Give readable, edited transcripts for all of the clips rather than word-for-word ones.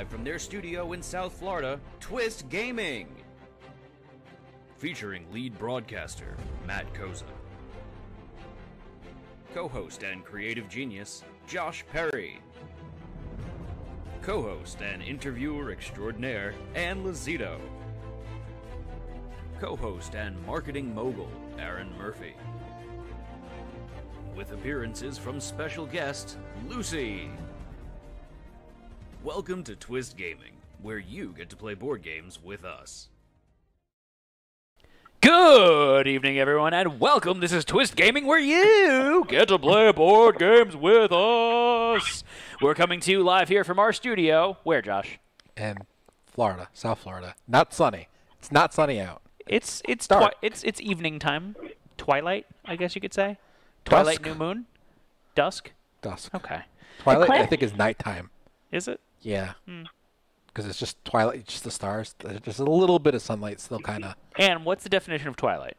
From their studio in South Florida, Twist Gaming. Featuring lead broadcaster, Matt Koza. Co-host and creative genius, Josh Perry. Co-host and interviewer extraordinaire, Ann Lazito. Co-host and marketing mogul, Aaron Murphy. With appearances from special guest, Lucy. Welcome to Twist Gaming, where you get to play board games with us. Good evening, everyone, and welcome. This is Twist Gaming, where you get to play board games with us. We're coming to you live here from our studio. Where, Josh? In Florida, South Florida. Not sunny. It's not sunny out. It's dark. It's evening time. Twilight, I guess you could say. Twilight, Dusk. new moon? Dusk? Dusk. Okay. Twilight, Eclipse? I think, is nighttime. Is it? Yeah. Because it's just twilight, just the stars. There's just a little bit of sunlight still kind of. And what's the definition of Twilight?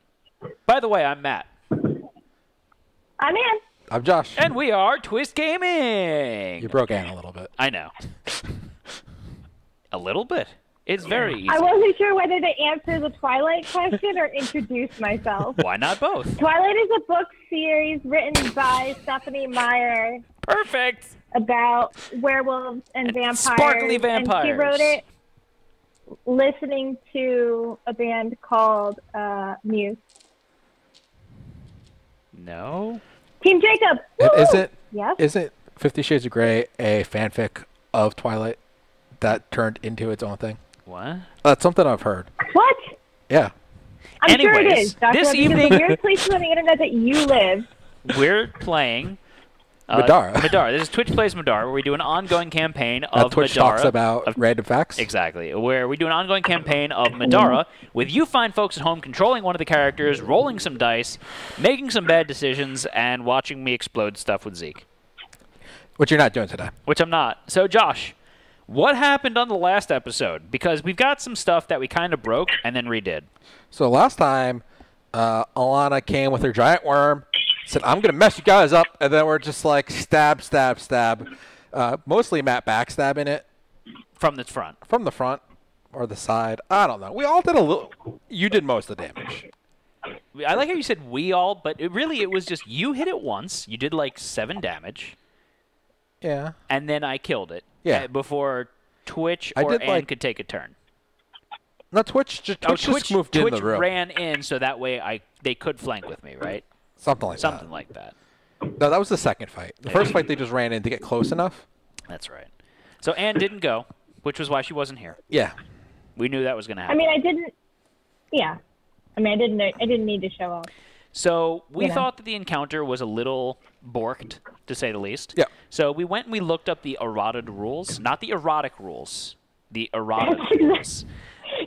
By the way, I'm Matt. I'm in. I'm Josh. And we are Twist Gaming. You broke Ann a little bit. I know. A little bit. It's very easy. I wasn't sure whether to answer the Twilight question or introduce myself. Why not both? Twilight is a book series written by Stephanie Meyer Perfect. about werewolves and vampires. Sparkly vampires. And she wrote it listening to a band called Muse. No. Team Jacob. And Yes. isn't 50 Shades of Grey a fanfic of Twilight that turned into its own thing? What? That's something I've heard. What? Yeah. I'm sure it Anyways, is. Joshua, this because evening- the weird places on the internet that you live. We're playing Middara. Middara. This is Twitch Plays Middara, where we do an ongoing campaign of Twitch Middara. talks about random facts. Exactly. Where we do an ongoing campaign of Middara with you fine folks at home controlling one of the characters, rolling some dice, making some bad decisions, and watching me explode stuff with Zeke. Which you're not doing today. Which I'm not. So, Josh, what happened on the last episode? Because we've got some stuff that we kind of broke and then redid. So last time, Alana came with her giant worm, said, I'm going to mess you guys up, and then we're just like stab, stab, stab. Mostly Matt backstabbing it. From the front. From the front or the side. I don't know. We all did a little. You did most of the damage. I like how you said we all, but it was just you hit it once. You did like 7 damage. Yeah. And then I killed it. Yeah. Before Twitch I or did, Ann like- could take a turn. No, Twitch just moved in Twitch the room. ran in so that way they could flank with me, right? Something like Something that. like that. No, that was the second fight. The first fight, they just ran in to get close enough. That's right. So Ann didn't go, which was why she wasn't here. Yeah. We knew that was going to I happen. mean, I didn't. Yeah. I mean, I didn't need to show up. So we Yeah. thought that the encounter was a little borked, to say the least. Yeah. So we went and we looked up the erotic rules. Not the erotic rules. The erotic rules.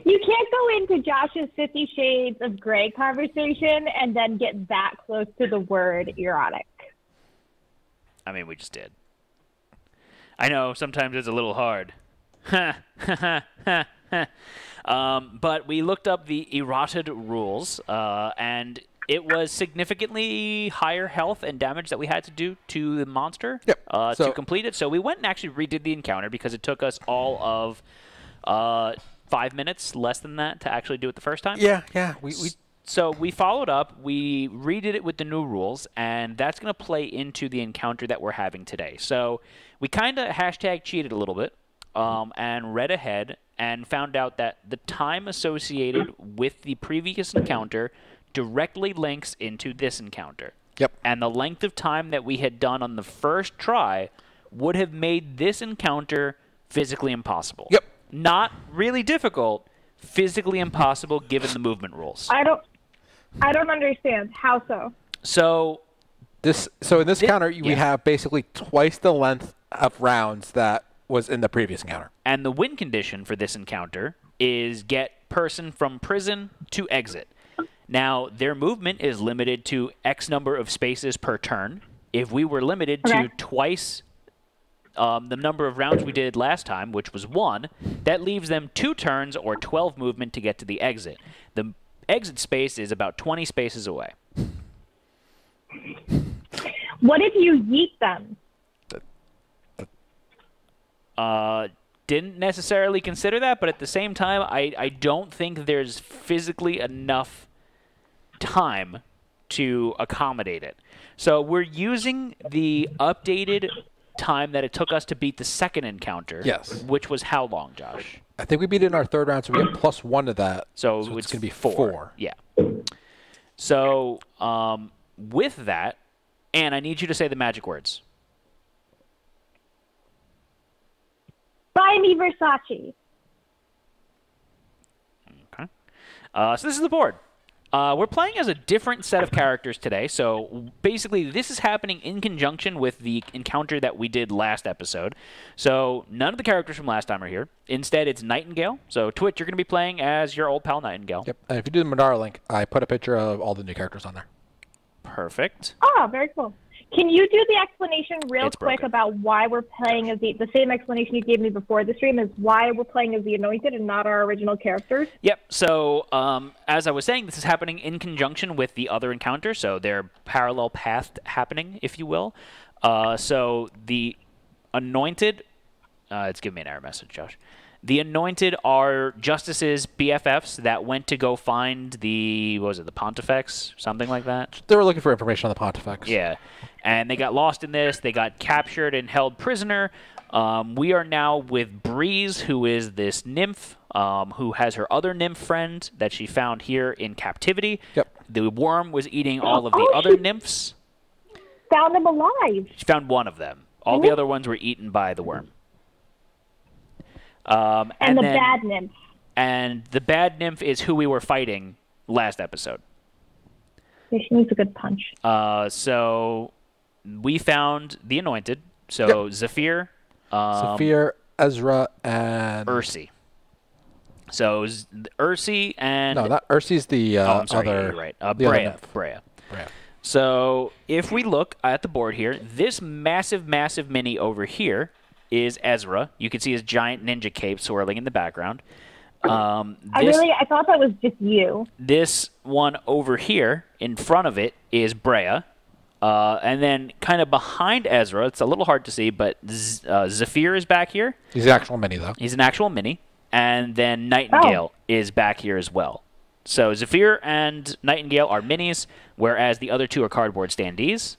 You can't go into Josh's 50 Shades of Grey conversation and then get that close to the word erotic. I mean, we just did. I know, sometimes it's a little hard. But we looked up the erotic rules, and it was significantly higher health and damage that we had to do to the monster Yep. to complete it. So we went and actually redid the encounter because it took us all of 5 minutes, less than that, to actually do it the first time. Yeah, yeah. So we followed up, we redid it with the new rules, and that's going to play into the encounter that we're having today. So we kind of hashtag cheated a little bit and read ahead and found out that the time associated with the previous encounter directly links into this encounter. Yep. And the length of time that we had done on the first try would have made this encounter physically impossible. Yep. Not really difficult, physically impossible given the movement rules. I don't understand. How so? So in this counter, we have basically twice the length of rounds that was in the previous encounter. And the win condition for this encounter is get person from prison to exit. Now, their movement is limited to X number of spaces per turn. If we were limited to twice the number of rounds we did last time, which was 1, that leaves them 2 turns or 12 movement to get to the exit. The exit space is about 20 spaces away. What if you yeet them? didn't necessarily consider that, but at the same time, I don't think there's physically enough time to accommodate it. So we're using the updated time that it took us to beat the second encounter. Yes. Which was how long, Josh? I think we beat it in our third round, so we get +1 to that. So it's going to be 4. 4. Yeah. So with that, Anne, I need you to say the magic words. Buy me Versace. Okay. So this is the board. We're playing as a different set of characters today. So basically, this is happening in conjunction with the encounter that we did last episode. So none of the characters from last time are here. Instead, it's Nightingale. So Twitch, you're going to be playing as your old pal Nightingale. Yep. And if you do the Middara link, I put a picture of all the new characters on there. Perfect. Oh, very cool. Can you do the explanation real It's quick broken. about why we're playing as the same explanation you gave me before the stream is why we're playing as the Anointed and not our original characters? Yep. So as I was saying, this is happening in conjunction with the other encounter. So they're parallel pathed happening, if you will. So the Anointed, it's giving me an error message, Josh. The Anointed are Justice's BFFs that went to go find the, what was it, the Pontifex? Something like that? They were looking for information on the Pontifex. Yeah. And they got lost in this. They got captured and held prisoner. We are now with Breeze, who is this nymph, who has her other nymph friend that she found here in captivity. Yep. The worm was eating all of the other nymphs. Found them alive. She found one of them. All the other ones were eaten by the worm. And the then- bad nymph. And the bad nymph is who we were fighting last episode. Yeah, she needs a good punch. So we found the Anointed. So Zephyr, Zephyr, Ezra, and... Ursi. So Ursi and... No, not Ursi's the I'm sorry, other... yeah, you're right. the other Brea. nymph. Brea. Brea. So if we look at the board here, this massive, massive mini over here is Ezra. You can see his giant ninja cape swirling in the background. I thought that was just you. This one over here in front of it is Brea. And then kind of behind Ezra, it's a little hard to see, but Zephyr is back here. He's an actual mini, though. He's an actual mini. And then Nightingale is back here as well. So Zephyr and Nightingale are minis, whereas the other two are cardboard standees.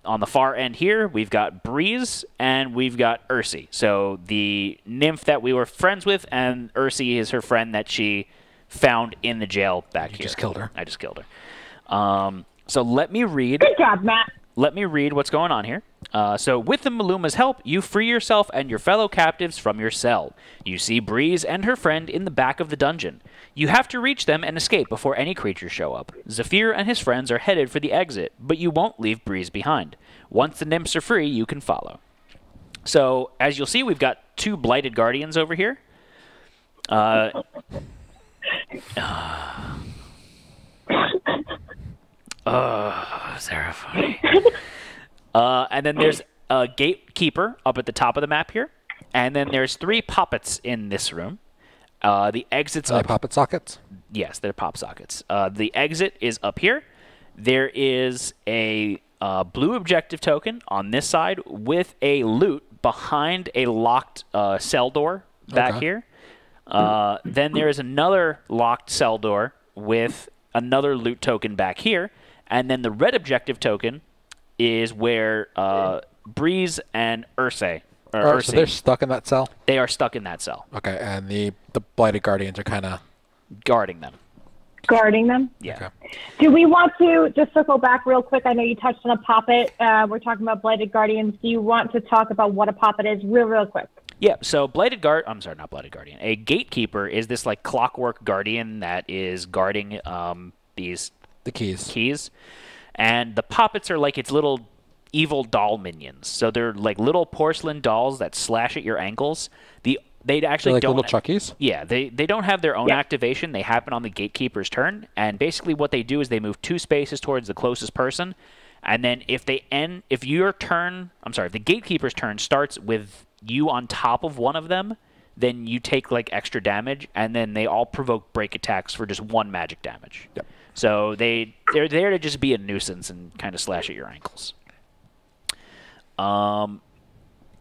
On the far end here, we've got Breeze and we've got Ursi. So the nymph that we were friends with, and Ursi is her friend that she found in the jail back here. You just killed her. I just killed her. So let me read. Good job, Matt. Let me read what's going on here. So with the Maluma's help, you free yourself and your fellow captives from your cell. You see Breeze and her friend in the back of the dungeon. You have to reach them and escape before any creatures show up. Zephyr and his friends are headed for the exit, but you won't leave Breeze behind. Once the nymphs are free, you can follow. So as you'll see, we've got 2 blighted guardians over here. Seraphony. And then there's a gatekeeper up at the top of the map here. And then there's 3 poppets in this room. The exit's Are they up. poppet sockets? Yes, they're pop sockets. The exit is up here. There is a blue objective token on this side with a loot behind a locked cell door back here. Then there is another locked cell door with another loot token back here. And then the red objective token is where Breeze and Ursi. So they're stuck in that cell? They are stuck in that cell. Okay, and the blighted guardians are kind of... Guarding them. Guarding them? Yeah. Okay. Do we want to just circle back real quick? I know you touched on a poppet. We're talking about Blighted Guardians. Do you want to talk about what a poppet is real quick? Yeah, so I'm sorry, not Blighted Guardian. A gatekeeper is this like clockwork guardian that is guarding these The keys. keys. And the poppets are like its little evil doll minions. So they're like little porcelain dolls that slash at your ankles. They actually They're like don't... little Chuckies? Yeah, they don't have their own activation. They happen on the gatekeeper's turn. And basically what they do is they move 2 spaces towards the closest person. And then if the gatekeeper's turn starts with you on top of one of them, then you take like extra damage, and then they all provoke break attacks for just 1 magic damage. Yep. So they're there to just be a nuisance and kind of slash at your ankles.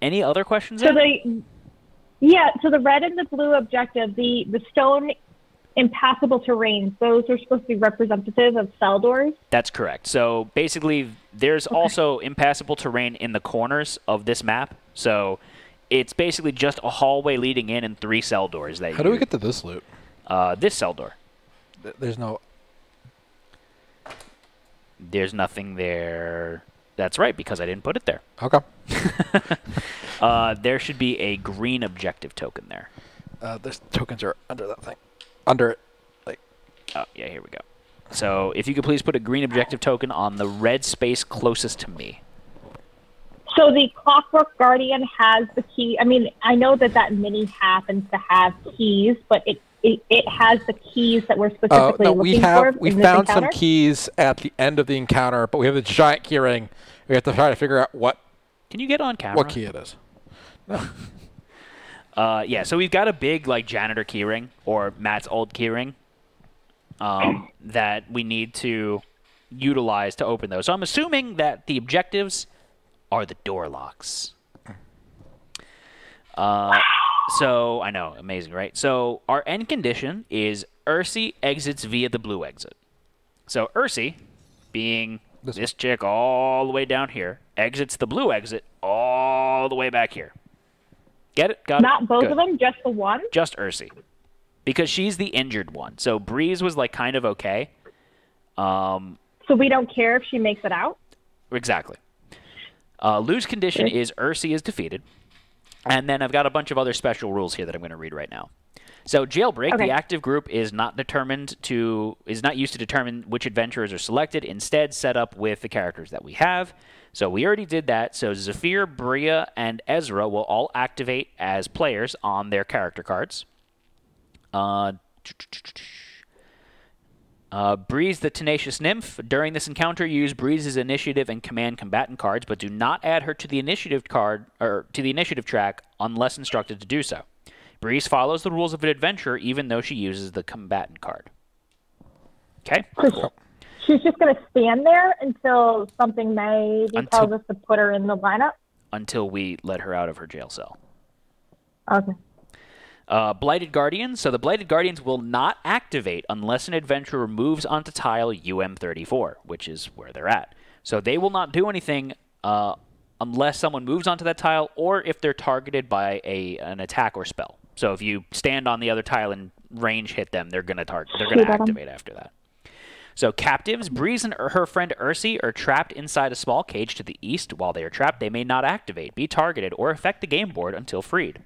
Any other questions? So Yeah, so the red and the blue objective, the stone impassable terrains, those are supposed to be representative of cell doors? That's correct. So basically, there's also impassable terrain in the corners of this map. So it's basically just a hallway leading in and 3 cell doors. That How do we get to this loot? This cell door. There's no... There's nothing there. That's right, because I didn't put it there. Okay. There should be a green objective token there. There's tokens are under that thing. Under it. Like. Oh, yeah, here we go. So if you could please put a green objective token on the red space closest to me. So the Clockwork Guardian has the key. I mean, I know that mini happens to have keys, but it has the keys that we're specifically looking for. We found some keys at the end of the encounter, but we have the giant key ring. We have to try to figure out what. Can you get on camera? What key it is? No. Yeah, so we've got a big like janitor keyring or Matt's old keyring that we need to utilize to open those. So I'm assuming that the objectives are the door locks. So I know, amazing, right? So our end condition is Ursi exits via the blue exit. So Ursi, being this chick all the way down here, exits the blue exit all the way back here. Get it? Got it? Not both Good. of them, just the one? Just Ursi. Because she's the injured one. So Breeze was like kind of okay. So we don't care if she makes it out? Exactly. Lose condition is Ursi is defeated. And then I've got a bunch of other special rules here that I'm going to read right now. So jailbreak, the active group is not used to determine which adventurers are selected. Instead, set up with the characters that we have. So we already did that. So Zephyr, Bria, and Ezra will all activate as players on their character cards. Breeze the Tenacious Nymph. During this encounter, use Breeze's initiative and command combatant cards, but do not add her to the initiative card or to the initiative track unless instructed to do so. Breeze follows the rules of an adventurer even though she uses the combatant card. Okay? Cool. She's just going to stand there until something maybe tells us to put her in the lineup? Until we let her out of her jail cell. Okay. Blighted Guardians. So the Blighted Guardians will not activate unless an adventurer moves onto tile UM34, which is where they're at. So they will not do anything unless someone moves onto that tile or if they're targeted by an attack or spell. So if you stand on the other tile and range hit them, they're going to activate after that. So captives, Breeze and her friend Ursi are trapped inside a small cage to the east. While they are trapped, they may not activate, be targeted, or affect the game board until freed.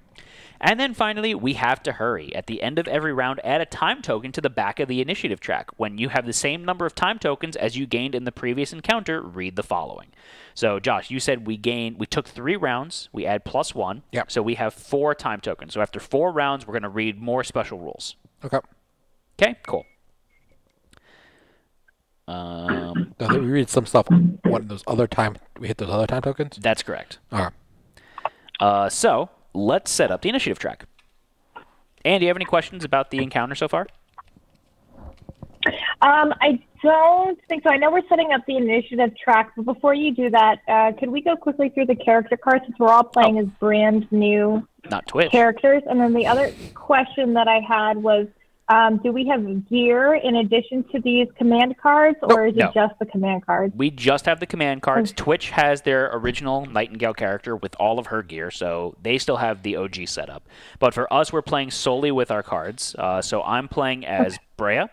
And then finally, we have to hurry. At the end of every round, add a time token to the back of the initiative track. When you have the same number of time tokens as you gained in the previous encounter, read the following. So, Josh, you said we took 3 rounds, we add +1. Yep. So we have 4 time tokens. So after 4 rounds, we're going to read more special rules. Okay. Okay, cool. We read some stuff. What those other time? We hit those other time tokens. That's correct. All right. So let's set up the initiative track. Anne, do you have any questions about the encounter so far? I don't think so. I know we're setting up the initiative track, but before you do that, could we go quickly through the character cards since we're all playing as brand new characters? And then the other question that I had was, do we have gear in addition to these command cards, or is it just the command cards? We just have the command cards. Twitch has their original Nightingale character with all of her gear, so they still have the OG setup. But for us, we're playing solely with our cards. So I'm playing as Brea.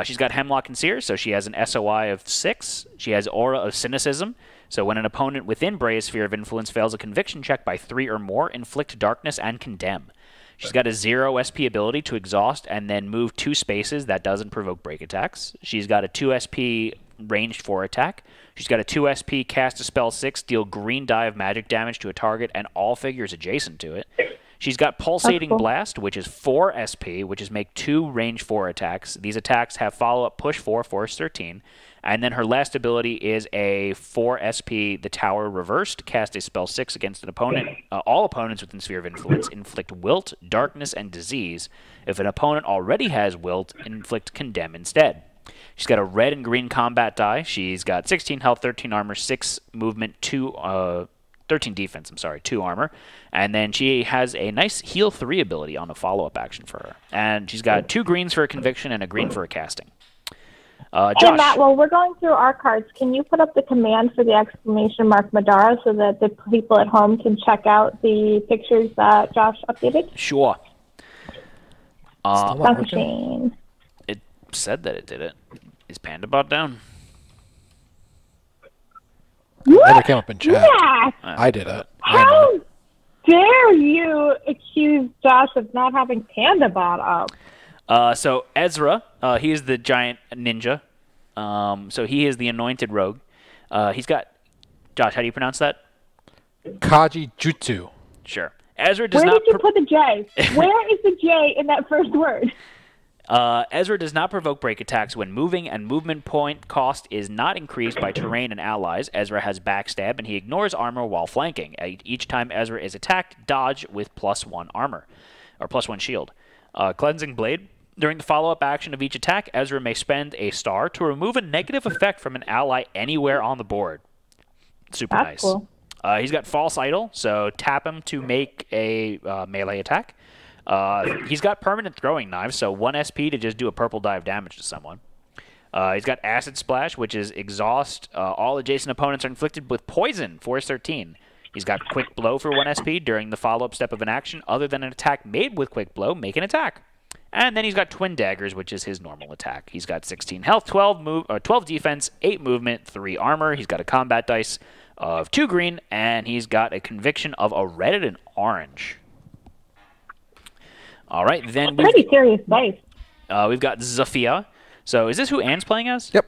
She's got Hemlock and Sears, so she has an SOI of 6. She has Aura of Cynicism. So when an opponent within Brea's sphere of influence fails a conviction check by 3 or more, inflict darkness and condemn. She's got a 0 SP ability to exhaust and then move 2 spaces. That doesn't provoke break attacks. She's got a 2 SP ranged 4 attack. She's got a 2 SP cast a spell 6, deal green die of magic damage to a target and all figures adjacent to it. She's got Pulsating Blast, which is 4 SP, which is make 2 range 4 attacks. These attacks have follow-up push 4, force 13. And then her last ability is a 4 SP, the Tower reversed, cast a spell 6 against an opponent. All opponents within Sphere of Influence inflict Wilt, Darkness, and Disease. If an opponent already has Wilt, inflict Condemn instead. She's got a red and green combat die. She's got 16 health, 13 armor, 6 movement, 2 13 defense, I'm sorry, 2 armor. And then she has a nice heal 3 ability on a follow-up action for her. And she's got 2 greens for a conviction and a green for a casting. Josh. Hey, Matt, while we're going through our cards, can you put up the command for the exclamation mark Middara so that the people at home can check out the pictures that Josh updated? Sure. Machine. It said that it did it. Is PandaBot down? Never came up in chat. Yeah. I did it. How dare you accuse Josh of not having PandaBot up? So Ezra, he is the giant ninja. So he is the anointed rogue. He's got... Josh, how do you pronounce that? Kaji Jutsu. Sure. Ezra does Where not... did you put the J? Where is the J in that first word? Ezra does not provoke break attacks when moving, and movement point cost is not increased by terrain and allies. Ezra has backstab, and he ignores armor while flanking. Each time Ezra is attacked, dodge with +1 armor, or +1 shield. Cleansing Blade. During the follow-up action of each attack, Ezra may spend a star to remove a negative effect from an ally anywhere on the board. Super nice. Cool. He's got False Idol, so tap him to make a melee attack. He's got permanent throwing knives, so 1 SP to just do a purple dive damage to someone. He's got Acid Splash, which is exhaust. All adjacent opponents are inflicted with poison, force 13. He's got Quick Blow for 1 SP. During the follow-up step of an action, other than an attack made with Quick Blow, make an attack. And then he's got Twin Daggers, which is his normal attack. He's got 16 health, 12 defense, 8 movement, 3 armor. He's got a combat dice of 2 green, and he's got a conviction of a red and an orange. All right, then pretty serious dice. We've got Zafia. So is this who Anne's playing as? Yep.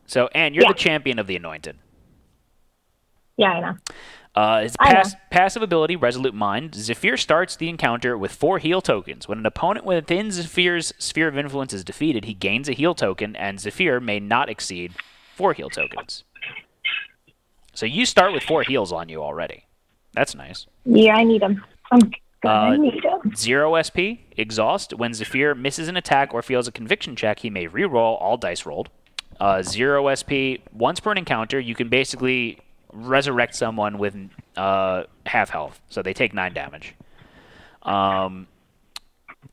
So Anne, you're the champion of the Anointed. Yeah, I know. His passive ability, Resolute Mind. Zephyr starts the encounter with 4 heal tokens. When an opponent within Zephyr's sphere of influence is defeated, he gains a heal token, and Zephyr may not exceed 4 heal tokens. So you start with 4 heals on you already. That's nice. Yeah, I need them. I need them. 0 SP, Exhaust. When Zephyr misses an attack or fails a conviction check, he may reroll all dice rolled. 0 SP, once per encounter, you can basically resurrect someone with half health, so they take 9 damage.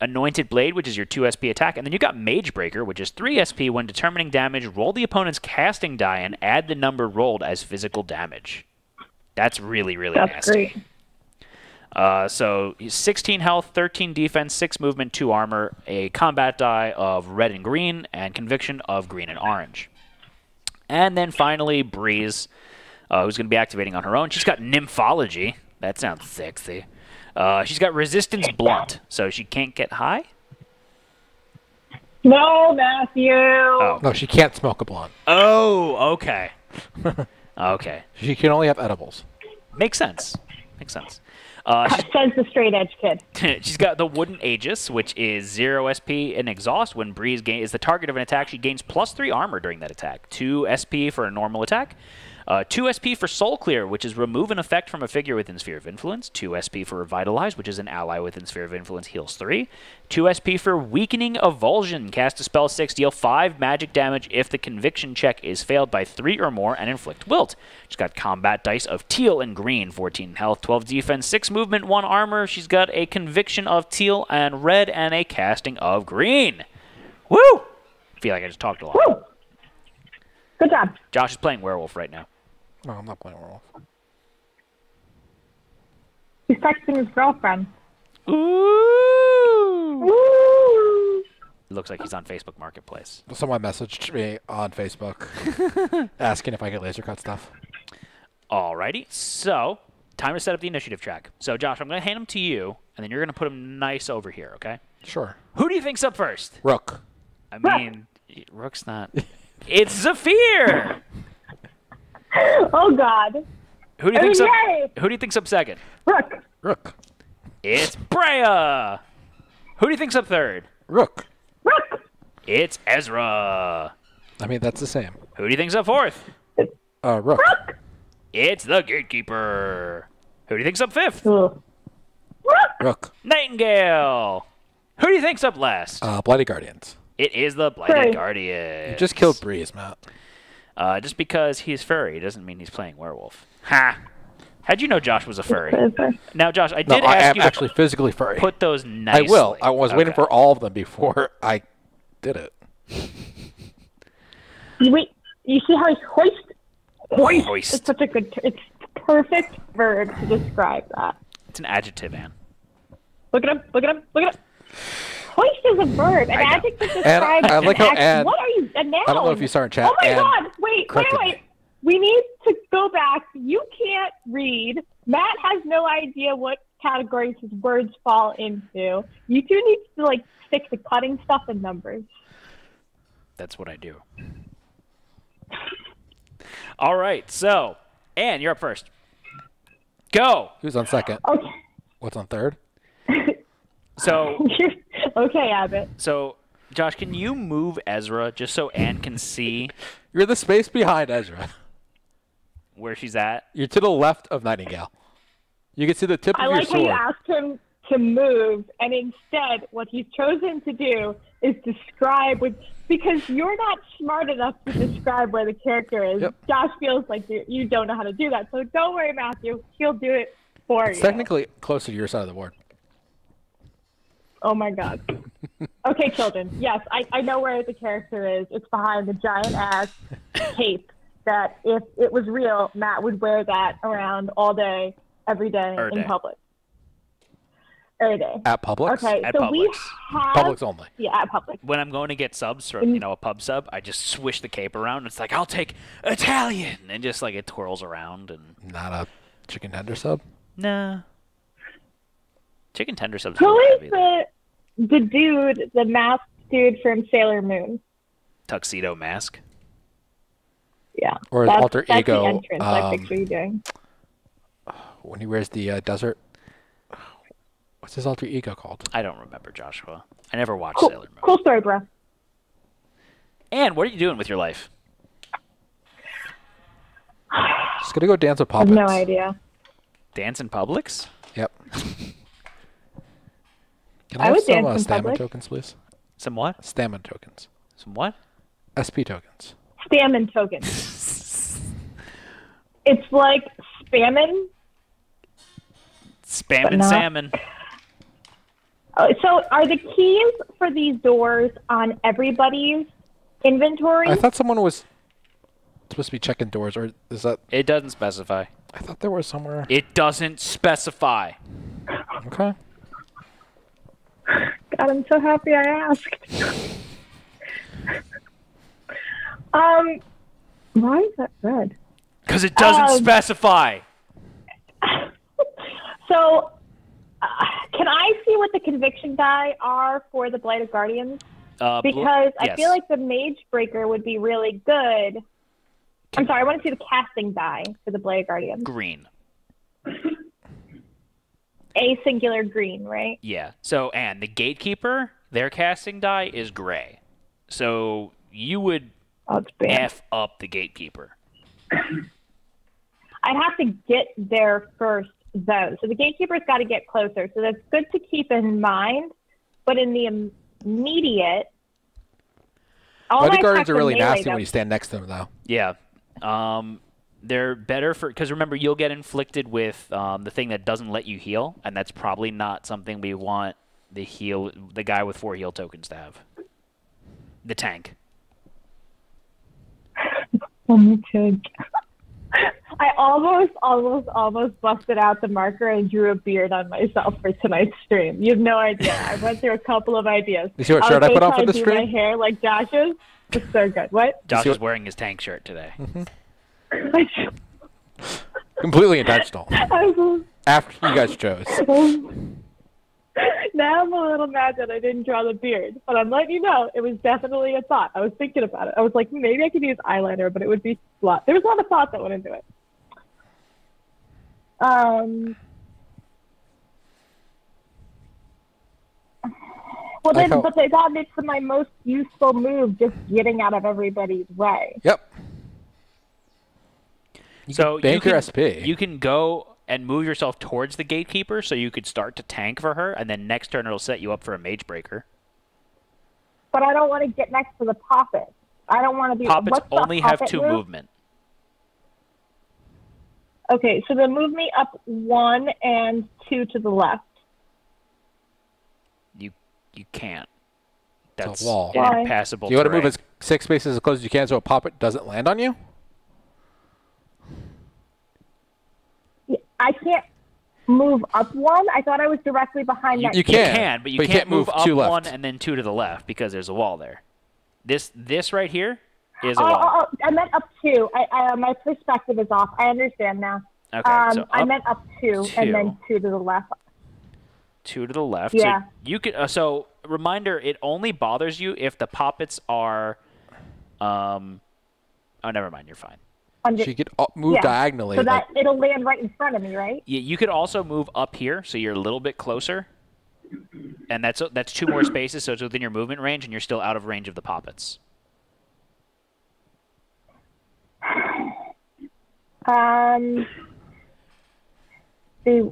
Anointed Blade, which is your 2 SP attack, and then you got Mage Breaker, which is 3 SP. When determining damage, roll the opponent's casting die and add the number rolled as physical damage. That's really, really nasty. That's great. So 16 health, 13 defense, 6 movement, 2 armor, a combat die of red and green, and conviction of green and orange. And then finally, Breeze, who's going to be activating on her own. She's got Nymphology. That sounds sexy. She's got Resistance Blunt, so she can't get high? No, Matthew. Oh. No, she can't smoke a blunt. Oh, okay. Okay. She can only have edibles. Makes sense. Makes sense. Says the straight edge kid. She's got the Wooden Aegis, which is 0 SP and Exhaust. When Breeze is the target of an attack, she gains +3 armor during that attack. 2 SP for a normal attack. 2 SP for Soul Clear, which is remove an effect from a figure within Sphere of Influence. 2 SP for Revitalize, which is an ally within Sphere of Influence, heals 3. 2 SP for Weakening Avulsion. Cast a spell 6, deal 5 magic damage if the conviction check is failed by 3 or more, and inflict wilt. She's got combat dice of teal and green, 14 health, 12 defense, 6 movement, 1 armor. She's got a conviction of teal and red, and a casting of green. Woo! I feel like I just talked a lot. Woo! Good job. Josh is playing werewolf right now. No, I'm not playing werewolf. He's texting his girlfriend. Ooh! Woo! It looks like he's on Facebook Marketplace. Someone messaged me on Facebook asking if I get laser cut stuff. Alrighty, so time to set up the initiative track. So Josh, I'm going to hand him to you, and then you're going to put him nice over here, okay? Sure. Who do you think's up first? Rook. I mean, Rook's not. It's Zephyr! Oh, God. Who do you think's up second? Rook. Rook. It's Brea! Who do you think's up third? Rook. Rook. It's Ezra. I mean, that's the same. Who do you think's up fourth? Rook. Rook. It's the Gatekeeper. Who do you think's up fifth? Rook. Rook. Nightingale. Who do you think's up last? Bloody Guardians. It is the Blighted Guardian. You just killed Breeze, Matt. Just because he's furry doesn't mean he's playing werewolf. Ha! How'd you know Josh was a furry? Now, Josh, I did I ask am you to actually physically furry. put those nicely. I will. I was waiting for all of them before I did it. Wait, you see how he's hoist? Hoist. It's such a good. It's perfect verb to describe that. It's an adjective, Anne. Look at him. Look at him. Look at him. Hoist is a verb. An adjective describes. And I like how Anne. What are you? A noun. I don't know if you saw in chat. Oh my Anne God! Wait. We need to go back. You can't read. Matt has no idea what categories his words fall into. You two need to stick to cutting stuff and numbers. That's what I do. All right, so Anne, you're up first. Go. Who's on second? Okay. What's on third? So. Okay, Abbott. So, Josh, can you move Ezra just so Anne can see? You're the space behind Ezra. Where she's at? You're to the left of Nightingale. You can see the tip of your sword. I like how you asked him to move, and instead what he's chosen to do is describe because you're not smart enough to describe where the character is. Yep. Josh feels like you don't know how to do that. So don't worry, Matthew. He'll do it for you. It's technically closer to your side of the board. Oh, my God. Okay, children. Yes, I know where the character is. It's behind the giant-ass cape that if it was real, Matt would wear that around all day, every day in public. Every day. At Publix? Okay, at so Publix. we have... Publix only. Yeah, at Publix. When I'm going to get subs from, a pub sub, I just swish the cape around. It's like, I'll take Italian! And just, it twirls around. And not a chicken tender sub? Nah. Chicken tender subs. Who is the dude, the masked dude from Sailor Moon? Tuxedo Mask. Yeah. Or his alter ego. That's the entrance I picture you doing. When he wears the desert. What's his alter ego called? I don't remember, Joshua. I never watched Sailor Moon. Cool story, bro. Anne, what are you doing with your life? Just gonna go dance with Publix. I have no idea. Dance in Publix? Yep. Can I have some stamina tokens, please? Some what? Stamina tokens. Some what? SP tokens. Stamina tokens. It's like spamming. Spamming salmon. So are the keys for these doors on everybody's inventory? I thought someone was supposed to be checking doors, or is that... It doesn't specify. I thought there was somewhere... It doesn't specify. Okay. God, I'm so happy I asked. Why is that red? Because it doesn't specify. So, can I see what the conviction die are for the Blighted Guardians? Because I feel like the Mage Breaker would be really good. I'm sorry, I want to see the casting die for the Blighted Guardians. Green. A singular green, right? Yeah. So, and the Gatekeeper, their casting die is gray. So, you would F up the Gatekeeper. I'd have to get there first, though. So the Gatekeeper's got to get closer. So that's good to keep in mind. But in the immediate... Blighted Guardians are really nasty when you stand next to them, though. Yeah. They're better for... Because remember, you'll get inflicted with the thing that doesn't let you heal. And that's probably not something we want the guy with 4 heal tokens to have. The tank. I almost busted out the marker and drew a beard on myself for tonight's stream. You have no idea. I went through a couple of ideas. You see what shirt I put on for the stream? My hair like Josh's. It's so good. What? Josh is wearing his tank shirt today. Mm-hmm. Completely intentional. After you guys chose. Now I'm a little mad that I didn't draw the beard, but I'm letting you know it was definitely a thought. I was thinking about it. I was like, maybe I could use eyeliner, but it would be flat. There was a lot of thought that went into it. Well, then, but that makes my most useful move just getting out of everybody's way. Yep. So you can go and move yourself towards the Gatekeeper so you could start to tank for her, and then next turn it'll set you up for a Mage Breaker. But I don't want to get next to the Poppet. I don't want to be... Poppets only have 2 movement. Okay, so then move me up 1 and 2 to the left. You can't. That's a wall. an impassable Do you want to terrain. move as 6 spaces as close as you can so a puppet doesn't land on you? I can't move up 1. I thought I was directly behind that. You can, but you can't move up 1 and then 2 to the left because there's a wall there. This right here is a wall. I meant up 2. My perspective is off. I understand now. Okay, so I meant up 2 and then 2 to the left. 2 to the left. Yeah. So you could. So reminder: it only bothers you if the poppets are. Oh, never mind. You're fine. So you could move diagonally. So that it'll land right in front of me, right? Yeah. You could also move up here, so you're a little bit closer. And that's 2 more spaces, so it's within your movement range, and you're still out of range of the poppets.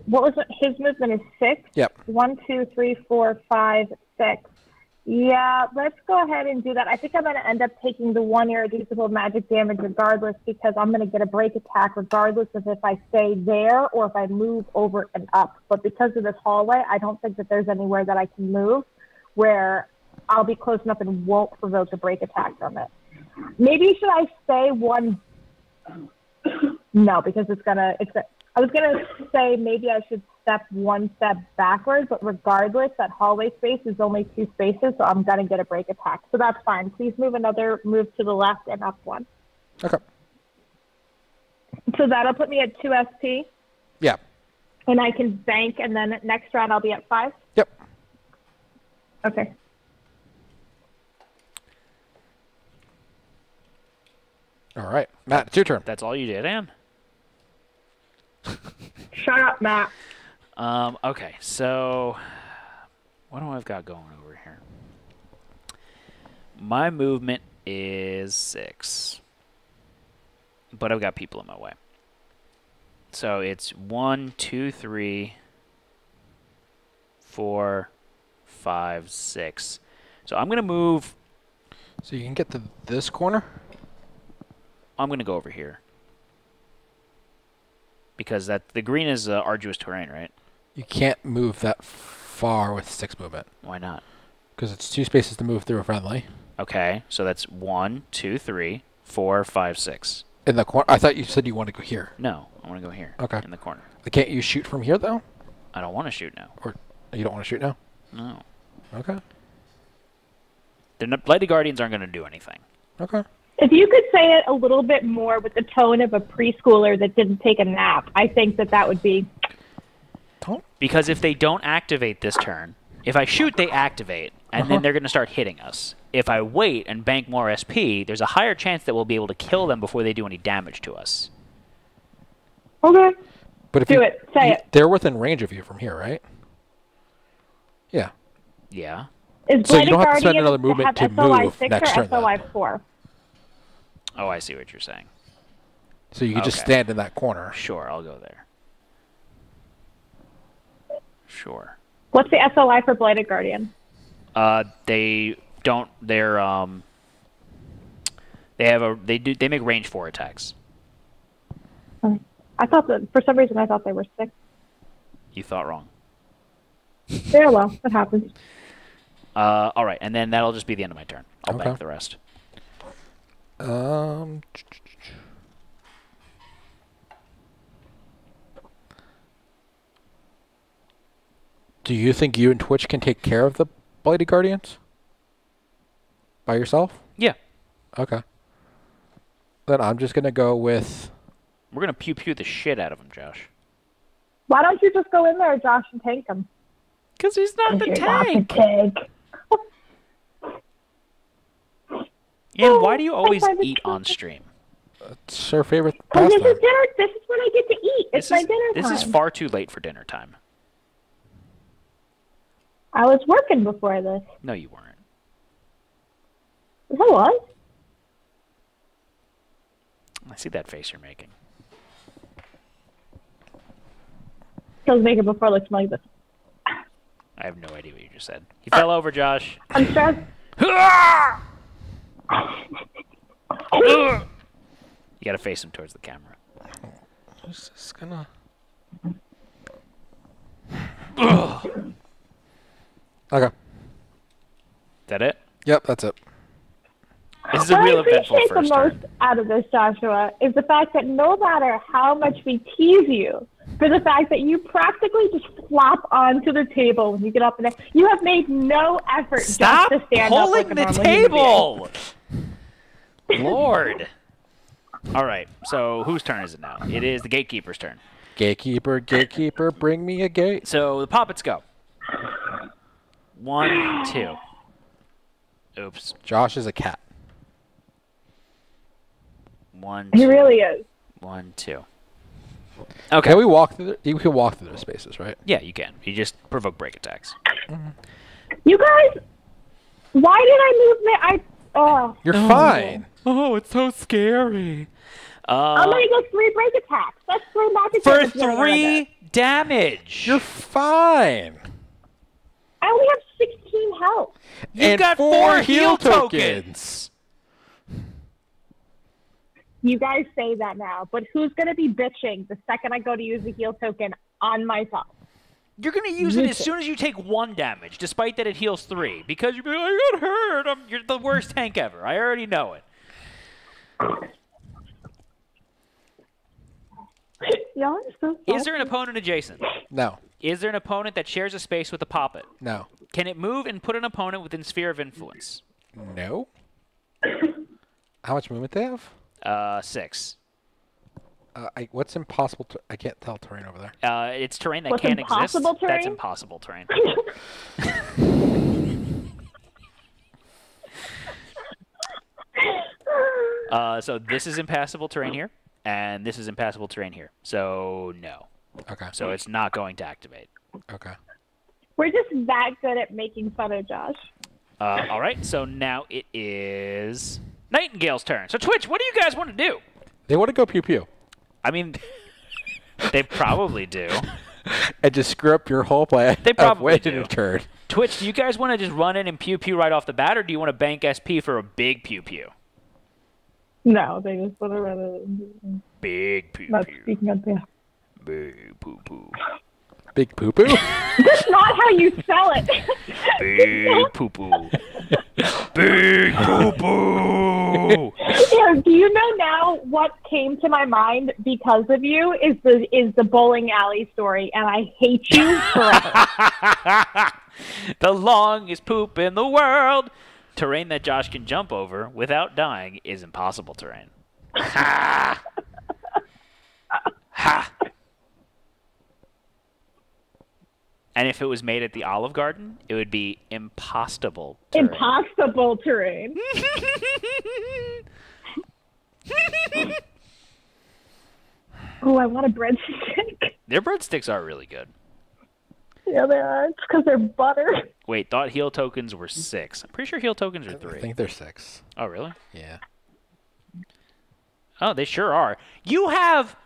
What was it? His movement is 6? Yep. 1, 2, 3, 4, 5, 6. Yeah, let's go ahead and do that. I think I'm going to end up taking the 1 irreducible magic damage regardless because I'm going to get a break attack regardless of if I stay there or if I move over and up. But because of this hallway, I don't think that there's anywhere that I can move where I'll be close enough and won't provoke a break attack from it. Maybe should I stay 1... No, because I was going to say maybe I should step 1 step backwards, but regardless, that hallway space is only 2 spaces, so I'm going to get a break attack. So that's fine. Please move to the left and up 1. Okay. So that'll put me at 2 SP? Yeah. And I can bank, and then next round I'll be at 5? Yep. Okay. All right. Matt, it's your turn. That's all you did, Ann? Shut up, Matt. Okay, so what do I've got going over here? My movement is 6, but I've got people in my way. So it's 1, 2, 3, 4, 5, 6. So I'm going to move. So you can get to this corner? I'm going to go over here. Because the green is arduous terrain, right? You can't move that far with 6 movement. Why not? Because it's 2 spaces to move through a friendly. Okay, so that's 1, 2, 3, 4, 5, 6. In the corner? I thought you said you wanted to go here. No, I want to go here. Okay. In the corner. Can't you shoot from here, though? I don't want to shoot now. Or you don't want to shoot now? No. Okay. The Blighted Guardians aren't going to do anything. Okay. If you could say it a little bit more with the tone of a preschooler that didn't take a nap, I think that would be... Because if they don't activate this turn, if I shoot, they activate, and then they're going to start hitting us. If I wait and bank more SP, there's a higher chance that we'll be able to kill them before they do any damage to us. Okay. But if do it. Say it. They're within range of you from here, right? Yeah. Yeah. So you don't have to spend another movement to move next turn. SOI 4? Oh, I see what you're saying. So you can just stand in that corner. Sure, I'll go there. Sure. What's the SOI for Blighted Guardian? They don't. They're They make range 4 attacks. I thought that for some reason I thought they were 6. You thought wrong. Yeah, well, that happens. All right, and then that'll just be the end of my turn. I'll bank the rest. Do you think you and Twitch can take care of the Blighted Guardians? By yourself? Yeah. Okay. Then I'm just going to go with... We're going to pew-pew the shit out of him, Josh. Why don't you just go in there, Josh, and tank him? Because he's not the tank. Yeah, why do you always eat on stream? It's her favorite pastime. This is dinner. This is what I get to eat. It's my dinner time. This is far too late for dinner time. I was working before this. No, you weren't. I was. I see that face you're making. I was making before it looked like this. I have no idea what you just said. He fell over, Josh. I'm stressed. You gotta face him towards the camera. Who's just gonna... Okay. Is that it? Yep, that's it. This is a real eventful first turn. What I appreciate the most out of this, Joshua, is the fact that no matter how much we tease you for the fact that you practically just flop onto the table when you get up and you have made no effort just to stand up like a normal table. Lord. All right, so whose turn is it now? It is the gatekeeper's turn. Gatekeeper, bring me a gate. So the poppets go. 1, 2. Oops. Josh is a cat. 1, 2. He really is. 1, 2. Okay. Can we walk through? You can walk through the spaces, right? Yeah, you can. You just provoke break attacks. You guys, why did I move? You're fine. Oh, it's so scary. I'm gonna go 3 break attacks. That's 3 magic for damage 3 damage. You're fine. I only have 16 health. You got 4 heal tokens. You guys say that now, but who's gonna be bitching the second I go to use the heal token on myself? You're going to use it as soon as you take 1 damage, despite that it heals 3. Because you're like, I got hurt. You're the worst tank ever. I already know it. Y'all are so Is there an opponent adjacent? No. Is there an opponent that shares a space with the poppet? No. Can it move and put an opponent within sphere of influence? No. How much movement they have? 6. What's impossible? I can't tell terrain over there. It's terrain that can't exist. Terrain? That's impossible terrain. So this is impassable terrain here, and this is impassable terrain here. So no. Okay. So it's not going to activate. Okay. We're just that good at making fun of Josh. All right. So now it is Nightingale's turn. So Twitch, what do you guys want to do? They want to go pew pew. I mean, they probably do. And just screw up your whole plan. They probably do. A turn. Twitch, do you guys want to just run in and pew pew right off the bat, or do you want to bank SP for a big pew pew? No, they just want to run in. Big pew Not pew. speaking of the... Big poo poo. Big poo poo? That's not how you spell it. Big poo poo. Big poo poo. Yeah, do you know now what came to my mind because of you is the bowling alley story, and I hate you forever. The longest poop in the world. Terrain that Josh can jump over without dying is impossible terrain. Ha! Ha! And if it was made at the Olive Garden, it would be impossible terrain. Impossible terrain. Oh, I want a breadstick. Their breadsticks are really good. Yeah, they are. It's because they're butter. Wait, thought heal tokens were 6. I'm pretty sure heal tokens are 3. I think they're 6. Oh, really? Yeah. Oh, they sure are. You have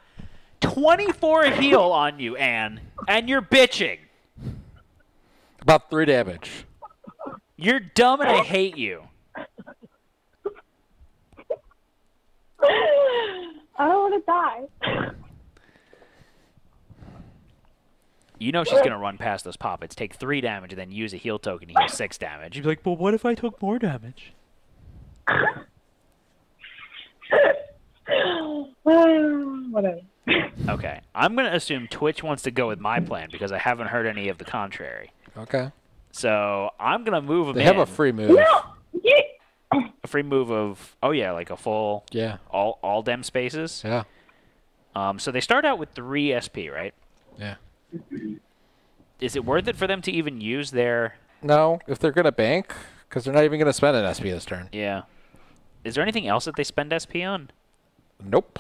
24 heal on you, Anne, and you're bitching. About 3 damage. You're dumb and I hate you. I don't want to die. You know she's going to run past those poppets, take 3 damage, and then use a heal token to heal 6 damage. You'd be like, well, what if I took more damage? Whatever. Okay. I'm going to assume Twitch wants to go with my plan because I haven't heard any of the contrary. Okay. So I'm going to move them They in. have a free move. No! A free move of, oh yeah, like a full, Yeah. all dem spaces. Yeah. So they start out with 3 SP, right? Yeah. Is it worth it for them to even use their... No, if they're going to bank, because they're not even going to spend an SP this turn. Yeah. Is there anything else that they spend SP on? Nope.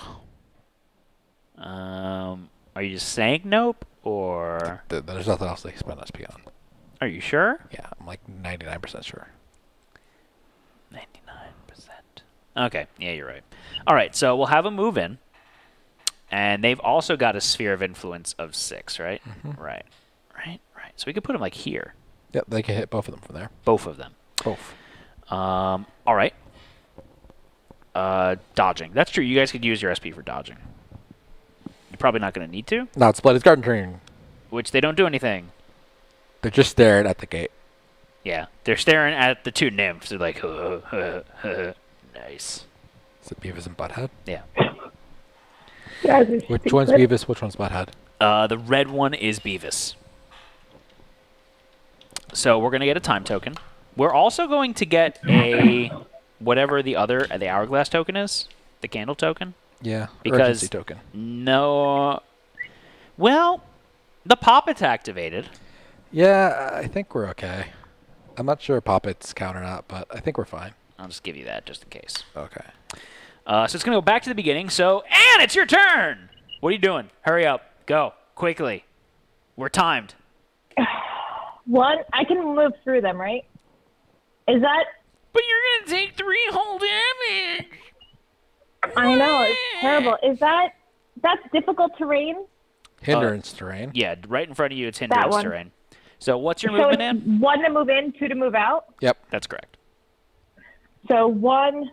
Are you just saying nope, or... There's nothing else they can spend SP on. Are you sure? Yeah, I'm like 99% sure. 99%. Okay, yeah, you're right. All right, so we'll have them move in. And they've also got a sphere of influence of 6, right? Mm-hmm. Right. So we could put them like here. Yep, they can hit both of them from there. Both of them. Both. All right. Dodging. That's true. You guys could use your SP for dodging. You're probably not going to need to. No, it's Blood's Garden turn. Which they don't do anything. They're just staring at the gate. Yeah, they're staring at the two nymphs. They're like, nice. Is it Beavis and Butthead? Yeah. Which one's Beavis? Which one's Butthead? The red one is Beavis. So we're going to get a time token. We're also going to get a whatever the hourglass token is, the candle token. Yeah, because urgency token. No. Well, the Poppet's activated. Yeah, I think we're okay. I'm not sure Poppet's count or not, but I think we're fine. I'll just give you that just in case. Okay. So it's going to go back to the beginning. So, Anne, it's your turn. What are you doing? Hurry up. Go. Quickly. We're timed. One, I can move through them, right? Is that... But you're going to take 3 whole damage. I know, it's terrible. Is that... That's difficult terrain? Hindrance terrain. Yeah, right in front of you, it's hindrance terrain. So what's your movement, Anne? 1 to move in, 2 to move out? Yep. That's correct. So 1,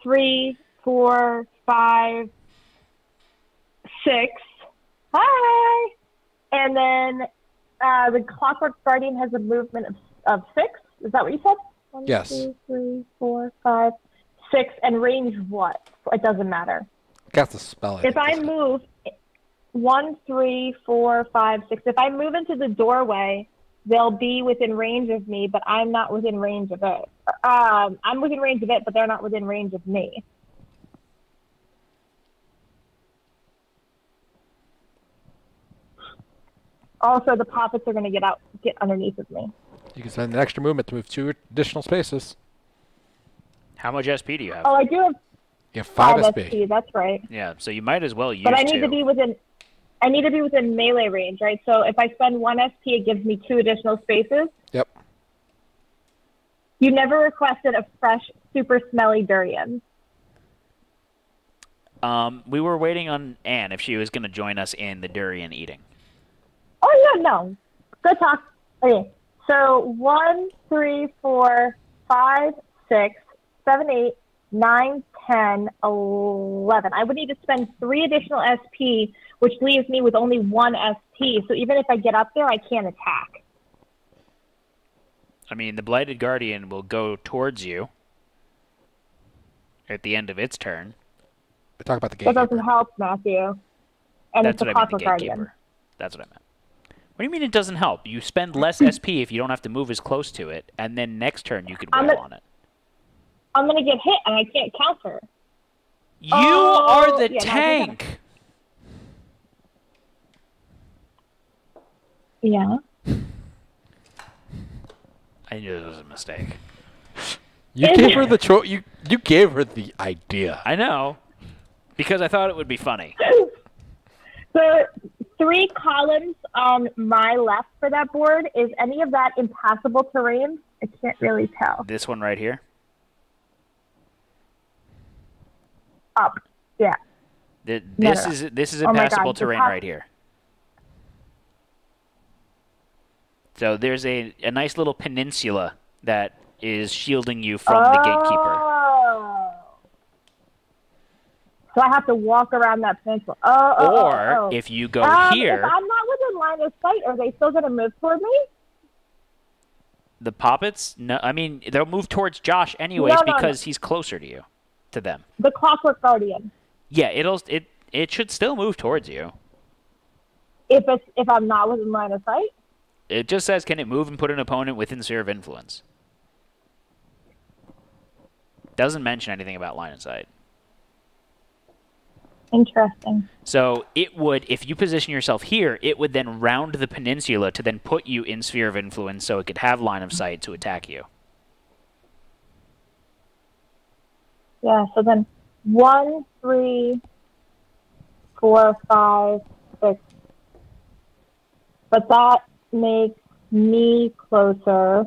3, 4, 5, 6. Hi! And then the Clockwork Guardian has a movement of 6. Is that what you said? 1, yes. 2, 3, 4, 5, 6. And range what? It doesn't matter. Cast a spell. If I move 1, 3, 4, 5, 6. If I move into the doorway, they'll be within range of me, but I'm not within range of it. I'm within range of it, but they're not within range of me. Also, the Poppets are going to get underneath of me. You can spend an extra movement to move 2 additional spaces. How much SP do you have? Oh, I do have. You have 5 SP. That's right. Yeah, so you might as well use. But I need to be within. I need to be within melee range, right? So if I spend 1 SP, it gives me 2 additional spaces. Yep. You never requested a fresh, super smelly durian. We were waiting on Anne if she was going to join us in the durian eating. Oh, yeah, no. Good talk. Okay. So 1, 3, 4, 5, 6, 7, 8, 9, 10, 11. I would need to spend 3 additional SP, which leaves me with only 1 SP. So even if I get up there, I can't attack. I mean, the Blighted Guardian will go towards you at the end of its turn. We talk about the gatekeeper. That doesn't help, Matthew. And That's it's a Clockwork Guardian. That's what I meant. What do you mean it doesn't help? You spend less SP if you don't have to move as close to it, and then next turn you could wail on it. I'm going to get hit, and I can't counter. You are the tank! Yeah. I knew this was a mistake. You gave her the you gave her the idea. I know. Because I thought it would be funny. So 3 columns on my left for that board. Is any of that impassable terrain? I can't really tell. This one right here? Up. Yeah. This is impassable terrain right here. So there's a nice little peninsula that is shielding you from the gatekeeper. So I have to walk around that peninsula. Or if you go here... If I'm not within line of sight, are they still going to move toward me? The Poppets? No, I mean, they'll move towards Josh anyways because he's closer to you, to them. The Clockwork Guardian. Yeah, it should still move towards you. If I'm not within line of sight? It just says, can it move and put an opponent within sphere of influence? Doesn't mention anything about line of sight. Interesting. So it would, if you position yourself here, it would then round the peninsula to then put you in sphere of influence so it could have line of sight to attack you. Yeah, so then 1, 3, 4, 5, 6. But that makes me closer.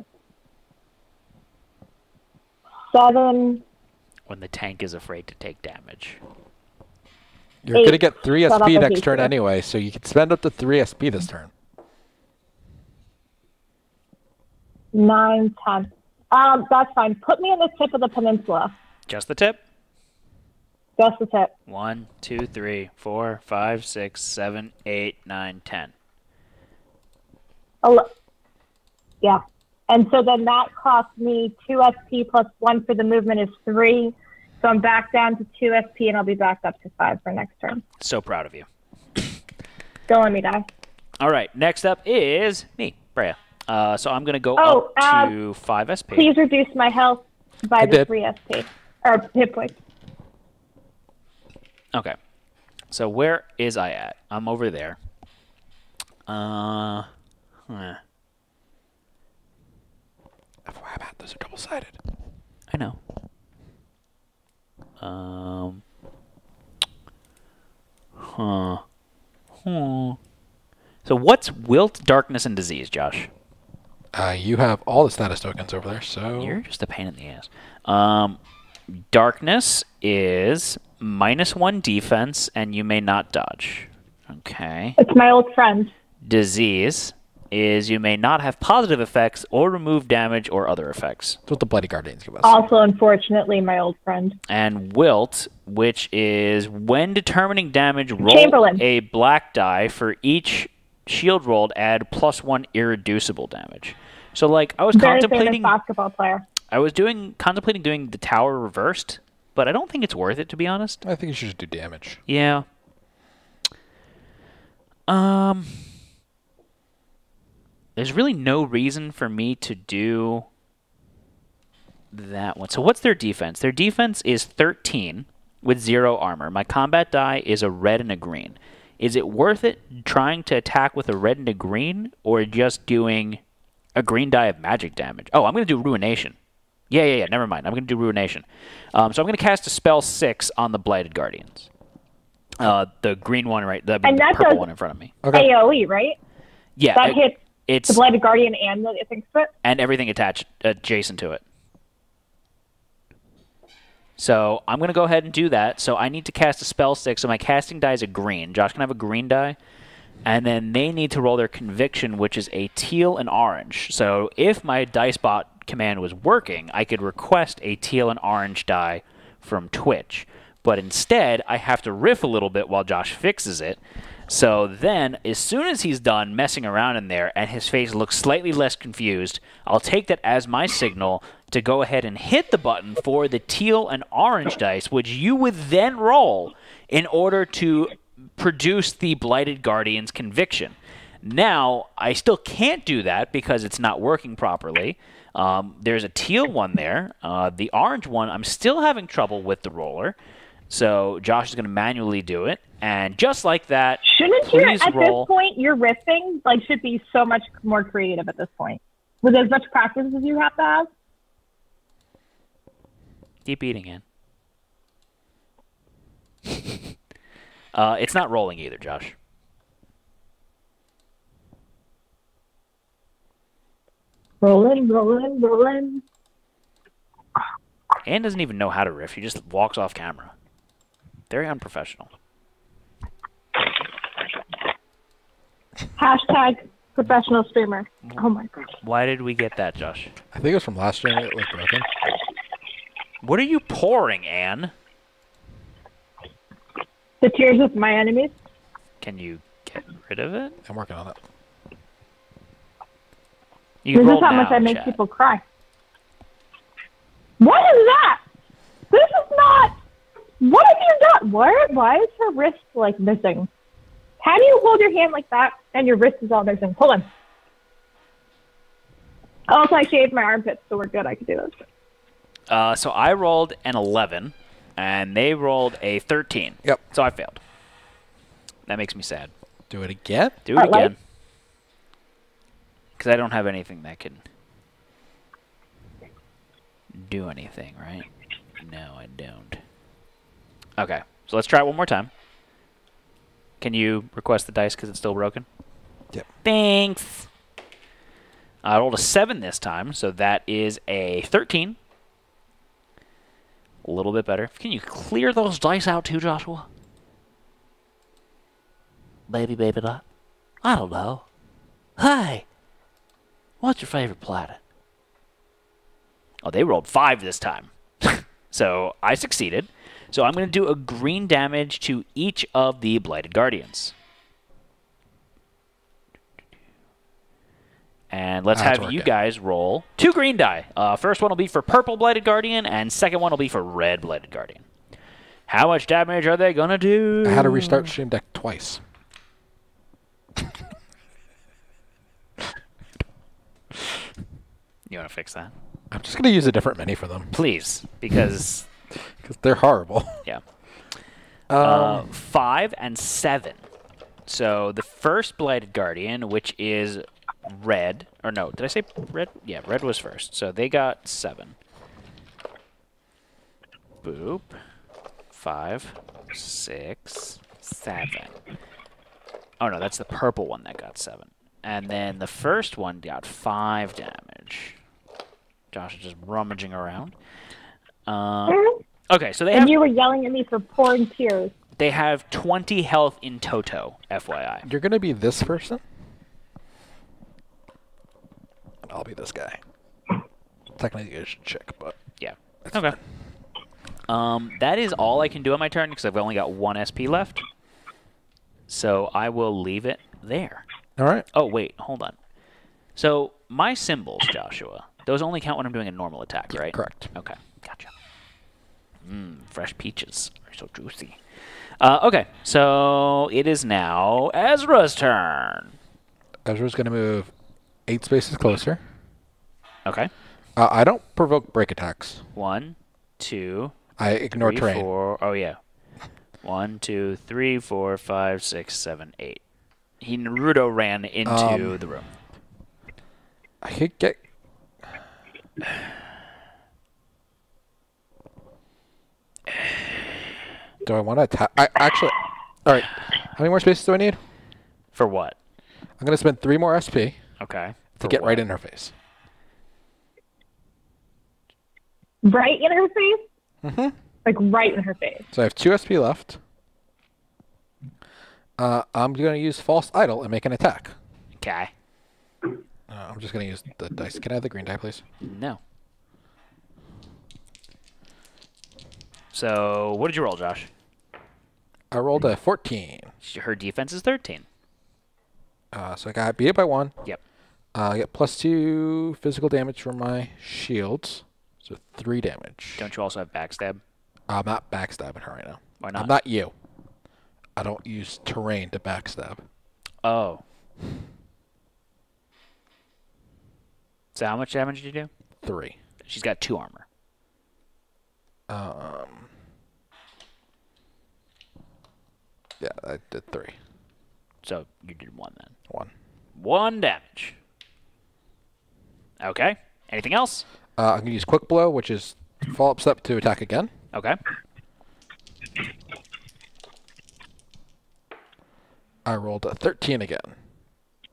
7. When the tank is afraid to take damage. You're going to get 3 SP next turn anyway, so you can spend up to 3 SP this turn. 9, 10. That's fine. Put me on the tip of the peninsula. Just the tip? Justice hit. 1, 2, 3, 4, 5, 6, 7, 8, 9, 10. Yeah. And so then that costs me 2 SP plus 1 for the movement is 3. So I'm back down to 2 SP and I'll be back up to 5 for next turn. So proud of you. Don't let me die. All right. Next up is me, Freya. So I'm going to go up to 5 SP. Please reduce my health by 3 SP. Or hit points. Okay. So where is I at? I'm over there. FYI, those are double-sided. I know. So what's Wilt, Darkness, and Disease, Josh? You have all the status tokens over there, so... You're just a pain in the ass. Darkness is -1 defense, and you may not dodge. Okay. It's my old friend. Disease is you may not have positive effects or remove damage or other effects. That's what the Bloody Guardians give us. Also, unfortunately, my old friend. And Wilt, which is when determining damage, roll a black die. For each shield rolled, add +1 irreducible damage. So, like, I was contemplating basketball player. I was contemplating doing the tower reversed, but I don't think it's worth it, to be honest. I think you should just do damage. Yeah. There's really no reason for me to do that one. So what's their defense? Their defense is 13 with 0 armor. My combat die is a red and a green. Is it worth it trying to attack with a red and a green, or just doing a green die of magic damage? Oh, I'm going to do Ruination. Yeah, never mind. I'm going to do Ruination. So I'm going to cast a spell 6 on the Blighted Guardians. The green one, right? The purple one in front of me. Okay. AoE, right? Yeah. That hits the Blighted Guardian and the things to it? And everything attached adjacent to it. So I'm going to go ahead and do that. So I need to cast a spell 6. So my casting die is a green. Josh can have a green die. And then they need to roll their Conviction, which is a teal and orange. So if my DiceBot command was working, I could request a teal and orange die from Twitch. But instead, I have to riff a little bit while Josh fixes it. So then, as soon as he's done messing around in there and his face looks slightly less confused, I'll take that as my signal to go ahead and hit the button for the teal and orange dice, which you would then roll in order to produce the Blighted Guardian's Conviction. Now, I still can't do that because it's not working properly. There's a teal one there. The orange one, I'm still having trouble with the roller. So Josh is going to manually do it. And just like that, shouldn't you, at this point, your riffing should be so much more creative at this point? With as much practice as you have to have? Keep eating in. It's not rolling either, Josh. Rolling. Anne doesn't even know how to riff. She just walks off camera. Very unprofessional. Hashtag professional streamer. Oh my god. Why did we get that, Josh? I think it was from last stream. It was broken. What are you pouring, Anne? The tears of my enemies. Can you get rid of it? I'm working on it. You this is how much I make people cry. What is that? This is not... What have you done? Why is her wrist, missing? How do you hold your hand like that and your wrist is all missing? Hold on. Also, I shaved my armpits, so we're good. I can do this. So I rolled an 11, and they rolled a 13. Yep. So I failed. That makes me sad. Do it again? Do it again. Because I don't have anything that can do anything, right? No, I don't. Okay, so let's try it one more time. Can you request the dice because it's still broken? Yep. Thanks. I rolled a 7 this time, so that is a 13. A little bit better. Can you clear those dice out too, Joshua? Baby dot. I don't know. Hi. What's your favorite planet? Oh, they rolled 5 this time. So I succeeded. So I'm going to do a green damage to each of the Blighted Guardians. And let's have you guys roll 2 green die. First one will be for purple Blighted Guardian, and second one will be for red Blighted Guardian. How much damage are they going to do? I had to restart Stream Deck twice. You want to fix that? I'm just going to use a different menu for them. Please, because they're horrible. Yeah. 5 and 7. So the first Blighted Guardian, which is red, or no, did I say red? Yeah, red was first. So they got 7. Boop. 5, 6, 7. Oh no, that's the purple one that got 7. And then the first one got 5 damage. Josh is just rummaging around. Okay, so they have... And you were yelling at me for pouring tears. They have 20 health in toto, FYI. You're going to be this person? I'll be this guy. Technically, a chick, but... Yeah. Okay. That is all I can do on my turn, because I've only got 1 SP left. So I will leave it there. All right. Oh, wait. Hold on. So my symbols, Joshua, those only count when I'm doing a normal attack, right? Correct. Okay. Gotcha. Fresh peaches are so juicy. Okay. So it is now Ezra's turn. Ezra's going to move 8 spaces closer. Okay. I don't provoke break attacks. 1, 2... I ignore 3, terrain. 4, oh, yeah. 1, 2, 3, 4, 5, 6, 7, 8. He Naruto ran into the room. I could get... Do I want to attack? Actually... All right. How many more spaces do I need? For what? I'm going to spend 3 more SP Okay. to get right in her face. Right in her face? Mm-hmm. Like right in her face. So I have 2 SP left. I'm going to use False Idol and make an attack. Okay. I'm just going to use the dice. Can I have the green die, please? No. So, what did you roll, Josh? I rolled a 14. Her defense is 13. So I got beat it by 1. Yep. I get +2 physical damage from my shields. So 3 damage. Don't you also have backstab? I'm not backstabbing her right now. Why not? I'm not you. I don't use terrain to backstab. Oh. So how much damage did you do? 3. She's got 2 armor. Yeah, I did 3. So you did 1 then. 1. 1 damage. Okay. Anything else? I'm going to use Quick Blow, which is follow-up step to attack again. Okay. I rolled a 13 again.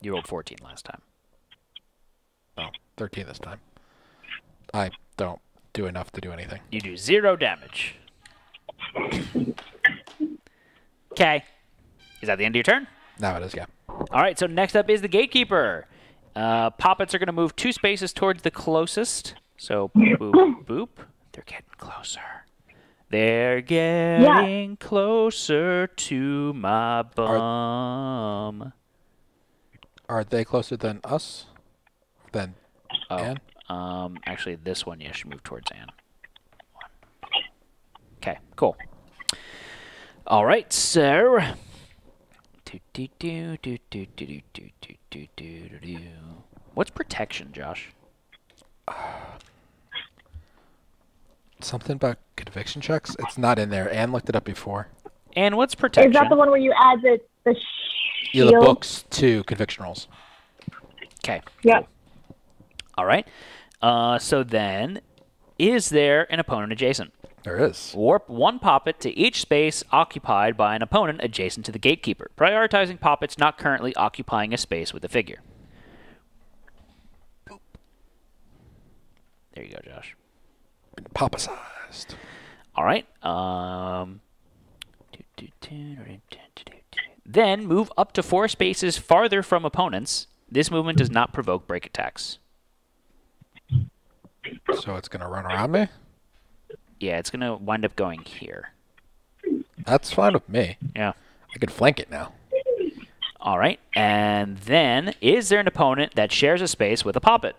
You rolled 14 last time. Oh, 13 this time. I don't do enough to do anything. You do 0 damage. Okay. Is that the end of your turn? Now it is, yeah. All right, so next up is the Gatekeeper. Poppets are going to move 2 spaces towards the closest. So, boop, boop. They're getting closer. They're getting closer to my bum. Are they closer than us? Than Anne? Actually, this one, yeah, should move towards Anne. Okay, cool. All right, so... What's protection, Josh? Something about conviction checks? It's not in there. Anne looked it up before. And what's protection? Is that the one where you add the Yeah, the books to conviction rolls. Okay. Yeah. All right. So then, is there an opponent adjacent? There is. Warp 1 poppet to each space occupied by an opponent adjacent to the Gatekeeper, prioritizing poppets not currently occupying a space with the figure. Boop. There you go, Josh. Papa-sized. All right. Then move up to 4 spaces farther from opponents. This movement does not provoke break attacks. So it's going to run around me? Yeah, it's going to wind up going here. That's fine with me. Yeah. I could flank it now. All right. And then, is there an opponent that shares a space with a poppet?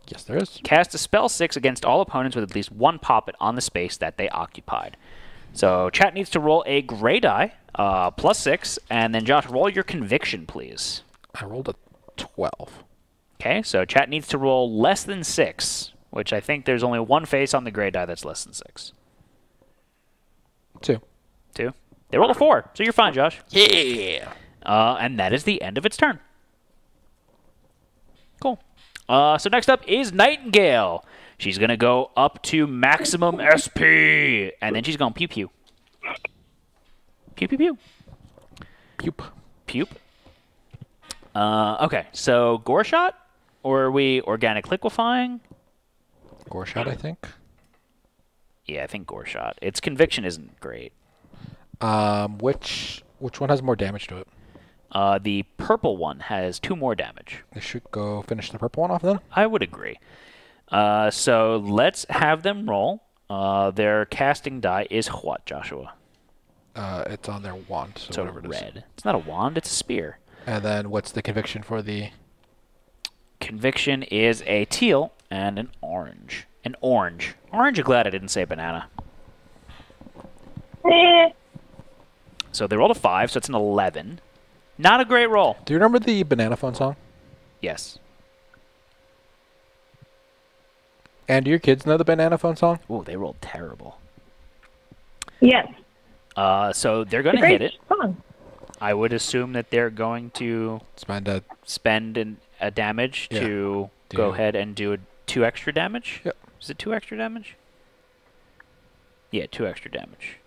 Yes, there is. Cast a spell 6 against all opponents with at least one poppet on the space that they occupied. So chat needs to roll a gray die, +6, and then Josh, roll your conviction, please. I rolled a 12. Okay, so chat needs to roll less than 6, which I think there's only one face on the gray die that's less than 6. 2. 2. They rolled a 4, so you're fine, Josh. Yeah. And that is the end of its turn. Cool. So next up is Nightingale. She's going to go up to maximum SP, and then she's going pew-pew. Pew-pew-pew. Pupe. Pupe. Okay, so Gore Shot? Or are we Organic Liquefying? Gore Shot, I think. Yeah, I think Gore Shot. Its conviction isn't great. Which one has more damage to it? The purple one has 2 more damage. I should go finish the purple one off then. I would agree. So let's have them roll. Their casting die is what, Joshua? It's on their wand, so whatever it is. Red. It's not a wand, it's a spear. And then what's the conviction for the... Conviction is a teal and an orange. An orange. Orange, I'm glad I didn't say banana. So they rolled a 5, so it's an 11. Not a great roll. Do you remember the Banana Phone song? Yes. And do your kids know the Banana Phone song? Ooh, they rolled terrible. Yes. So they're going to hit it. Song. I would assume that they're going to spend a damage to go ahead and do 2 extra damage. Yep. Is it 2 extra damage? Yeah, 2 extra damage.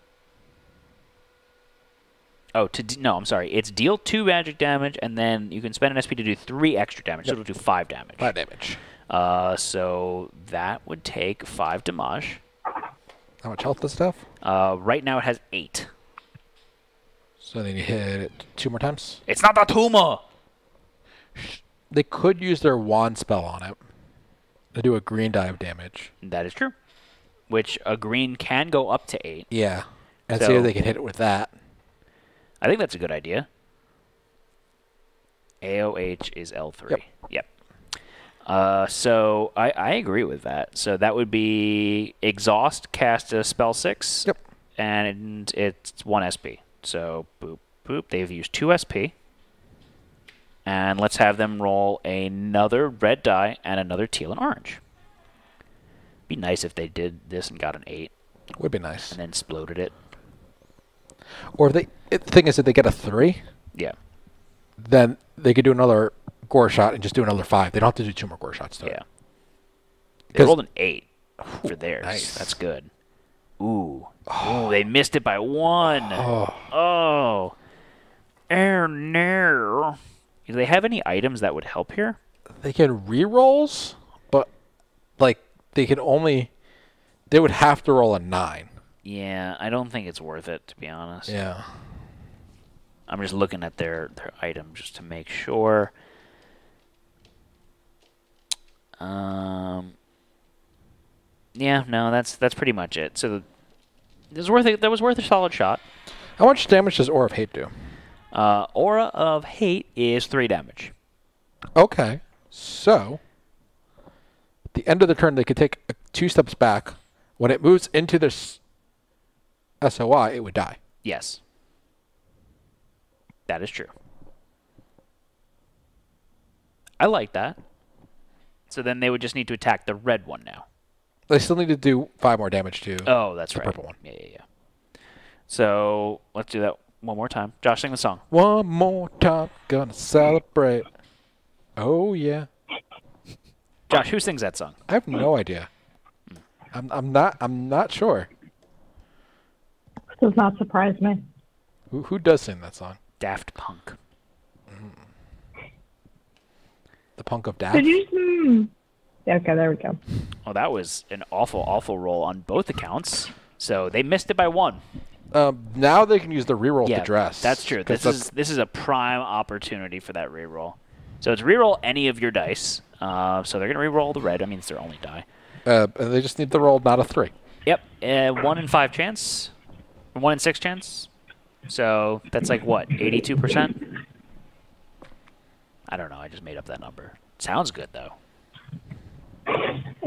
Oh, no, I'm sorry. It's deal 2 magic damage, and then you can spend an SP to do 3 extra damage, so it'll do 5 damage. 5 damage. So that would take 5 damage. How much health does it have? Right now it has 8. So then you hit it 2 more times? It's not a tumor! They could use their wand spell on it. They do a green die of damage. That is true. Which a green can go up to 8. Yeah. And So- see if they can hit it with that. I think that's a good idea. AOH is L3. Yep. So I agree with that. So that would be exhaust, cast a spell 6. Yep. And it's 1 SP. So boop, boop. They've used 2 SP. And let's have them roll another red die and another teal and orange. Be nice if they did this and got an 8. Would be nice. And then exploded it. Or if the thing is, if they get a 3, Yeah. then they could do another gore shot and just do another 5. They don't have to do 2 more gore shots to Yeah. it. They rolled an 8 for Ooh, theirs. nice. That's good. Ooh. Ooh, they missed it by 1. Oh. Oh, no. Do they have any items that would help here? They can re-rolls, but like they would have to roll a 9. Yeah, I don't think it's worth it, to be honest. Yeah. I'm just looking at their item just to make sure. Yeah, no, that's pretty much it. So that was worth a solid shot. How much damage does Aura of Hate do? Aura of Hate is 3 damage. Okay. So, at the end of the turn, they could take 2 steps back. When it moves into this SOI, it would die. Yes. That is true. I like that. So then they would just need to attack the red one now. They still need to do 5 more damage to Oh, that's the right. purple one. Yeah. So let's do that one more time. Josh, sing the song. One more time, gonna celebrate. Oh, yeah. Josh, who sings that song? I have no idea. I'm not sure. Does not surprise me. Who does sing that song? Daft Punk. The Punk of Daft? Did you? Okay, there we go. Oh, that was an awful roll on both accounts. So they missed it by 1. Now they can use the reroll to dress. That's true. This is a prime opportunity for that reroll. So it's reroll any of your dice. So they're gonna reroll the red. I mean, it's their only die. They just need to roll not a 3. Yep. 1 in 5 chance. 1 in 6 chance. So that's like what, 82%? I don't know. I just made up that number. Sounds good though.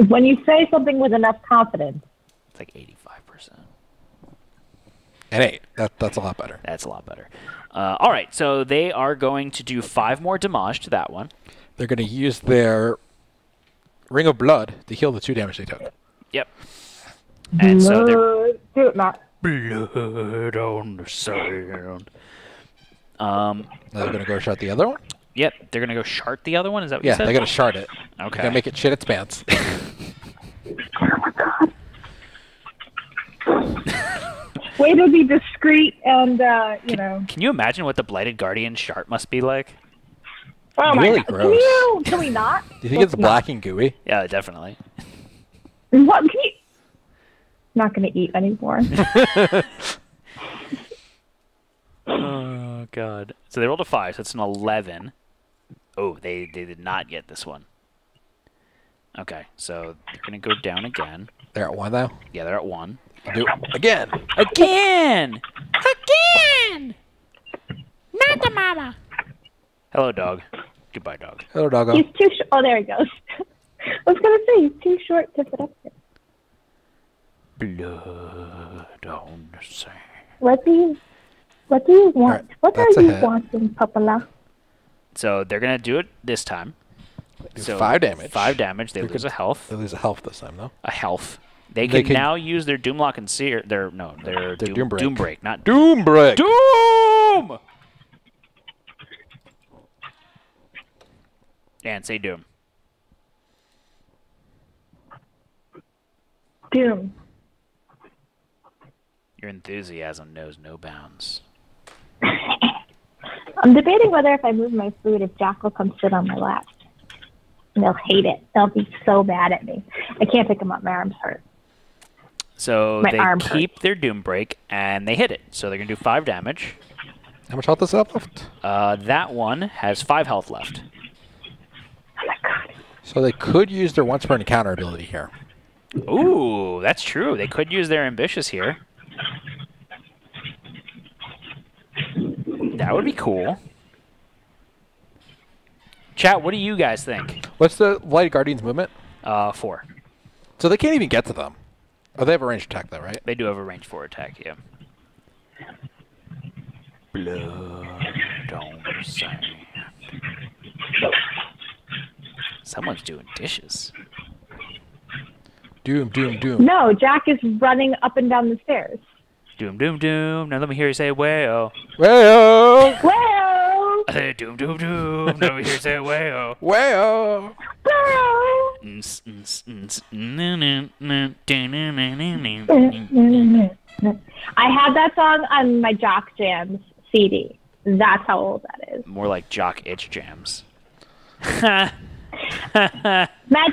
When you say something with enough confidence. It's like 85%. And 8. That's a lot better. That's a lot better. All right, so they are going to do 5 more damage to that one. They're going to use their Ring of Blood to heal the 2 damage they took. Yep. And so they're... Do it, Matt. Blood on the sand. Now they're going to go shard the other one? Yep, they're going to go shard the other one? Is that what you said? Yeah, they're going to shard it. Okay. They're going to make it shit its pants. Way to be discreet and, you know. Can you imagine what the Blighted Guardian shart must be like? Oh my really God. gross. Can we not? Do you think it's black and gooey? Yeah, definitely. What? Not going to eat anymore. Oh, God. So they rolled a 5, so it's an 11. Oh, they did not get this one. Okay, so they're going to go down again. They're at 1 now? Yeah, they're at 1. Do it again. Again! Again! Not the mama. Hello, dog. Goodbye, dog. Hello, doggo. He's too short. Oh, there he goes. I was going to say, he's too short to fit up there. Blood on the sand. What do you want? Right, What are that's a you hit. wanting, Papala? So they're going to do it this time. Do So 5 damage. 5 damage. They lose a health. They lose a health this time, though. A health. They can now use their Doomlock and Seer. Their Doom Break. Doom Break, not Doom Break! Doom! And say Doom. Doom. Your enthusiasm knows no bounds. I'm debating whether if I move my food, if Jack will come sit on my lap. And they'll hate it. They'll be so mad at me. I can't pick them up. My arm's hurt. So My they arm keep their Doom Break, and they hit it. So they're going to do 5 damage. How much health does that have left? That one has 5 health left. Oh my God. So they could use their once per encounter ability here. Ooh, that's true. They could use their Ambitious here. That would be cool. Chat, what do you guys think? What's the Light Guardian's movement? 4. So they can't even get to them. Oh, they have a ranged attack, though, right? They do have a range 4 attack, yeah. Blood on the sand. Someone's doing dishes. Doom, doom, doom. No, Jack is running up and down the stairs. Doom, doom, doom. Now let me hear you say, way-oh. Way-oh! Well, I say, doom, doom, doom. Now let me hear you say, way-oh. Way-oh! I had that song on my Jock Jams CD. That's how old that is. More like Jock Itch Jams. Matt,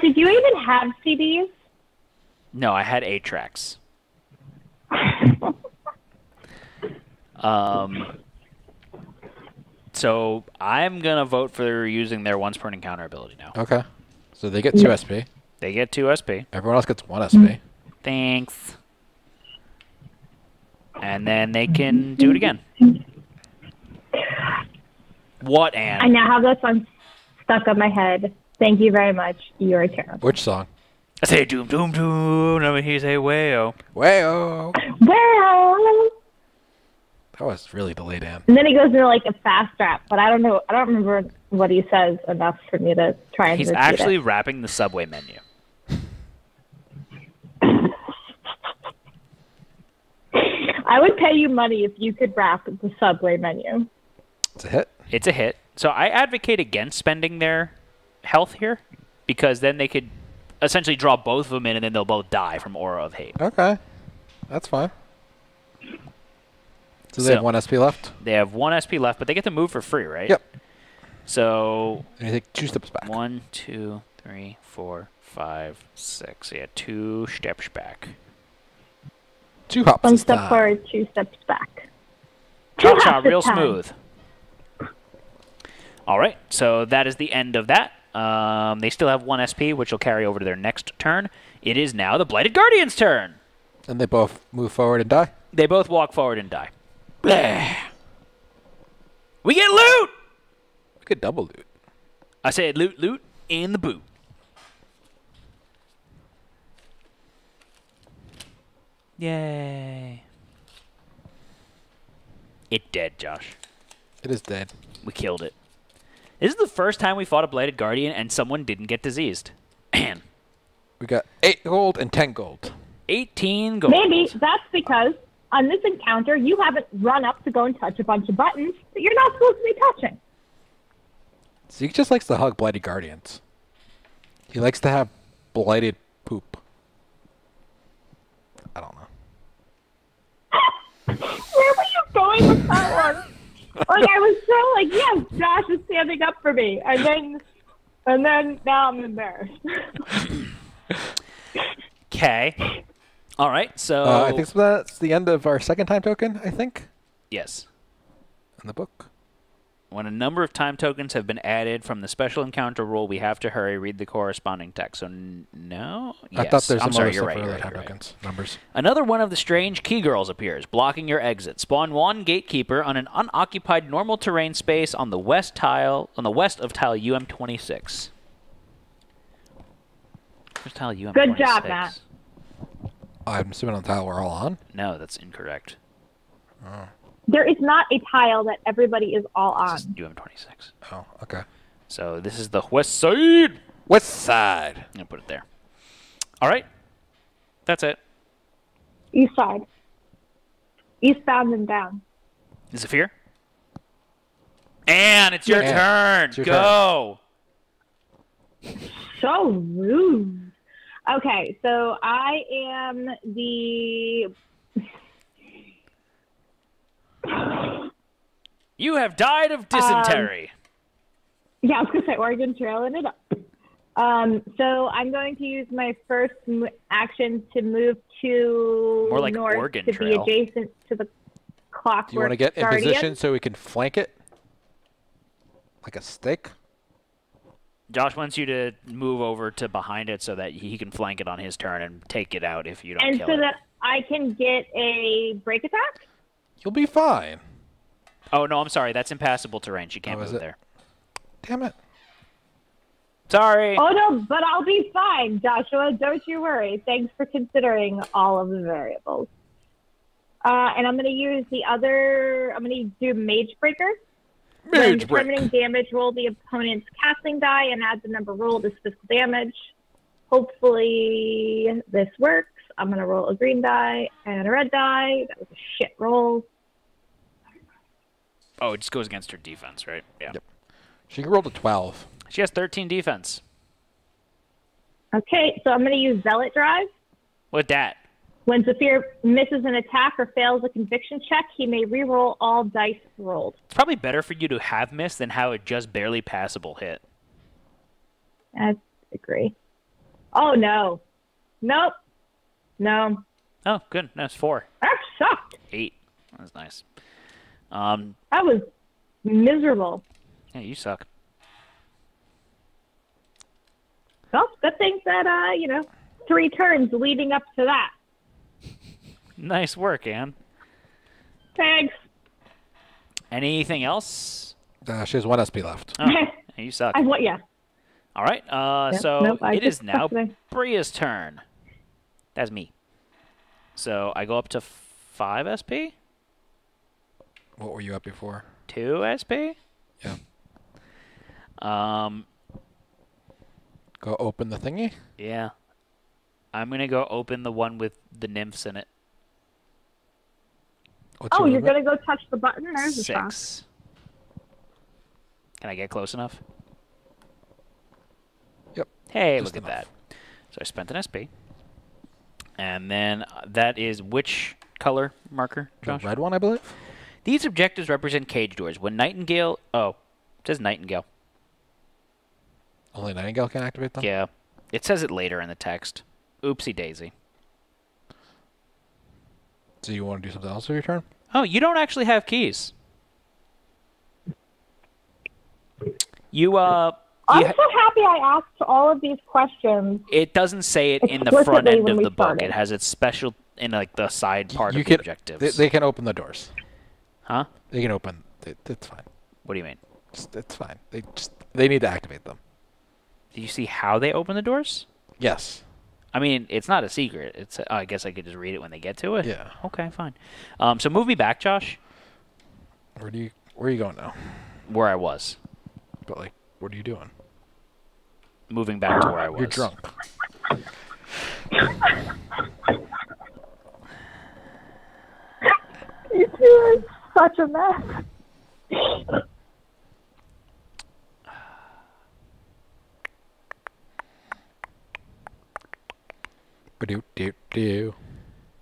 did you even have CDs? No, I had 8 tracks. So I'm going to vote for using their once per encounter ability now. Okay. So they get 2 SP. They get 2 SP. Everyone else gets 1 SP. Thanks. And then they can do it again. What, Anne? I now have that song stuck on my head. Thank you very much. You're terrible. Which song? I say doom, doom, doom. Let me hear you say way-oh. Way-oh! Well, That was really delayed, Ann. and then he goes into like a fast rap, but I don't know. I don't remember what he says enough for me to try and He's repeat actually it. rapping the Subway menu. I would pay you money if you could rap the Subway menu. It's a hit. It's a hit. So I advocate against spending their health here because then they could essentially draw both of them in and then they'll both die from Aura of Hate. Okay. That's fine. So they have 1 SP left? They have 1 SP left, but they get to move for free, right? Yep. So And you take 2 steps back. 1, 2, 3, 4, 5, 6. Yeah, 2 steps back. 2 hops 1 this step time. forward, 2 steps back. Cha-cha, hops this real time. smooth. All right, so that is the end of that. They still have 1 SP, which will carry over to their next turn. It is now the Blighted Guardian's turn. And they both move forward and die? They both walk forward and die. Bleh. We get loot! We get double loot. I said loot, loot, in the boot. Yay. It dead, Josh. It is dead. We killed it. This is the first time we fought a Bladed Guardian and someone didn't get diseased. Man. We got 8 gold and 10 gold. 18 gold. Maybe that's because on this encounter, you haven't run up to go and touch a bunch of buttons that you're not supposed to be touching. Zeke just likes to hug Blighted Guardians. He likes to have blighted poop. I don't know. Where were you going with that one? Like, I was so like, yes, Josh is standing up for me. And then now I'm embarrassed. Okay. All right, so... I think that's the end of our second time token, I think. Yes. In the book. When a number of time tokens have been added from the special encounter rule, we have to hurry, read the corresponding text. So, no? I yes. thought there's I'm some sorry, other you're stuff right, for you're other right, time you're right. tokens. Numbers. Another one of the strange key girls appears, blocking your exit. Spawn one gatekeeper on an unoccupied normal terrain space on the west of tile UM26. Where's tile UM26? Good job, Matt. I'm assuming on the tile we're all on. No, that's incorrect. Oh. There is not a tile that everybody is all on. This is UM26. Oh, okay. So this is the west side. West side. I'm going to put it there. All right. That's it. East side. Eastbound and down. Zephyr? And it's your turn. It's your Go. So rude. Okay, so I am the... You have died of dysentery. Yeah, I was going to say Oregon Trail ended up. So I'm going to use my first action to move to More like north Oregon to Trail. be adjacent to the Clockwork Do you want to get in Guardian. position so we can flank it? Like a stick? Josh wants you to move over to behind it so that he can flank it on his turn and take it out if you don't And kill so it. that I can get a break attack? You'll be fine. Oh, no, I'm sorry. That's impassable terrain. She can't Oh, is move it? there. Damn it. Sorry. Oh, no, but I'll be fine, Joshua. Don't you worry. Thanks for considering all of the variables. And I'm going to use I'm going to do Mage Breaker. When Mage break. determining damage, roll the opponent's casting die and add the number rolled as physical damage. Hopefully this works. I'm going to roll a green die and a red die. That was a shit roll. Oh, it just goes against her defense, right? Yeah. Yep. She rolled a 12. She has 13 defense. Okay, so I'm going to use Zealot Drive. With that. When Zephyr misses an attack or fails a conviction check, he may re-roll all dice rolled. It's probably better for you to have missed than how it just barely passable hit. I agree. Oh, no. Nope. No. Oh, good. That's 4. That sucked. 8. That was nice. That was miserable. Yeah, you suck. Well, good thing that, 3 turns leading up to that. Nice work, Anne. Thanks. Anything else? She has 1 SP left. Oh, you suck. Yeah. All right. Yep, So nope, I it is just now sucked today. Bria's turn. That's me. So I go up to 5 SP? What were you up before? 2 SP? Yeah. Go open the thingy? Yeah. I'm going to go open the one with the nymphs in it. What's Oh, your you're movement? going to go touch the button? There's a shot. 6. Can I get close enough? Yep. Hey, Just look at enough. that. So I spent an SP. And then that is which color marker, The Josh? red one, I believe? These objectives represent cage doors. When Nightingale... Oh, it says Nightingale. Only Nightingale can activate them? Yeah. It says it later in the text. Oopsie daisy. So you want to do something else with your turn? Oh, you don't actually have keys. I'm so happy I asked all of these questions. It doesn't say it in the Explicitly front end when of we the book. started. It has its special in like the side part You of can, the objectives. they can open the doors. Huh? They can open. It's fine. What do you mean? It's fine. They need to activate them. Did you see how they open the doors? Yes. I mean, it's not a secret. It's. I guess I could just read it when they get to it. Yeah. Okay, fine. So move me back, Josh. Where are you going now? Where I was. But like, what are you doing? Moving back to where I was. You're drunk. You two are such a mess. Ba-do-do-do.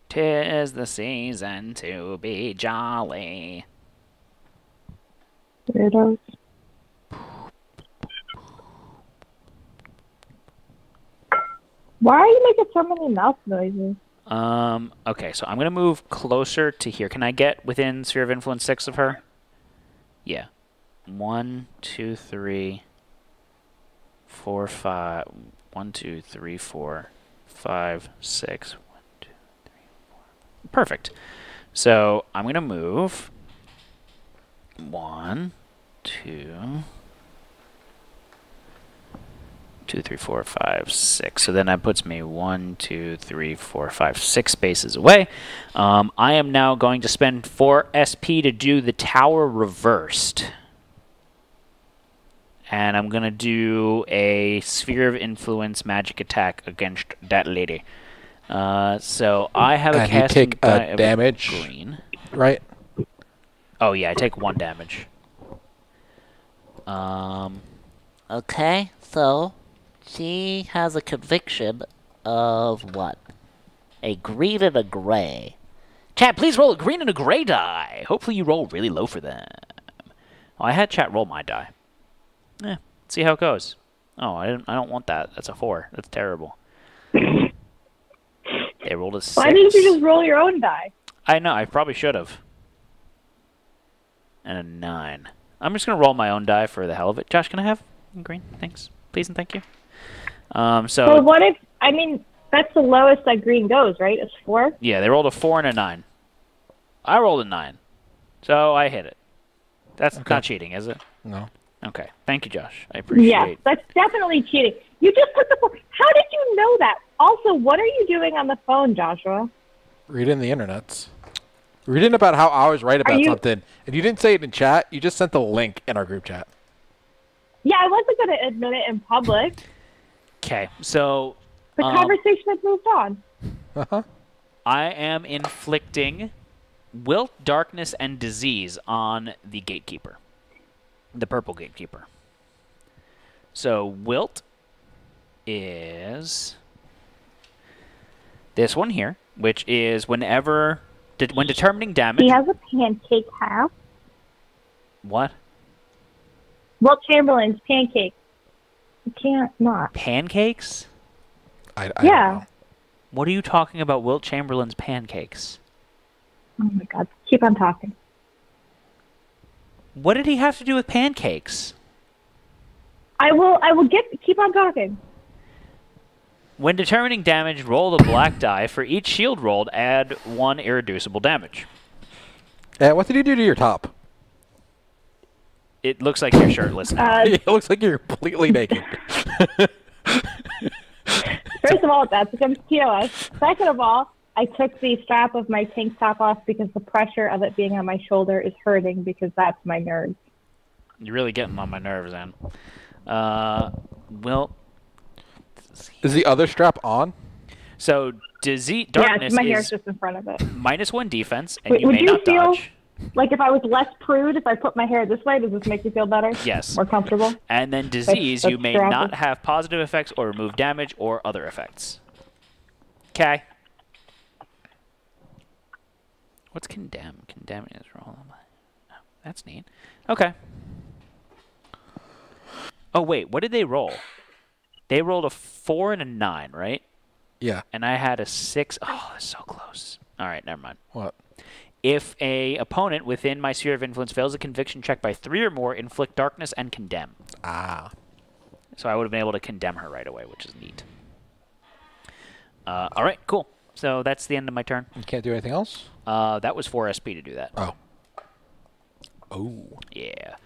'Tis the season to be jolly. Weirdos. Why are you making so many mouth noises? Okay, so I'm going to move closer to here. Can I get within Sphere of Influence 6 of her? Yeah. 1, 2, 3, 4, 5. 1, 2, 3, 4, 5, 6. 1, 2, 3, 4. Perfect. So I'm going to move 1, 2, 2, 3, 4, 5, 6. So then that puts me 1, 2, 3, 4, 5, 6 spaces away. I am now going to spend 4 SP to do the tower reversed. And I'm going to do a Sphere of Influence magic attack against that lady. So I have a casting you take a damage, green. Right? Oh, yeah, I take 1 damage. Okay, so she has a conviction of what? A green and a gray. Chat, please roll a green and a gray die. Hopefully you roll really low for them. Oh, I had chat roll my die. Yeah, see how it goes. Oh, I don't want that. That's a 4. That's terrible. They rolled a 6. Why didn't you just roll your own die? I know, I probably should have. And a 9. I'm just going to roll my own die for the hell of it. Josh, can I have green? Thanks. Please and thank you. So what if, I mean, that's the lowest that green goes, right? It's 4? Yeah, they rolled a 4 and a 9. I rolled a 9. So I hit it. That's not cheating, is it? No. Okay. Thank you, Josh. I appreciate it. Yes, that's definitely cheating. You just took the 4. How did you know that? Also, what are you doing on the phone, Joshua? Reading the internets. Reading about how I was right about something. And you didn't say it in chat. You just sent the link in our group chat. Yeah, I wasn't going to admit it in public. Okay, so The conversation has moved on. Uh-huh. I am inflicting wilt, darkness, and disease on the gatekeeper. The purple gatekeeper. So wilt is this one here, which is when determining damage. He has a pancake house. What? Wilt Chamberlain's pancake. You can't not. Pancakes? I Yeah. don't know. What are you talking about, Wilt Chamberlain's pancakes? Oh my God! Keep on talking. What did he have to do with pancakes? I will keep on talking. When determining damage, roll the black die. For each shield rolled, add 1 irreducible damage. What did you do to your top? It looks like you're shirtless now. It looks like you're completely naked. First of all, that's against TOS. Second of all, I took the strap of my tank top off because the pressure of it being on my shoulder is hurting because that's my nerves. You're really getting on my nerves, Ann. Wilt. Is the other strap on? So, darkness yeah, my hair's is just in front of it. -1 defense, and Wait, you may would you not feel dodge. like if I was less prude, if I put my hair this way, does this make you feel better? Yes. More comfortable? And then disease, That's you may terrible. not have positive effects or remove damage or other effects. Okay. What's condemn? Condemn is roll. Oh, that's neat. Okay. Oh, wait. What did they roll? They rolled a 4 and a 9, right? Yeah. And I had a 6. Oh, that's so close. All right, never mind. What? If a opponent within my sphere of influence fails a conviction check by 3 or more, inflict darkness and condemn. Ah. So I would have been able to condemn her right away, which is neat. All right, cool. So that's the end of my turn. You can't do anything else? That was 4 SP to do that. Oh. Oh. Yeah.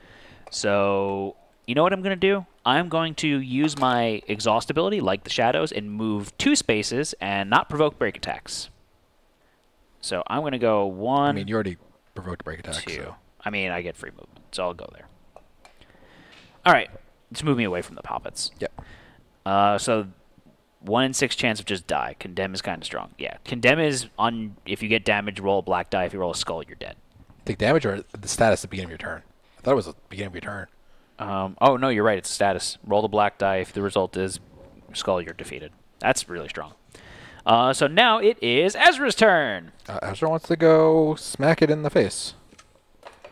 So, you know what I'm going to do? I'm going to use my exhaust ability, like the shadows, and move 2 spaces and not provoke break attacks. So I'm going to go 1. I mean, you already provoked break attacks. 2. So. I mean, I get free movement, so I'll go there. All right. Just move me away from the poppets. Yep. So 1 in 6 chance of just die. Condemn is kind of strong. Yeah. Condemn is on if you get damage, roll a black die. If you roll a skull, you're dead. Take damage or the status at the beginning of your turn? I thought it was the beginning of your turn. Oh, no, you're right. It's status. Roll the black die. If the result is skull, you're defeated. That's really strong. So now it is Ezra's turn. Ezra wants to go smack it in the face.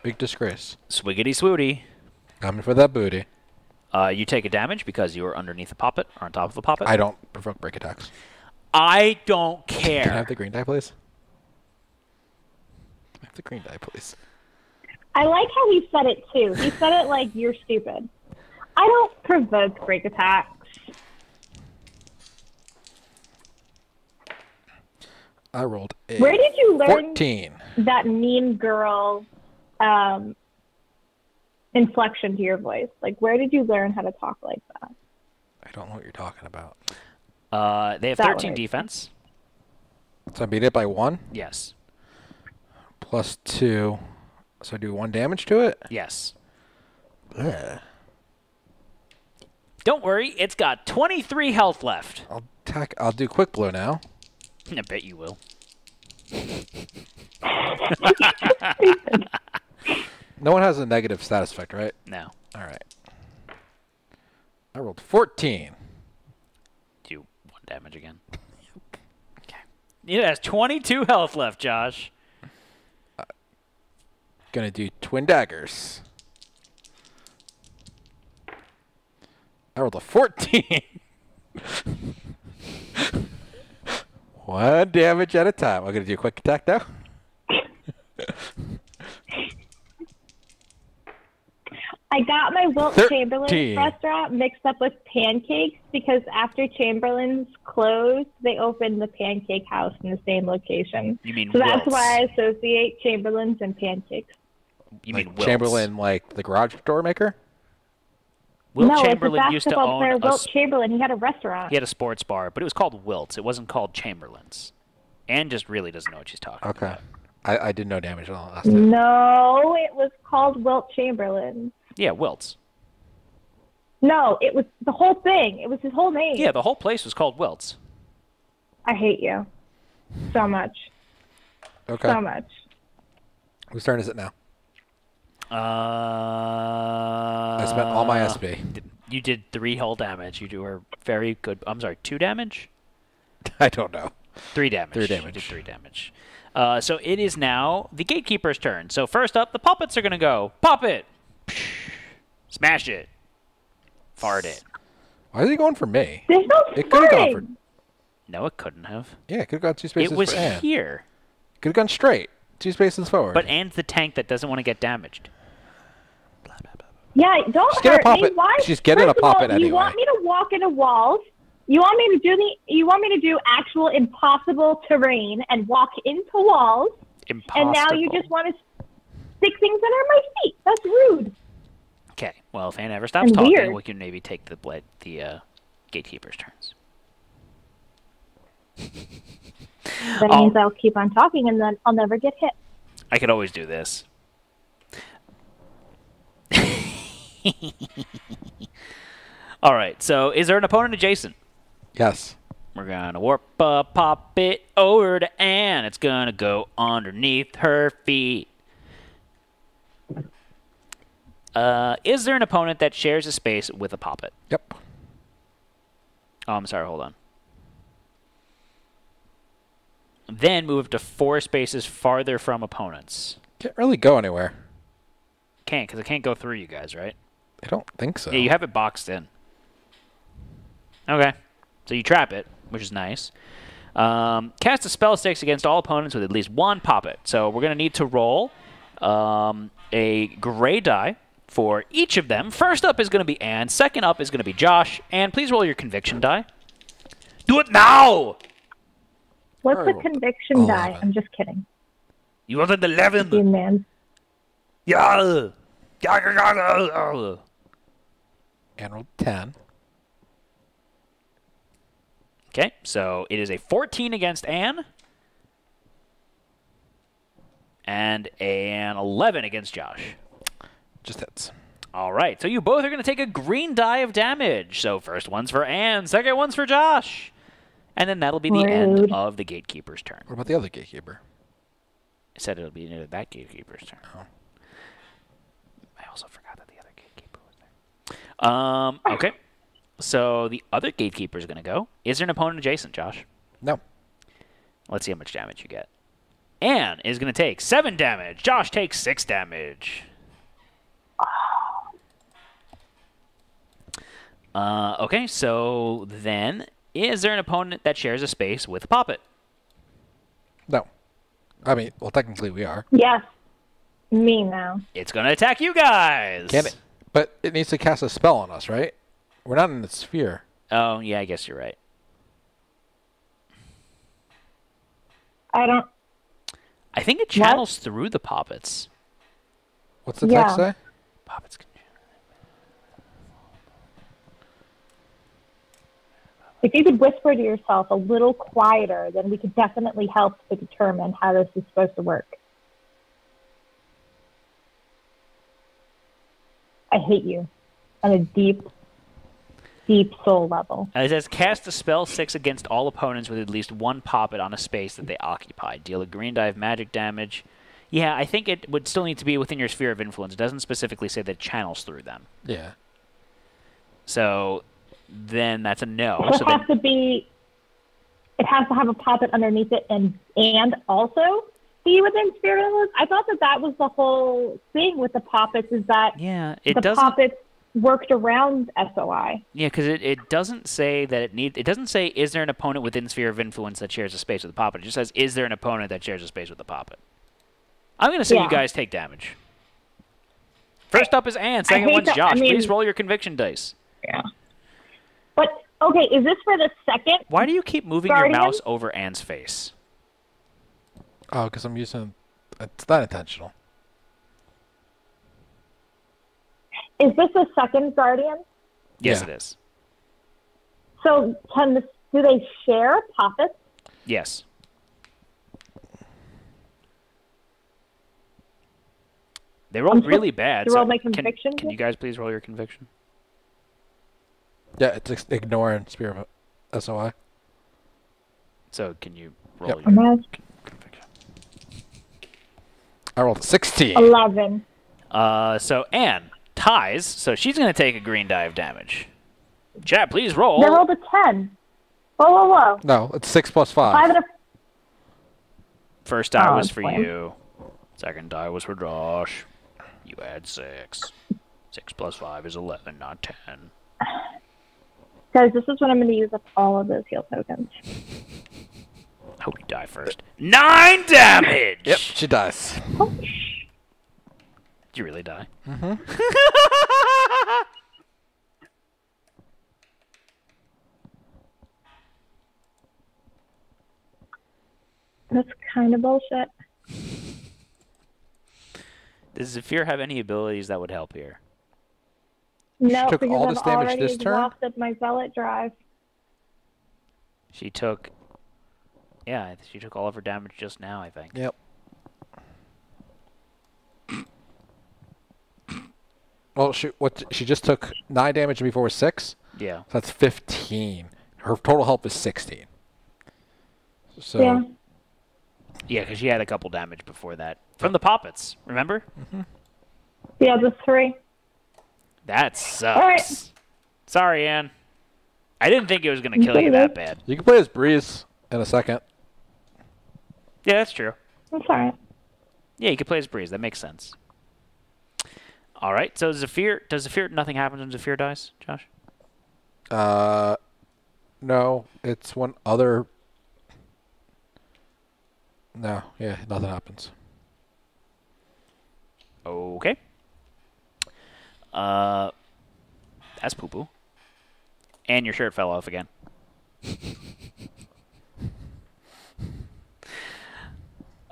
Big disgrace. Swiggity swooty. Coming for that booty. You take a damage because you are underneath a poppet or on top of a poppet. I don't provoke break attacks. I don't care. Can I have the green die, please? Can I have the green die, please? I like how he said it, too. He said it like, you're stupid. I don't provoke break attacks. I rolled a Where did you learn 14. that mean girl inflection to your voice? Like, where did you learn how to talk like that? I don't know what you're talking about. They have That 13 works. defense. So I beat it by 1? Yes. Plus 2. So I do 1 damage to it? Yes. Ugh. Don't worry, it's got 23 health left. I'll do quick blow now. I bet you will. No one has a negative status effect, right? No. All right. I rolled 14. Do 1 damage again. Okay. It has 22 health left, Josh. Gonna do twin daggers. I rolled a 14. 1 damage at a time. I'm gonna do a quick attack now. I got my Wilt 13. Chamberlain's restaurant mixed up with Pancakes because after Chamberlain's closed, they opened the Pancake House in the same location. You mean So that's Wilt's. why I associate Chamberlain's and Pancakes. You Like mean Wilt's. Chamberlain, like the garage door maker? Wilt no, Chamberlain it's a used to basketball own player, a Wilt Chamberlain. He had a restaurant. He had a sports bar, but it was called Wilt's. It wasn't called Chamberlain's. Anne just really doesn't know what she's talking Okay. about. I did no damage on the last time. No, it was called Wilt Chamberlain. Yeah, Wilt's. No, it was the whole thing. It was his whole name. Yeah, the whole place was called Wilt's. I hate you so much. Okay. So much. Whose turn is it now? I I spent all my SP. You did 3 hull damage. You were very good. I'm sorry, 2 damage? I don't know. 3 damage. 3 You damage. did 3 damage. So it is now the Gatekeeper's turn. So first up, the puppets are going to go. Pop it! Smash it! Fart it. Why is he going for me? There's no It could have gone for. farting. No, it couldn't have. Yeah, it could have gone 2 spaces It was for Anne. here. Could have gone straight. 2 spaces forward. But Anne's the tank that doesn't want to get damaged. Yeah, don't She's gonna hurt pop me. it. Why? She's getting First a of all, pop it anyway. You want me to walk into walls? You want me to do actual impossible terrain and walk into walls? Impossible. And now you just want to stick things under my feet? That's rude. Okay. Well, if Anne ever stops And talking, weird. we can maybe take the Gatekeeper's turns. That means I'll keep on talking and then I'll never get hit. I could always do this. All right. So, is there an opponent adjacent? Yes. We're gonna warp pop it over to Anne. It's gonna go underneath her feet. Is there an opponent that shares a space with a poppet? Yep. Oh, I'm sorry. Hold on. Then move to 4 spaces farther from opponents. Can't really go anywhere. Can't, because it can't go through you guys, right? I don't think so. Yeah, you have it boxed in. Okay. So you trap it, which is nice. Cast a spell sticks against all opponents with at least 1 poppet. So we're going to need to roll a gray die for each of them. First up is going to be Anne. Second up is going to be Josh. Anne, please roll your conviction die. Do it now! What's Alright, the conviction die? 11. I'm just kidding. You wanted 11. You man. Yeah. And rolled 10. Okay, so it is a 14 against Anne. And an 11 against Josh. Just hits. All right, so you both are going to take a green die of damage. So first one's for Anne, second one's for Josh. And then that'll be the end of the Gatekeeper's turn. What about the other Gatekeeper? I said it'll be near that Gatekeeper's turn. Oh. I also forgot that the other Gatekeeper was there. Okay, so the other Gatekeeper is going to go. Is there an opponent adjacent, Josh? No. Let's see how much damage you get. Anne is going to take 7 damage. Josh takes 6 damage. Okay, so then, is there an opponent that shares a space with Poppet? No. I mean, well, technically we are. Yes. Me now. It's going to attack you guys. Can it? But it needs to cast a spell on us, right? We're not in the sphere. Oh, yeah, I guess you're right. I think it channels through the Poppets. What's the text say? Poppets can... If you could whisper to yourself a little quieter, then we could definitely help to determine how this is supposed to work. I hate you on a deep, deep soul level. It says, cast a spell 6 against all opponents with at least 1 Poppet on a space that they occupy. Deal a green die of magic damage. Yeah, I think it would still need to be within your sphere of influence. It doesn't specifically say that it channels through them. Yeah. So then that's a no. So it has to have a Poppet underneath it and also be within sphere of influence. I thought that was the whole thing with the Poppets, is that Poppets worked around SOI. Yeah, because it doesn't say that it doesn't say, is there an opponent within sphere of influence that shares a space with the Poppet? It just says, is there an opponent that shares a space with the Poppet? I'm going to say you guys take damage. First up is Anne. Second one's Josh. Please roll your conviction dice. Yeah. But, okay, is this for the second? Why do you keep moving your mouse over Anne's face? Oh, because I'm using... It's not intentional. Is this a second Guardian? Yes, it is. So do they share Poppets? Yes. They rolled really bad. So roll my conviction? Can you guys please roll your conviction? Yeah, it's ignoring Spirit of SOI. So can you roll your conviction? I rolled a 16. 11. So Anne ties, so she's going to take a green die of damage. Chat, please roll. They rolled a 10. Whoa. No, it's 6 plus 5. 5 and a... First die was for you. Second die was for Josh. You had 6. 6 plus 5 is 11, not 10. Guys, this is when I'm going to use up all of those heal tokens. Hope you die first. 9 damage! Yep, she dies. Oh. Did you really die? Mm-hmm. That's kind of bullshit. Does Zephyr have any abilities that would help here? No, took because all I've this damage already this turn? exhausted my Zealot drive. She took... Yeah, she took all of her damage just now, I think. Yep. Well, she just took 9 damage before 6? Yeah. So that's 15. Her total health is 16. So... Yeah. Yeah, because she had a couple damage before that. From the Poppets, remember? Mm-hmm. Yeah, the 3. That sucks. All right. Sorry, Anne. I didn't think it was going to kill you that bad. You can play as Breeze in a second. Yeah, that's true. That's all right. Yeah, you can play as Breeze. That makes sense. All right, so Zephyr... Does Zephyr... Nothing happens when Zephyr dies, Josh? No. It's one other... No. Yeah, nothing happens. Okay. That's poo-poo. And your shirt fell off again.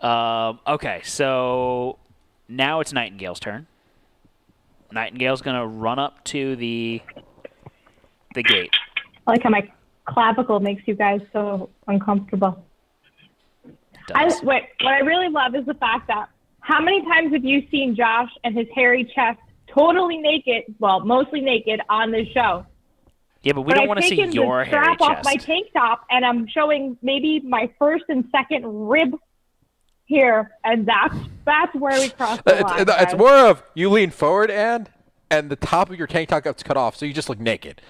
Okay, so now it's Nightingale's turn. Nightingale's going to run up to the gate. I like how my clavicle makes you guys so uncomfortable. What I really love is the fact that how many times have you seen Josh and his hairy chest totally naked, well, mostly naked on this show? Yeah, but we don't want to see your hairy chest. Strap off my tank top, and I'm showing maybe my first and second rib here, and that's where we cross the line. It's more of you lean forward and the top of your tank top gets cut off, so you just look naked.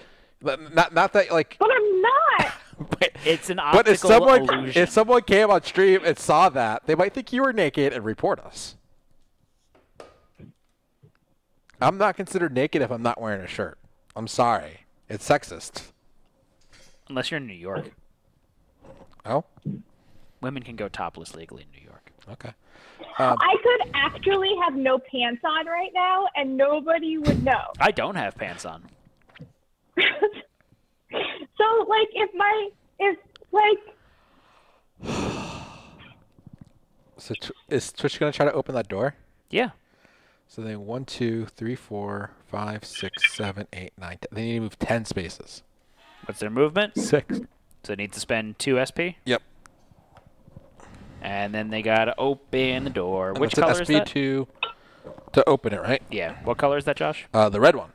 Not that like. But I'm not. It's an optical illusion. If someone came on stream and saw that, they might think you were naked and report us. I'm not considered naked if I'm not wearing a shirt. I'm sorry. It's sexist. Unless you're in New York. Oh? Women can go topless legally in New York. Okay. I could actually have no pants on right now, and nobody would know. I don't have pants on. So, like, So is Twitch going to try to open that door? Yeah. So they 1, 2, 3, 4, 5, 6, 7, 8, 9, 10. They need to move 10 spaces. What's their movement? 6. So they need to spend 2 SP? Yep. And then they got to open the door. And Which color is that? to open it, right? Yeah. What color is that, Josh? The red one.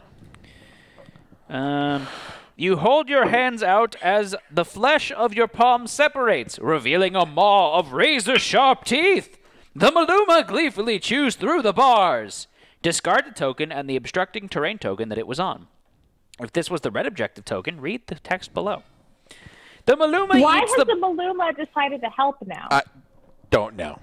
You hold your hands out as the flesh of your palm separates, revealing a maw of razor-sharp teeth. The Maluma gleefully chews through the bars. Discard the token and the obstructing terrain token that it was on. If this was the red objective token, read the text below. The Maluma Why eats has the Maluma decided to help now? I don't know.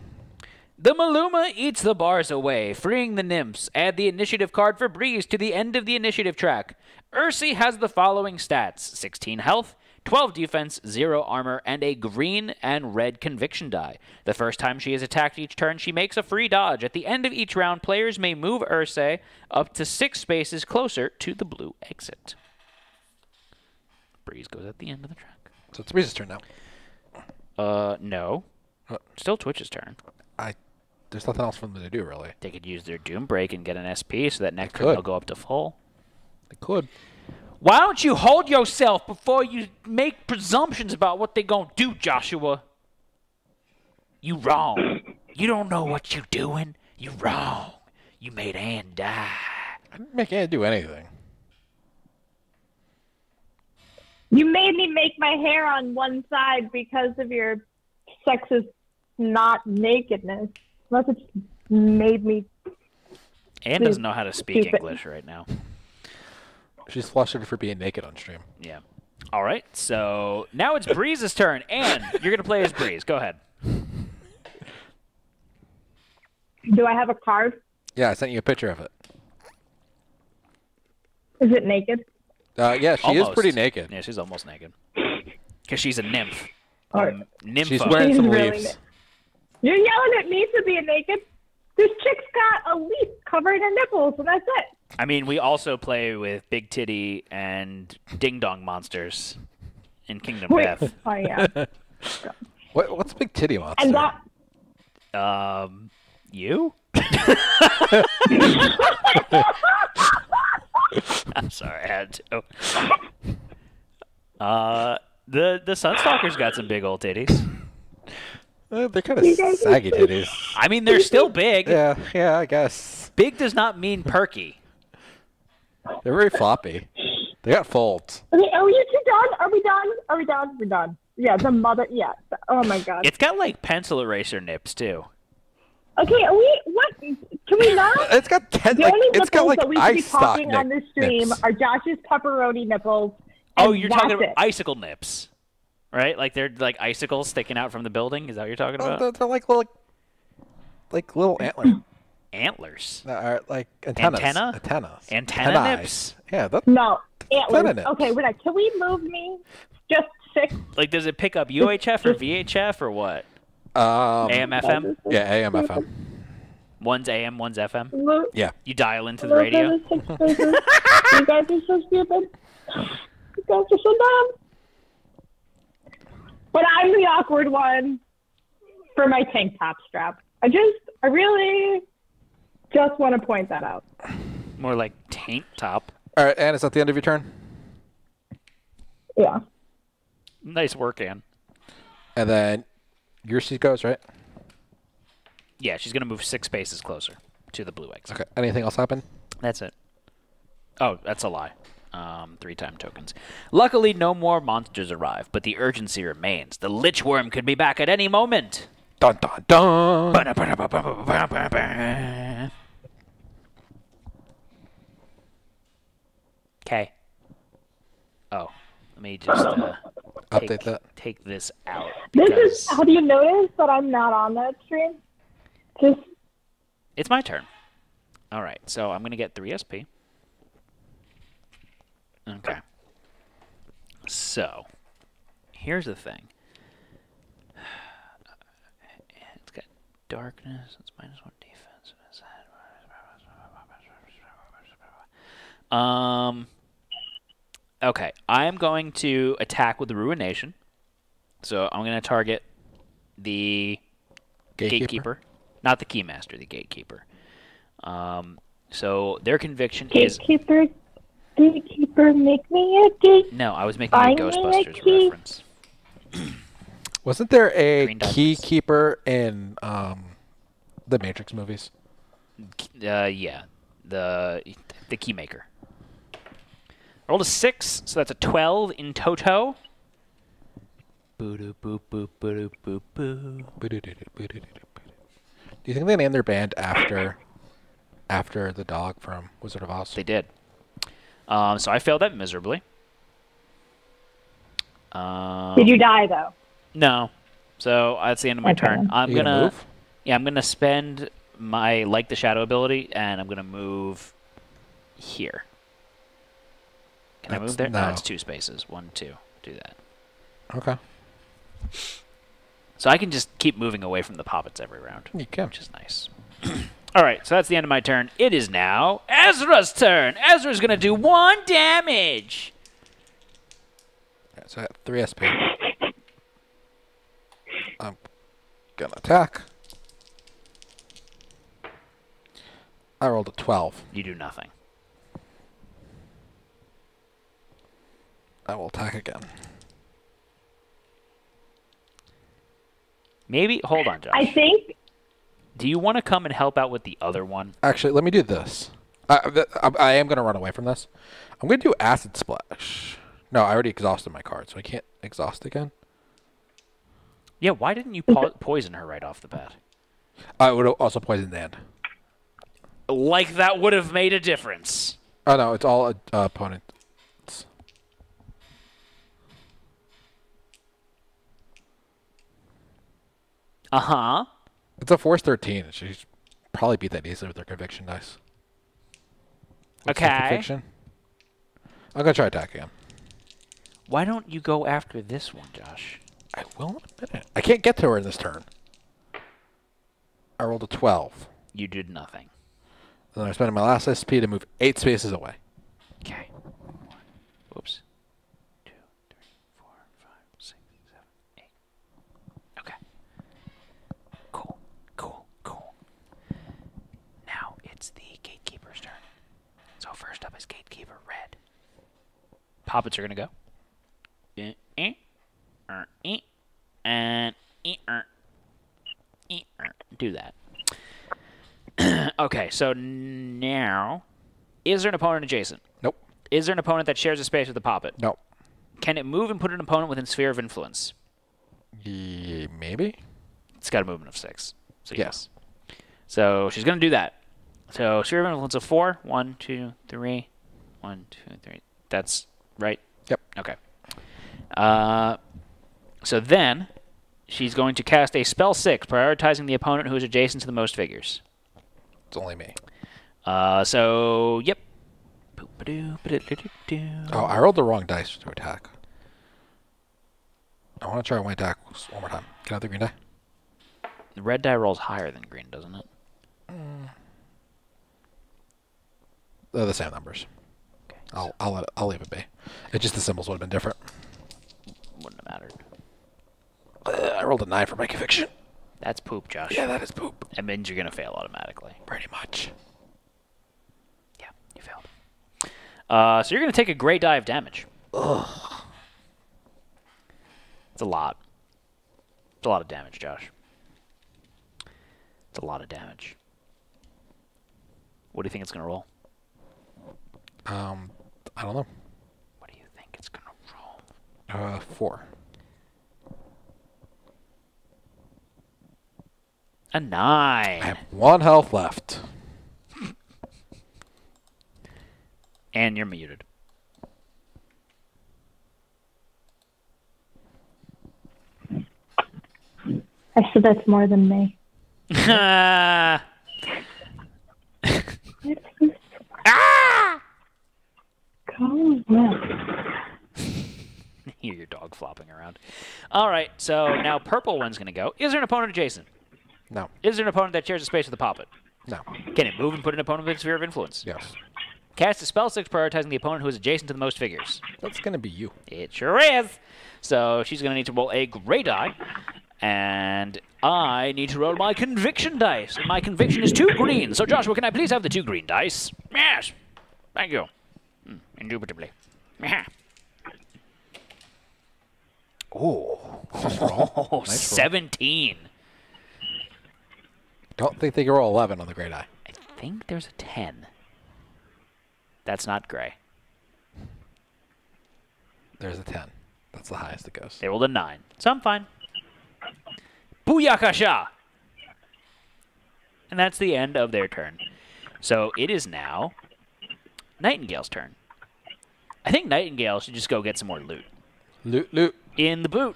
The Maluma eats the bars away, freeing the nymphs. Add the initiative card for Breeze to the end of the initiative track. Ursi has the following stats: 16 health, 12 defense, 0 armor, and a green and red conviction die. The first time she is attacked each turn, she makes a free dodge. At the end of each round, players may move Ursi up to 6 spaces closer to the blue exit. Breeze goes at the end of the track. So it's Breeze's turn now. No. Still Twitch's turn. There's nothing else for them to do, really. They could use their Doom Break and get an SP so that next turn they'll go up to full. They could. Why don't you hold yourself before you make presumptions about what they're going to do, Joshua? You wrong. You don't know what you're doing. You wrong. You made Ann die. I didn't make Ann do anything. You made me make my hair on one side because of your sexist not nakedness. Unless it's made me... Ann doesn't know how to speak English right now. She's flustered for being naked on stream. Yeah. All right, so now it's Breeze's turn. Ann, you're going to play as Breeze. Go ahead. Do I have a card? Yeah, I sent you a picture of it. Is it naked? Yeah, she is pretty naked. Yeah, she's almost naked. Because she's a nymph. Nympho. She's wearing some leaves. You're yelling at me for being naked? This chick's got a leaf covering her nipples, and that's it. I mean, we also play with Big Titty and Ding Dong monsters in Kingdom Death. Oh, yeah. What's Big Titty monster? And that... You? I'm sorry, I had to. The Sunstalker's got some big old titties. They're kind of saggy titties. I mean, they're still big. Yeah, I guess. Big does not mean perky. They're very floppy. They got folds. Okay, are we done? Are we done? Are we done? We're done. Yeah, the mother. Yeah. Oh my God. It's got like pencil eraser nips too. Okay, are we? What? Can we not? It's got ten. The like, only it's got like that we should be ice stock talking on this stream nips. are Josh's pepperoni nipples. Oh, you're talking about it. icicle nips, right? Like they're like icicles sticking out from the building. Is that what you're talking about? They're like little antlers. Antlers. Like antennas. Antennas. Antennae. Nips. Yeah. No, antlers. Nips. Okay, wait. Can we move me? Just 6. Like, does it pick up UHF or VHF or what? AM, FM? Yeah, AM, FM. One's AM, one's FM? Yeah. You dial into the radio? You guys are so stupid. You guys are so dumb. But I'm the awkward one for my tank top strap. I really Just want to point that out. More like taint top. All right, Anne, is that the end of your turn? Yeah. Nice work, Anne. And then your seat goes, right? Yeah, she's going to move 6 spaces closer to the blue eggs. Okay. Anything else happen? That's it. Oh, that's a lie. 3-time tokens. Luckily, no more monsters arrive, but the urgency remains. The Lich Worm could be back at any moment. Dun, dun, dun. Okay. Oh, let me just Update that. take this out. Have you noticed that I'm not on that stream? It's my turn. All right, so I'm going to get 3 SP. Okay. So, here's the thing. It's got darkness. It's -1 defense. Okay, I'm going to attack with the Ruination. So I'm going to target the Gatekeeper. Not the Keymaster, the Gatekeeper. So their conviction is... Gatekeeper, make me a gate. No, I was making a Ghostbusters reference. Wasn't there a Green diamonds. Keykeeper in the Matrix movies? Yeah, the Keymaker. I rolled a 6, so that's a 12 in toto. Do you think they named their band after the dog from Wizard of Oz? They did. So I failed that miserably. Did you die though? No. So that's the end of my turn. I'm gonna move? Yeah, I'm gonna spend my Like the Shadow ability, and I'm gonna move here. Can I move there? No, it's 2 spaces. 1, 2. Do that. Okay. So I can just keep moving away from the poppets every round. You can. Which is nice. All right, so that's the end of my turn. It is now Ezra's turn. Ezra's going to do 1 damage. Right, so I got 3 SP. I'm going to attack. I rolled a 12. You do nothing. I will attack again. Maybe, hold on, Josh. I think... Do you want to come and help out with the other one? Actually, let me do this. I am going to run away from this. I'm going to do Acid Splash. No, I already exhausted my card, so I can't exhaust again. Yeah, why didn't you poison her right off the bat? I would have also poisoned Anne. Like that would have made a difference. Oh, no, it's all opponents. Uh-huh. It's a Force 13. She's probably beat that easily with her Conviction dice. What's the Conviction? I'm going to try attacking him. Why don't you go after this one, Josh? I will in a minute. I can't get to her in this turn. I rolled a 12. You did nothing. Then I'm spending my last SP to move 8 spaces away. Okay. Whoops. 2, 3, 4, 5, 6, 7, 8. Okay. Cool. Now it's the Gatekeeper's turn. So first up is Gatekeeper Red. Poppets are going to go. And do that. Okay, so now, is there an opponent adjacent? Nope. Is there an opponent that shares a space with the Poppet? Nope. Can it move and put an opponent within sphere of influence? Yeah, maybe? It's got a movement of 6. So yes. So she's going to do that. So sphere of influence of 4. 1, 2, 3. 1, 2, 3. That's right? Yep. Okay. So then, she's going to cast a spell 6, prioritizing the opponent who is adjacent to the most figures. It's only me. So, yep. Oh, I rolled the wrong dice to attack. I want to try my attack one more time. Can I have the green die? The red die rolls higher than green, doesn't it? They're the same numbers. Okay. I'll leave it be. It's just the symbols would have been different. Wouldn't have mattered. I rolled a 9 for my Conviction. That's poop, Josh. Yeah, that is poop. That means you're going to fail automatically. Pretty much. Yeah, you failed. So you're going to take a great die of damage. Ugh. It's a lot. It's a lot of damage, Josh. It's a lot of damage. What do you think it's going to roll? I don't know. What do you think it's going to roll? 4. A 9. I have 1 health left. And you're muted. I said that's more than me. Ah! Come on. Hear your dog flopping around. All right, so now purple one's going to go. Is there an opponent adjacent? No. Is there an opponent that shares a space with the Poppet? No. Can it move and put an opponent in its sphere of influence? Yes. Cast a spell 6 prioritizing the opponent who is adjacent to the most figures. That's going to be you. It sure is. So she's going to need to roll a gray die. And I need to roll my conviction dice. And my conviction is 2 green. So Joshua, can I please have the 2 green dice? Yes. Thank you. Indubitably. Oh. Nice roll. Nice 17. Don't think they can roll 11 on the gray die. I think there's a 10. That's not gray. There's a 10. That's the highest it goes. They rolled a 9. So I'm fine. Booyakasha! And that's the end of their turn. So it is now Nightingale's turn. I think Nightingale should just go get some more loot. Loot. In the boot.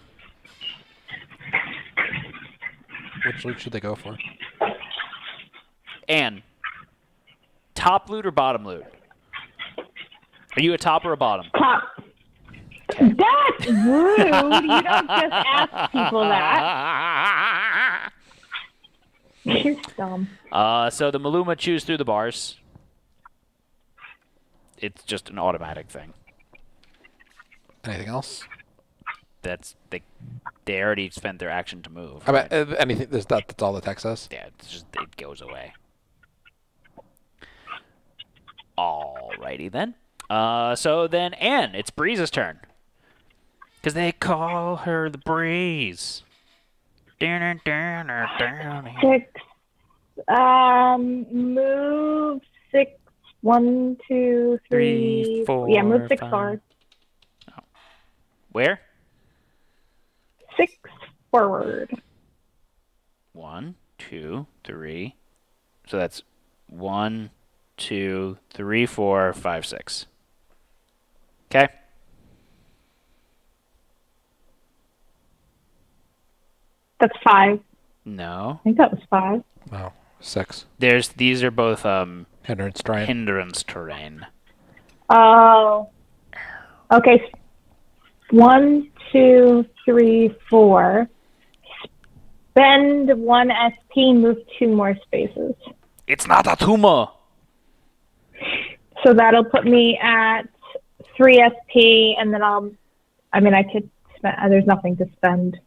Which loot should they go for? And top loot or bottom loot? Are you a top or a bottom? Top. That's rude. You don't just ask people that. You're dumb. So the Maluma chews through the bars. It's just an automatic thing. Anything else? That's they already spent their action to move. I Right? bet anything. That's all the text says. Yeah, it's just it goes away. Alrighty then. So then Anne, it's Breeze's turn. Because they call her the Breeze. 6. Move 6. 1, 2, 3, 4. Yeah, move 6 5. forward. Oh. Where? 6 forward. 1, 2, 3. So that's 1, 2, 3, 4, 5, 6. Okay. That's 5. No. I think that was 5. Oh, 6. These are both Hindrance terrain. hindrance terrain. Oh. Okay. 1, 2, 3, 4. Spend 1 SP, move 2 more spaces. It's not a tumor. So that'll put me at 3 SP, and then I could spend. There's nothing to spend.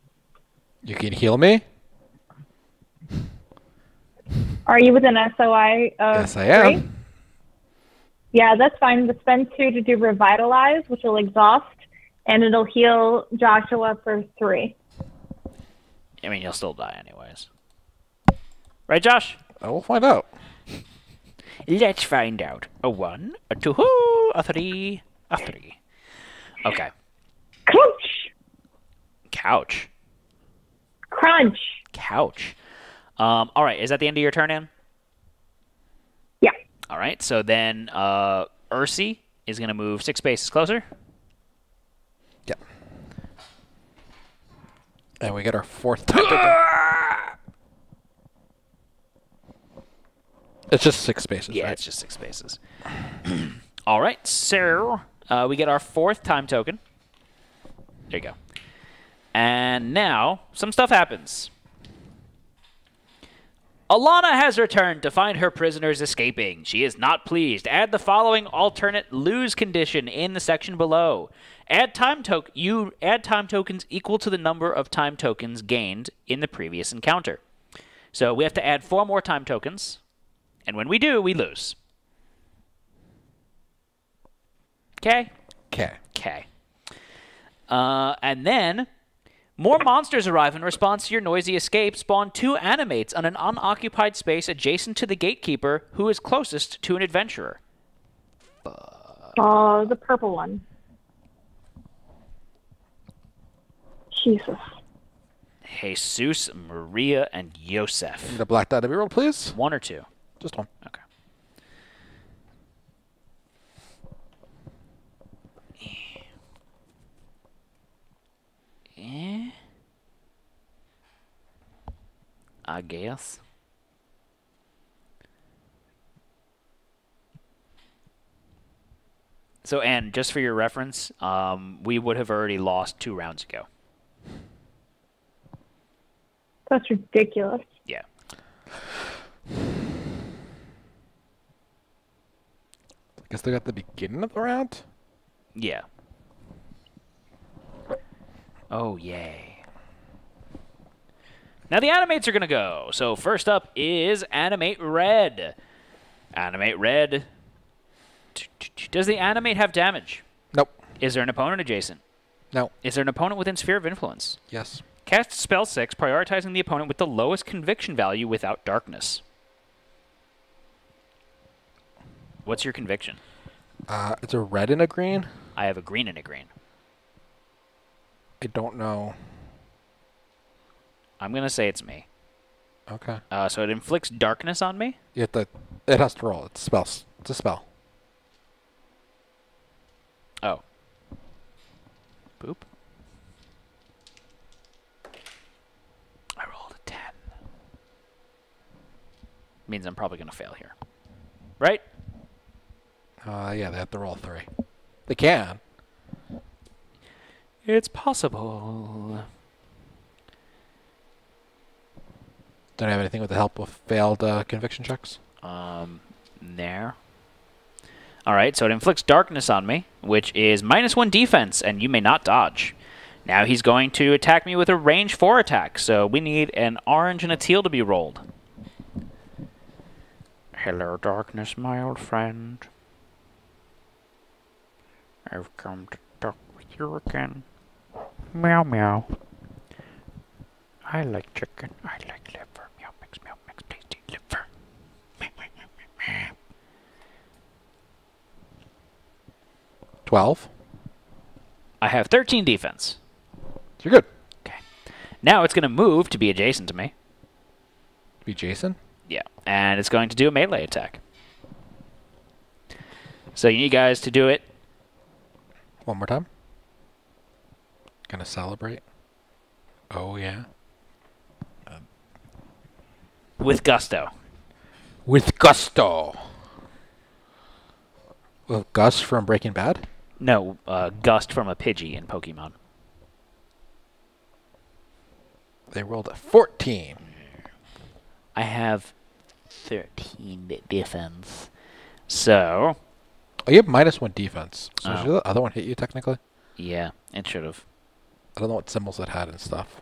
You can heal me? Are you with an SOI of Yes, I am. 3? Yeah, that's fine. But spend 2 to do Revitalize, which will exhaust, and it'll heal Joshua for 3. I mean, you'll still die anyways. Right, Josh? I will find out. Let's find out. A 1, a 2, a 3, a 3. Okay. Crunch! Couch. Crunch! Couch. All right, is that the end of your turn, Ann? Yeah. All right, so then Ursi is going to move 6 spaces closer. Yep. And we get our 4th time token. It's just 6 spaces, Yeah, right? it's just 6 spaces. All right, so we get our 4th time token. There you go. And now some stuff happens. Alana has returned to find her prisoners escaping. She is not pleased. Add the following alternate lose condition in the section below. You add time tokens equal to the number of time tokens gained in the previous encounter. So we have to add 4 more time tokens, and when we do, we lose. Okay? Okay. And then, more monsters arrive in response to your noisy escape. Spawn 2 animates on an unoccupied space adjacent to the gatekeeper who is closest to an adventurer. Oh, the purple one. Jesus. Jesus, Maria, and Yosef. Need a black die to be rolled, please? 1 or 2? Just 1. Okay. I guess. So, Anne, just for your reference, we would have already lost 2 rounds ago. That's ridiculous. Yeah. I guess they got the beginning of the round? Yeah. Oh, yay. Now the animates are going to go. So first up is Animate Red. Animate Red. Does the animate have damage? Nope. Is there an opponent adjacent? No. Is there an opponent within Sphere of Influence? Yes. Cast spell 6, prioritizing the opponent with the lowest conviction value without darkness. What's your conviction? It's a red and a green. I have a green and a green. I don't know. I'm going to say it's me. Okay. So it inflicts darkness on me? You have to. It has to roll. It's spells. It's a spell. Oh. Boop. I rolled a 10. Means I'm probably going to fail here. Right? Yeah, they have to roll 3. They can. It's possible. Don't have anything with the help of failed conviction checks? There. Alright, so it inflicts darkness on me, which is -1 defense, and you may not dodge. Now he's going to attack me with a range 4 attack, so we need an orange and a teal to be rolled. Hello, darkness, my old friend. I've come to talk with you again. Meow, meow. I like chicken. I like liver. Meow, mix, please eat liver. 12. I have 13 defense. You're good. Okay. Now it's going to move to be adjacent to me. Be Jason? Yeah. And it's going to do a melee attack. So you need guys to do it. One more time. Gonna celebrate. Oh, yeah. With gusto. With gusto. Well, Gus from Breaking Bad? No, Gust from a Pidgey in Pokemon. They rolled a 14. I have 13 defense. So... Oh, you have -1 defense. So should Oh. the other one hit you, technically? Yeah, it should have. I don't know what symbols it had and stuff.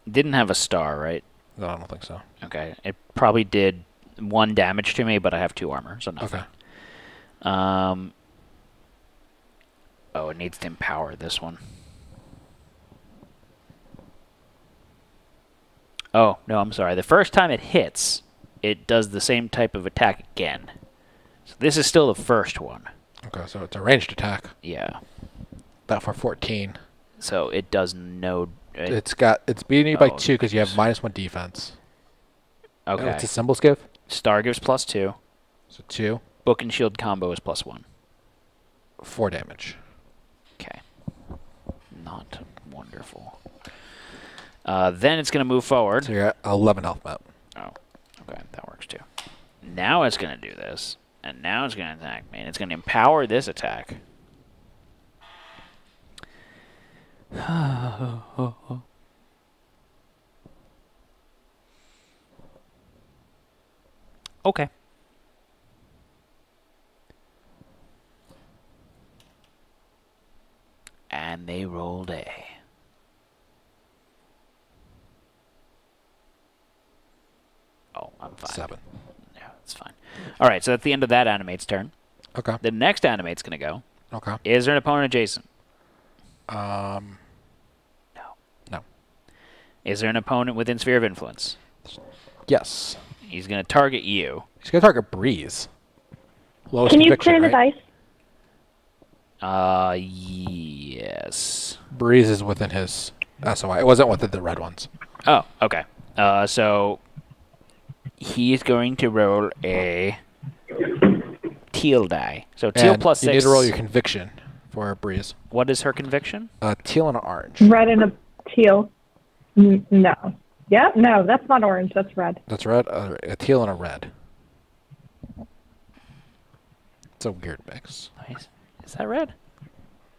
Didn't have a star, right? No, I don't think so. Okay. It probably did 1 damage to me, but I have 2 armor, so nothing. Okay. Oh, it needs to empower this one. Oh, no, I'm sorry. The first time it hits, it does the same type of attack again. So this is still the first one. Okay, so it's a ranged attack. Yeah. That for 14. So it does no... It's beating you by 2 because you have -1 defense. Okay. And what's the symbols give? Star gives +2. So 2. Book and shield combo is +1. 4 damage. Okay. Not wonderful. Then it's going to move forward. So you're at 11 health map. Oh, okay. That works too. Now it's going to do this. And now it's going to attack me. And it's going to empower this attack. Okay. Fine. 7. Yeah, that's fine. All right, so at the end of that animate's turn. Okay. The next animate's going to go. Okay. Is there an opponent adjacent? No. No. Is there an opponent within sphere of influence? Yes. He's going to target you. He's going to target Breeze. Lowest Can you conviction, clear the right? dice? Yes. Breeze is within his SOI. It wasn't within the red ones. Oh, okay. So he's going to roll a teal die. So teal And plus 6. you need to roll your conviction for Breeze. What is her conviction? Teal and orange. Red and a teal. No. Yeah, no, that's not orange. That's red. That's red. A teal and a red. It's a weird mix. Nice. Is that red?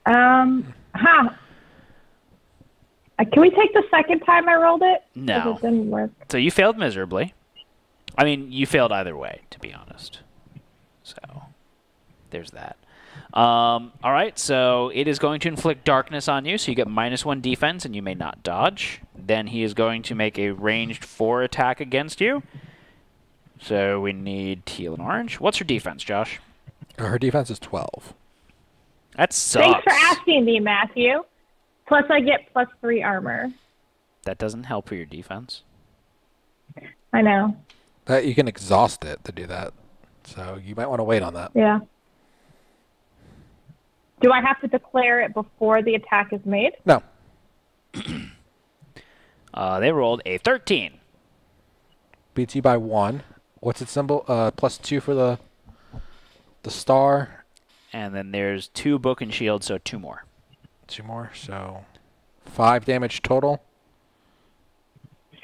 Can we take the second time I rolled it? 'Cause No. it didn't work. So you failed miserably. I mean, you failed either way, to be honest. So there's that. All right, so it is going to inflict darkness on you, so you get -1 defense, and you may not dodge. Then he is going to make a ranged 4 attack against you. So we need teal and orange. What's her defense, Josh? Her defense is 12. That sucks. Thanks for asking me, Matthew. Plus, I get +3 armor. That doesn't help for your defense. I know. You can exhaust it to do that. So you might want to wait on that. Yeah. Do I have to declare it before the attack is made? No. They rolled a 13. Beats you by 1. What's its symbol? +2 for the star. And then there's 2 book and shield, so 2 more. 2 more, so 5 damage total.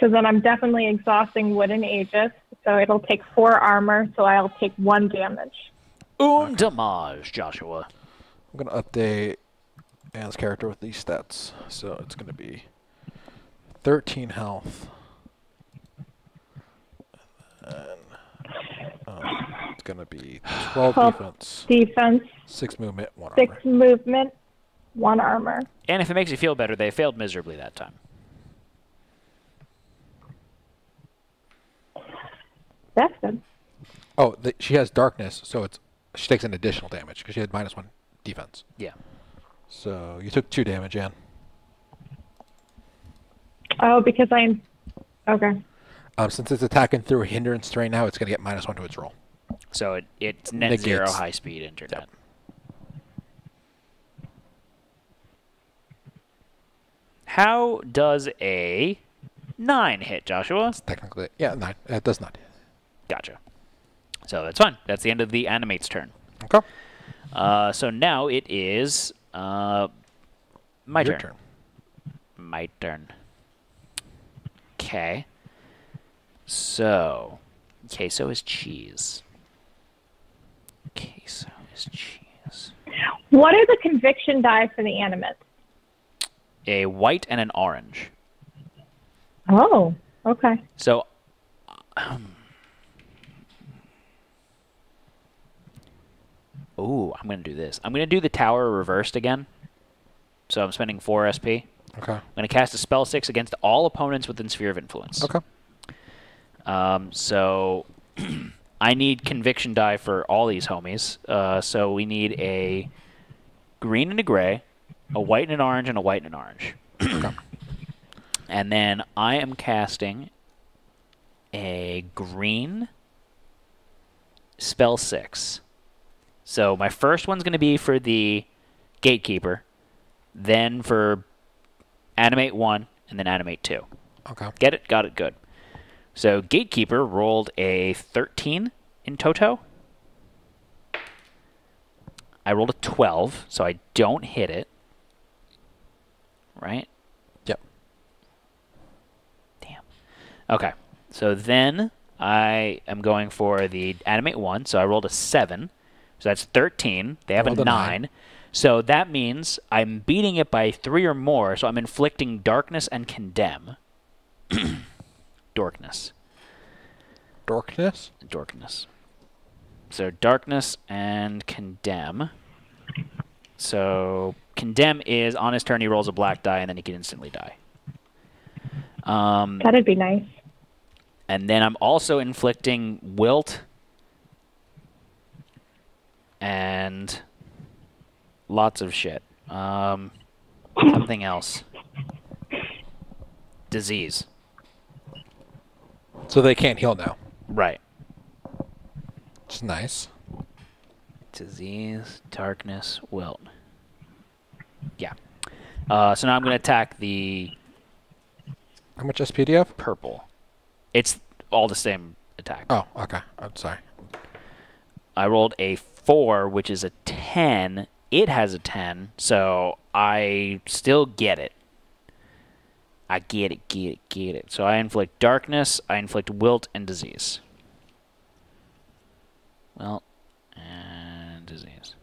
So then I'm definitely exhausting Wooden Aegis. So it'll take 4 armor, so I'll take 1 damage. Damage, Joshua. I'm going to update Anne's character with these stats. So it's going to be 13 health. And it's going to be 12 defense. Defense. 6 movement, 1 6 armor. movement, 1 armor. And if it makes you feel better, they failed miserably that time. That's good. Oh, she has darkness, so she takes an additional damage because she had -1 defense. Yeah. So you took 2 damage, Anne. Oh, because I'm... Okay. Since it's attacking through a hindrance terrain now, it's going to get -1 to its roll. So it's net Negates. 0 high-speed internet. Yep. How does a 9 hit, Joshua? Technically, yeah, 9. It does not. Gotcha. So that's fine. That's the end of the animate's turn. Okay. So now it is my Your turn. My turn. Okay. So, queso is cheese. Queso is cheese. What are the conviction die for the animate? A white and an orange. Oh, okay. So, ooh, I'm going to do this. I'm going to do the tower reversed again. So I'm spending 4 SP. Okay. I'm going to cast a spell 6 against all opponents within sphere of influence. Okay. So I need conviction die for all these homies. So we need a green and a gray, a white and an orange, and a white and an orange. Okay. And then I am casting a green spell 6. So my first one's going to be for the Gatekeeper, then for Animate 1, and then Animate 2. Okay. Get it? Got it. Good. So Gatekeeper rolled a 13 in Toto. I rolled a 12, so I don't hit it. Right? Yep. Damn. Okay. So then I am going for the Animate 1, so I rolled a 7. So that's 13. They have a Rolled a 9. So that means I'm beating it by 3 or more, so I'm inflicting darkness and condemn. Dorkness. Dorkness? Dorkness. So darkness and condemn. So condemn is on his turn he rolls a black die and then he can instantly die. That'd be nice. And then I'm also inflicting wilt and lots of shit. Something else. Disease. So they can't heal now. Right. Which is nice. Disease, darkness, wilt. Yeah. So now I'm going to attack the... How much SP do you have? Purple. It's all the same attack. Oh, okay. I'm sorry. I rolled a 4, which is a 10. It has a 10, so I still get it. I get it. So I inflict darkness, I inflict wilt, and disease. Wilt and disease.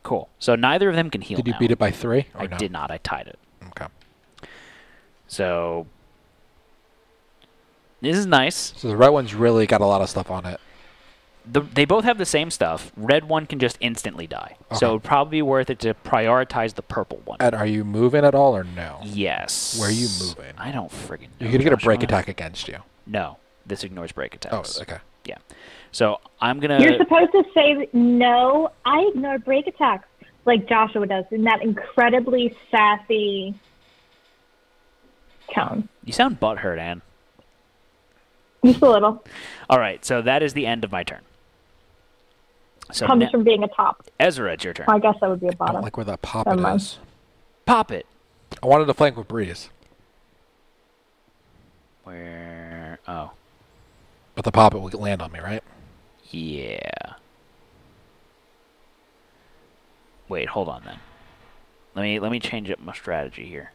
Cool. So neither of them can heal. Did you now. beat it by 3? I did not. I tied it. Okay. So this is nice. So the red one's really got a lot of stuff on it. They both have the same stuff. Red one can just instantly die. Okay. So it would probably be worth it to prioritize the purple one. And are you moving at all or no? Yes. Where are you moving? I don't friggin' know. You're going to get a break Joshua. attack against you. No. This ignores break attacks. Oh, okay. Yeah. So I'm going to... You're supposed to say, no, I ignore break attacks, like Joshua does, in that incredibly sassy tone. You sound butthurt, Anne. Just a little. All right. So that is the end of my turn. So Comes from being a top. Ezra, it's your turn. I guess that would be a I bottom. don't like where that pop Never it mind. is. Pop it. I wanted to flank with Breeze. Where... Oh. But the pop it will land on me, right? Yeah. Wait, hold on then. Let me change up my strategy here.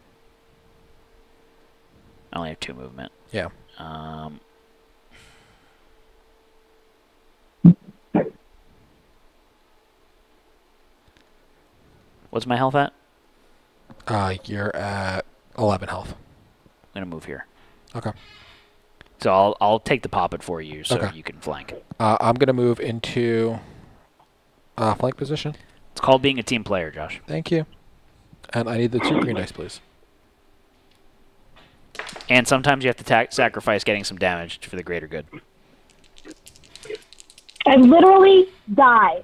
I only have 2 movement. Yeah. What's my health at? You're at 11 health. I'm gonna move here. Okay. So I'll take the pop it for you, so Okay. you can flank. I'm going to move into flank position. It's called being a team player, Josh. Thank you. And I need the 2 green dice, please. And sometimes you have to sacrifice getting some damage for the greater good. I literally died.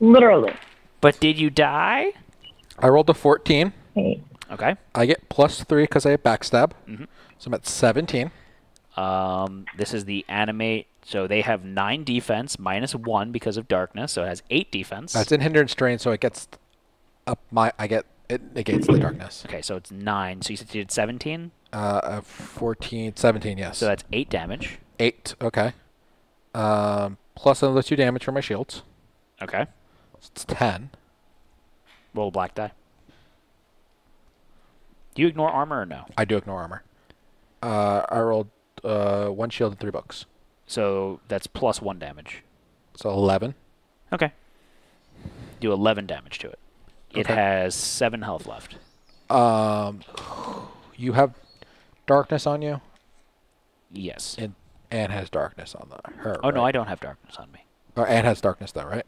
Literally. But did you die? I rolled a 14. Hey. Okay. I get +3 because I have backstab. Mhm. So I'm at 17. This is the animate. So they have 9 defense, -1 because of darkness. So it has 8 defense. It's in hindrance strain, so it gets up it negates the darkness. Okay, so it's 9. So you said you did 17? 14, 17, yes. So that's 8 damage. 8, okay. Plus another 2 damage for my shields. Okay. So it's 10. Roll a black die. Do you ignore armor or no? I do ignore armor. I rolled 1 shield and 3 books. So that's +1 damage. So 11. Okay. Do 11 damage to it. It Okay. has 7 health left. You have darkness on you? Yes. And Anne has darkness on her. Oh, no, right? I don't have darkness on me. Or Anne has darkness though, right?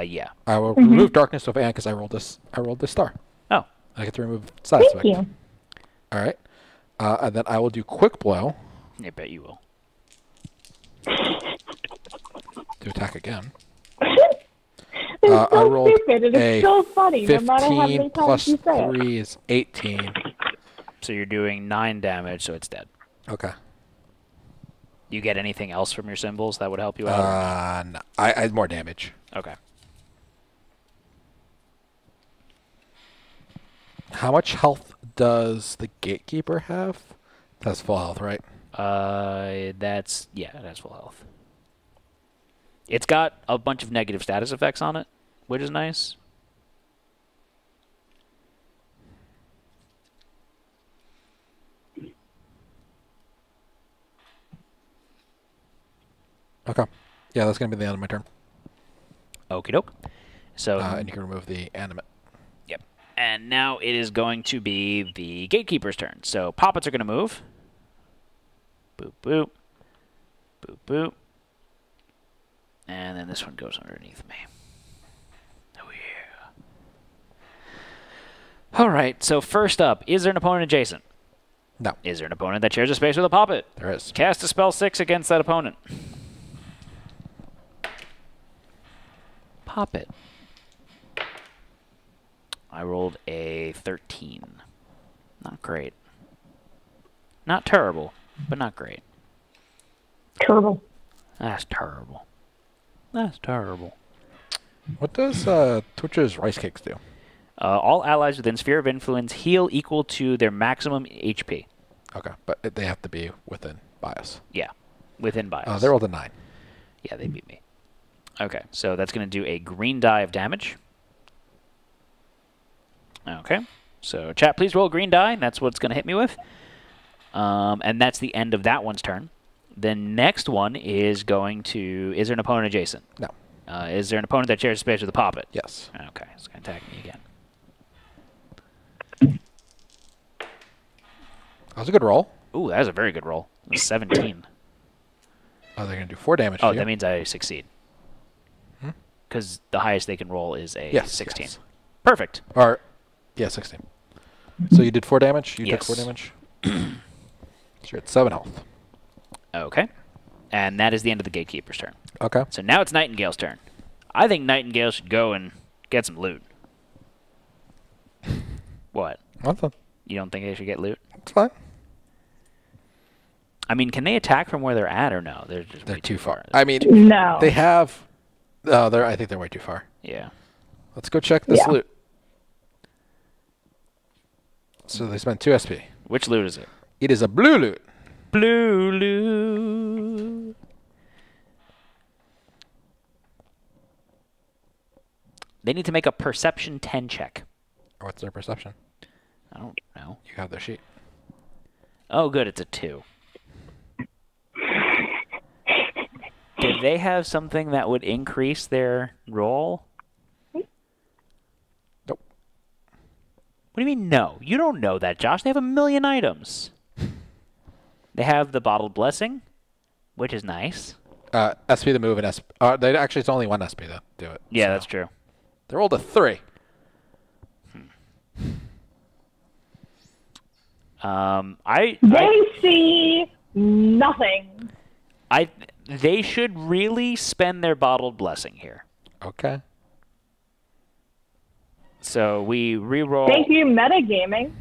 Yeah. I will remove darkness of Anne because I rolled this star. Oh. I get to remove status Thank effect. you. All right. And then I will do quick blow I bet you will. to attack again. It's I so rolled stupid, and a it's so funny, no matter how many 15 times plus you say it. 3 is 18. So you're doing 9 damage, so it's dead. Okay. You get anything else from your symbols that would help you out? No. I had more damage. Okay. How much health does the gatekeeper have? That's full health, right? It has full health. It's got a bunch of negative status effects on it, which is nice. Okay. Yeah, that's going to be the end of my turn. Okie doke. So, And you can remove the animate. yep. And now it is going to be the gatekeeper's turn. So poppets are going to move. Boop, boop. Boop, boop. And then this one goes underneath me. Oh, yeah. All right. So first up, is there an opponent adjacent? No. Is there an opponent that shares a space with a Poppet? There is. Cast a spell 6 against that opponent. Poppet. I rolled a 13. Not great. Not terrible, but not great. Terrible. That's terrible. That's terrible. What does Twitch's Rice Cakes do? All allies within Sphere of Influence heal equal to their maximum HP. Okay, but they have to be within bias. Yeah, within bias. They rolled a 9. Yeah, they beat me. Okay, so that's going to do a green die of damage. Okay, so chat, please roll a green die. That's what it's going to hit me with. And that's the end of that one's turn. The next one is going to... Is there an opponent adjacent? No. Is there an opponent that shares space with a Poppet? Yes. Okay, it's going to attack me again. That was a good roll. Ooh, that was a very good roll. It was 17. Oh, they're going to do 4 damage Oh, to you. that means I succeed. Because the highest they can roll is a 16. Yes. Perfect. Or, yeah, 16. So you did 4 damage? You Yes. took 4 damage? So you're at 7 health. Okay. And that is the end of the Gatekeeper's turn. Okay. So now it's Nightingale's turn. I think Nightingale should go and get some loot. What? Nothing. You don't think they should get loot? It's fine. I mean, can they attack from where they're at or no? They're just They're way too far. I mean, No. they have... I think they're way too far. Yeah. Let's go check this Yeah. loot. So they spent 2 SP. Which loot is it? It is a blue loot. Blue loot. They need to make a perception 10 check. What's their perception? I don't know. You have their sheet. Oh, good. It's a 2. Did they have something that would increase their roll? Nope. What do you mean, no? You don't know that, Josh. They have a million items. They have the Bottled Blessing, which is nice. SP the move and SP. They actually, it's only 1 SP to do it. Yeah, so. that's true. They rolled a 3. They see nothing. They should really spend their Bottled Blessing here. Okay. So we re-roll. Thank you, metagaming.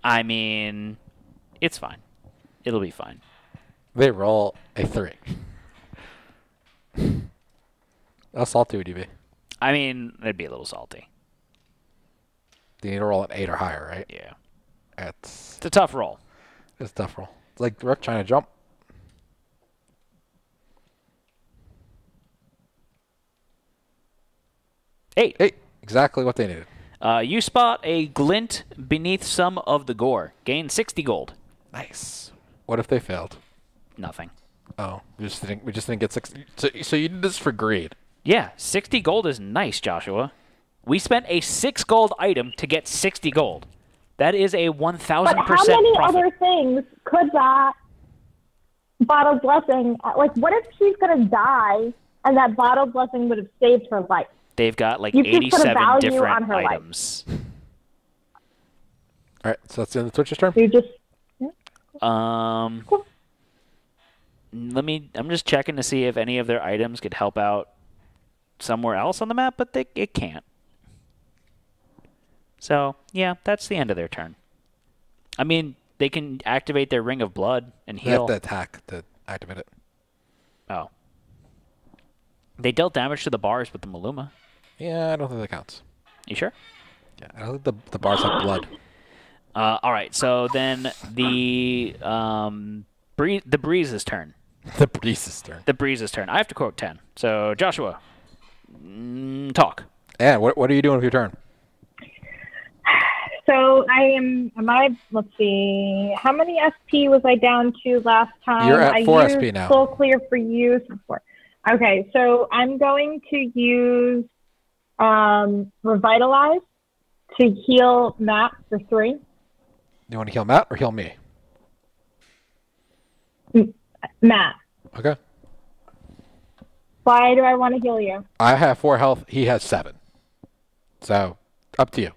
I mean, it's fine. It'll be fine. They roll a 3. How salty would you be? I mean, it'd be a little salty. You need to roll an 8 or higher, right? Yeah. It's a tough roll. It's a tough roll. It's like Rook trying to jump. 8. 8. Exactly what they needed. You spot a glint beneath some of the gore. Gain 60 gold. Nice. What if they failed? Nothing. Oh, we just didn't get 60. So you did this for greed. Yeah, 60 gold is nice, Joshua. We spent a 6 gold item to get 60 gold. That is a 1,000% But how many profit. other things could that bottled blessing, like what if she's going to die and that bottled blessing would have saved her life? They've got like You just put a 87 value different on her life. items. All right, so that's the end of Twitch's turn. You just I'm just checking to see if any of their items could help out somewhere else on the map, but it can't. So, yeah, that's the end of their turn. I mean, they can activate their Ring of Blood and They have heal. to attack to activate it. Oh. They dealt damage to the bars with the Maluma. Yeah, I don't think that counts. You sure? Yeah, I don't think the bars have blood. All right, so then the Breeze's turn. The Breeze's turn. The Breeze's turn. I have to quote 10. So, Joshua, talk. Yeah, what are you doing with your turn? So let's see, how many SP was I down to last time? You're at 4 I used SP now. Full clear for you. So 4. Okay, so I'm going to use Revitalize to heal Matt for 3. You want to heal Matt or heal me? Matt. Okay. Why do I want to heal you? I have 4 health. He has 7. So, up to you.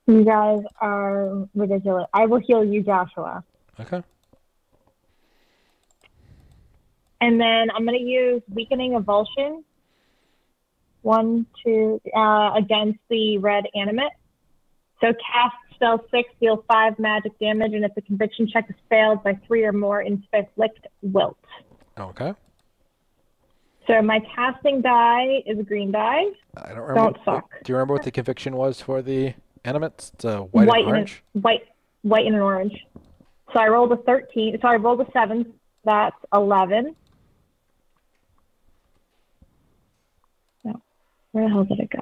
You guys are ridiculous. I will heal you, Joshua. Okay. And then I'm going to use Weakening Avulsion. 1, 2, against the red animate. So cast spell 6, deal 5 magic damage, and if the conviction check is failed by 3 or more, inflict wilt. Okay. So my casting die is a green die. I don't remember. Don't suck. Do you remember what the conviction was for the animates? It's white and orange? White and an orange. So I rolled a 13. So I rolled a 7. That's 11. No. Where the hell did it go?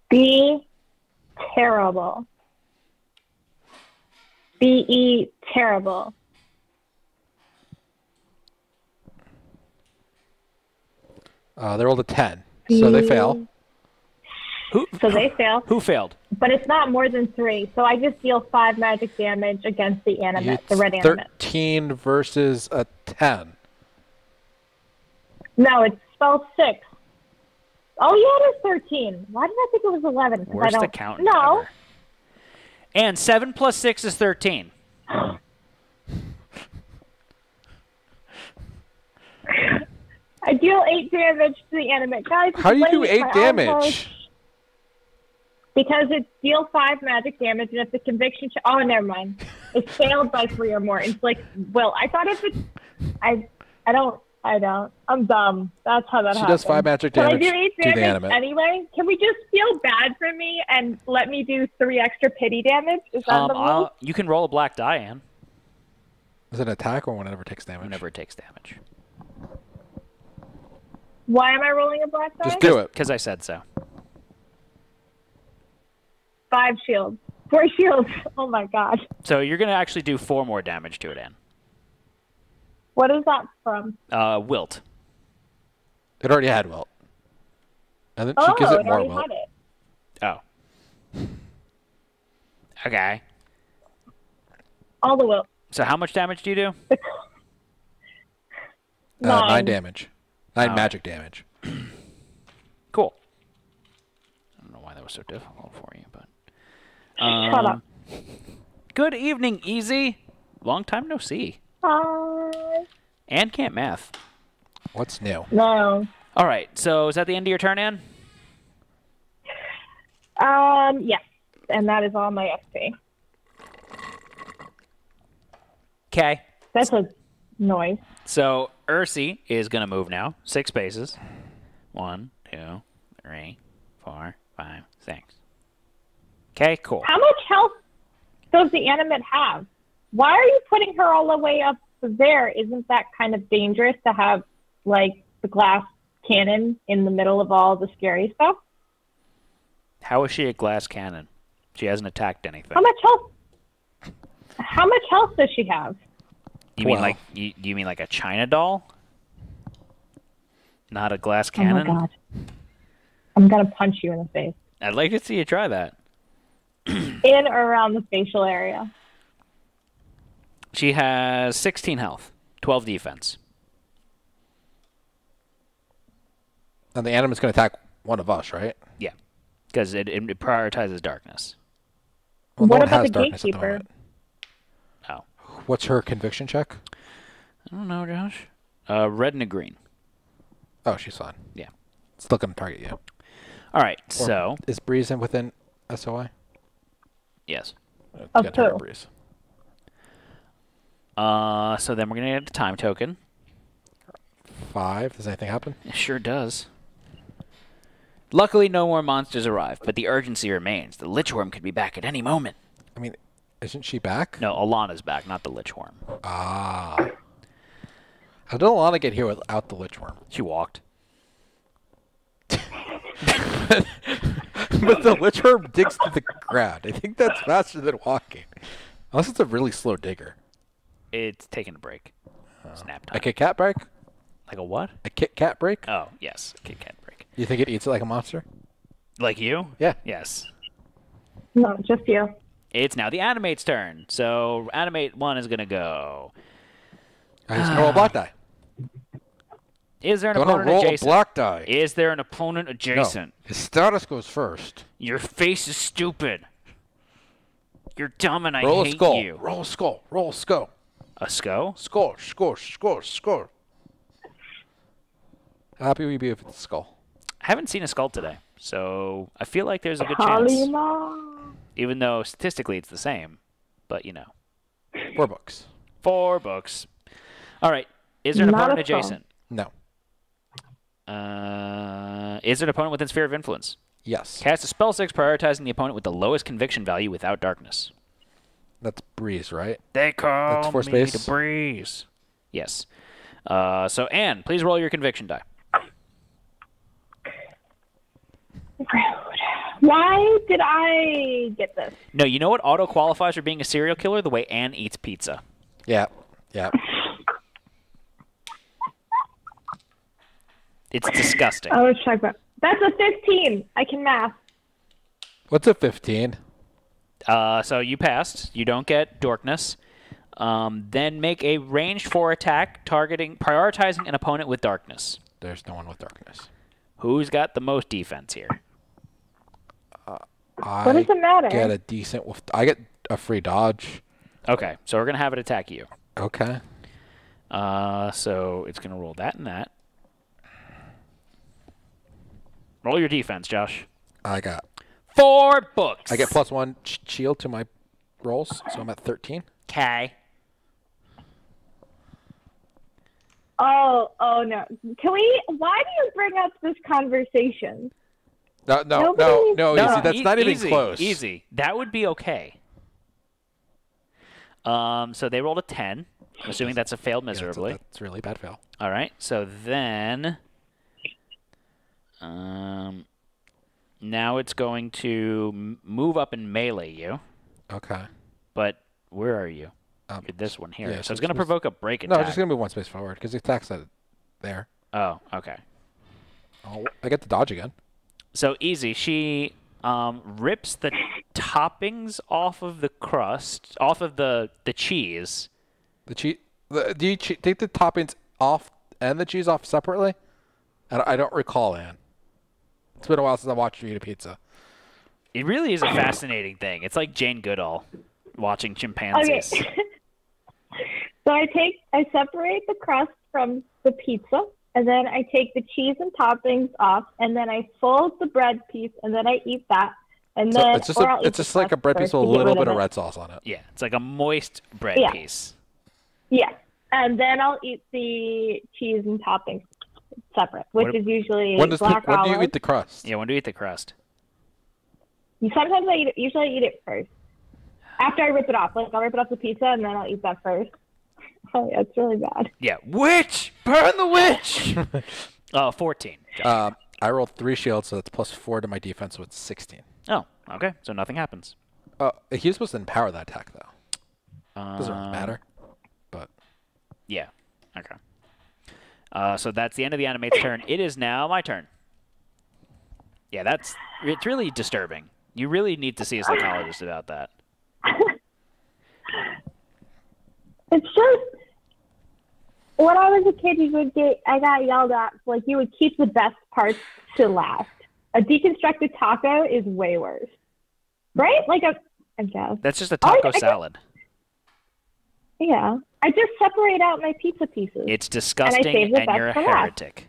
Be terrible. B-E terrible. They rolled a 10, so they fail. So they fail. Who failed? But it's not more than 3, so I just deal 5 magic damage against the animate, the red animate. 13 versus a 10. No, it's spell 6. Oh, yeah, it is 13. Why did I think it was 11? Worst accountant No. ever. And 7 plus 6 is 13. I deal 8 damage to the animate. Guys, how do you do 8 damage? Because it's deal 5 magic damage, and if the conviction... oh, never mind. It's failed by 3 or more. It's like, well, I thought if it's... I don't. I'm dumb. That's how that happens. She does 5 magic damage Can I do 8 to the damage animate. anyway? Can we just feel bad for me and let me do 3 extra pity damage? Is that the rule? You can roll a black die, Anne. Is it an attack or whenever it takes damage? Whenever it takes damage. Why am I rolling a black die? Just do it. Because I said so. 5 shields. 4 shields. Oh, my God. So you're going to actually do 4 more damage to it, Anne. What is that from? Wilt. It already had wilt. And then she gives it more wilt. Had it. Oh. Okay. All the wilt. So how much damage do you do? 9 damage. 9 magic damage. Cool. I don't know why that was so difficult for you, but... Shut up. Good evening, Easy. Long time no see. Hi. Anne can't math. What's new? No. All right, so is that the end of your turn, Anne? Yes. And that is all my XP. Okay. That's a noise. So Ursi is going to move now. 6 spaces. 1, 2, 3, 4, 5, 6. Okay, cool. How much health does the animate have? Why are you putting her all the way up there? Isn't that kind of dangerous to have, like, the glass cannon in the middle of all the scary stuff? How is she a glass cannon? She hasn't attacked anything. How much health does she have? You mean like you mean like a China doll? Not a glass cannon? Oh my God. I'm gonna punch you in the face. I'd like to see you try that. In or around the facial area. She has 16 health, 12 defense. And the animate's going to attack one of us, right? Yeah, because it prioritizes darkness. Well, what no about one has the darkness gatekeeper? Oh. What's her conviction check? I don't know, Josh. Red and a green. Oh, she's fine. Yeah. Still going to target you. All right, so... Is Breeze in within SOI? Yes. Of who? Breeze. So then we're going to get a time token. 5. Does anything happen? It sure does. Luckily, no more monsters arrive, but the urgency remains. The Lichworm could be back at any moment. I mean, isn't she back? No, Alana's back, not the Lichworm. Ah. How did Alana get here without the Lichworm? She walked. But the Lichworm digs to the ground. I think that's faster than walking. Unless it's a really slow digger. It's taking a break. Snap time. A Kit Kat break? Like a what? A Kit Kat break? Oh, yes. A Kit Kat break. You think it eats it like a monster? Like you? Yeah. Yes. No, just you. It's now the Animate's turn. So Animate 1 is going to go. He's going to roll a black die. Is there an Gonna opponent roll adjacent? a black die. Is there an opponent adjacent? No. His status goes first. Your face is stupid. You're dumb and I Roll a hate skull. you. Roll a skull. Roll a skull. A skull? Score. Score. Score. Score. Happy we be with the skull. I haven't seen a skull today, so I feel like there's a good chance. Kalima. Even though statistically it's the same, but you know. 4 books. 4 books. All right. Is there an Not opponent a skull. adjacent? No. Is there an opponent within sphere of influence? Yes. Cast a spell 6 prioritizing the opponent with the lowest conviction value without darkness. That's Breeze, right? They call That's 4 me space? the Breeze. Yes. So, Anne, please roll your conviction die. Why did I get this? No, you know what auto qualifies for being a serial killer? The way Anne eats pizza. Yeah. Yeah. It's disgusting. I was talking about. That's a 15. I can math. What's a 15? So you passed. You don't get darkness. Then make a ranged 4 attack prioritizing an opponent with darkness. There's no one with darkness. Who's got the most defense here? I What does it matter? get a decent... I get a free dodge. Okay, so we're going to have it attack you. Okay. So it's going to roll that and that. Roll your defense, Josh. I got... 4 books. I get +1 shield to my rolls, so I'm at 13. Okay. Oh no. Can we? Why do you bring up this conversation? No, Nobody- easy. That's not even easy, close. Easy. That would be okay. So they rolled a 10. I'm assuming that's a failed miserably. Yeah, that's really bad fail. All right. So then, now it's going to move up and melee you. Okay. But where are you? You're this one here. yeah, so it's going to provoke a break No, attack. I'm just going to move 1 space forward, because the attack's at there. Oh, okay. I get the dodge again. So easy. She rips the toppings off of the crust, off of the cheese. Do you take the toppings off and the cheese off separately? I don't recall, Anne. It's been a while since I watched you eat a pizza. It really is a fascinating thing. It's like Jane Goodall watching chimpanzees. Okay. So I separate the crust from the pizza, and then I take the cheese and toppings off, and then I fold the bread piece, and then I eat that, and So then it's just like a bread piece with a little bit of red sauce on it. Yeah, it's like a moist bread piece. Yeah, and then I'll eat the cheese and toppings separate, which is usually when black do you olive. eat the crust? Yeah, when do you eat the crust? Sometimes usually I eat it first. After I rip it off. Like, I'll rip it off the pizza, and then I'll eat that first. Oh, yeah, it's really bad. Yeah, witch! Burn the witch! 14. I rolled 3 shields, so that's +4 to my defense, so it's 16. Oh, okay. So nothing happens. He was supposed to empower that attack, though. Doesn't really matter. But Yeah. Okay. So that's the end of the animate's turn. It is now my turn. Yeah, it's really disturbing. You really need to see a psychologist about that. It's just, when I was a kid, I got yelled at, like, you would keep the best parts to last. A deconstructed taco is way worse. Right? Like, I guess. That's just a taco salad. Yeah. I just separate out my pizza pieces. It's disgusting, and you're a heretic.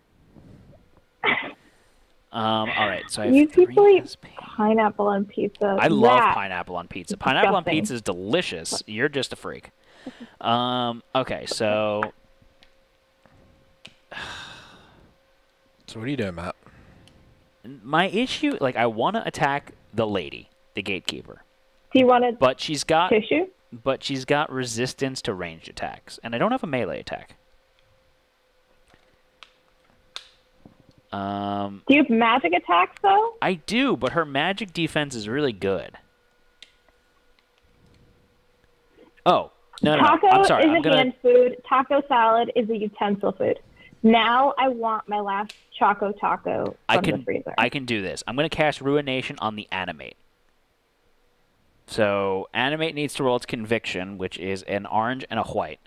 All right, so I have You 3 people eat SP. pineapple on pizza. I love That pineapple on pizza. is Pineapple on disgusting. pizza is delicious. You're just a freak. Okay, so So what are you doing, Matt? my issue, like, I want to attack the lady, the gatekeeper, Do you want a but she's got tissue? resistance to ranged attacks, and I don't have a melee attack. Do you have magic attacks, though? I do, but her magic defense is really good. Oh, no, Taco I'm sorry. is a hand food. Taco salad is a utensil food. Now I want my last Choco Taco from the freezer. I can do this. I'm going to cast Ruination on the Animate. So Animate needs to roll its Conviction, which is an orange and a white.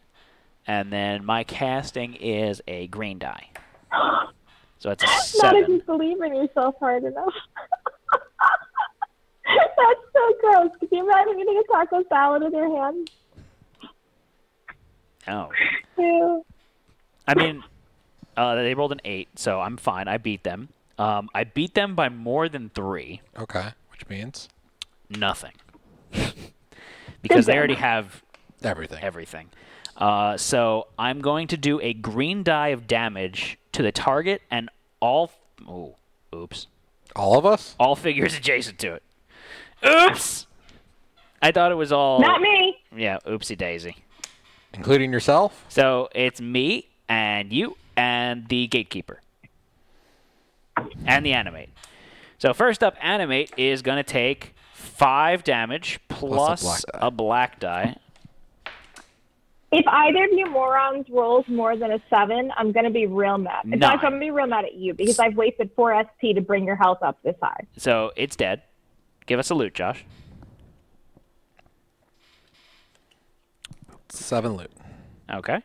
And then my casting is a green die. So it's a Not if 7. you believe in yourself hard enough. That's so gross. Can you imagine eating a taco salad in your hand? Oh. Ew. I mean, they rolled an 8, so I'm fine. I beat them. I beat them by more than 3. Okay, which means? Nothing. Because they already have everything. So I'm going to do a green die of damage to the target and all... Oh, oops. All of us? All figures adjacent to it. Oops! I thought it was all... Not me. Yeah, oopsie daisy. Including yourself? So it's me and you and the gatekeeper. And the animate. So first up, animate is going to take 5 damage plus a black die. If either of you morons rolls more than a 7, I'm going to be real mad. In fact, I'm going to be real mad at you because I've wasted 4 SP to bring your health up this high. So it's dead. Give us a loot, Josh. 7 loot. Okay.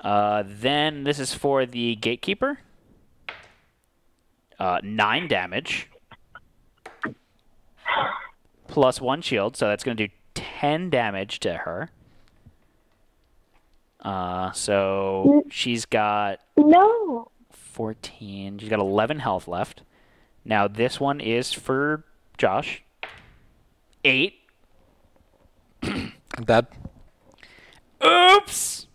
Then this is for the gatekeeper. 9 damage. Plus 1 shield, so that's going to do 10 damage to her. So she's got 14. She's got 11 health left. Now this one is for Josh. 8. I'm dead. Oops!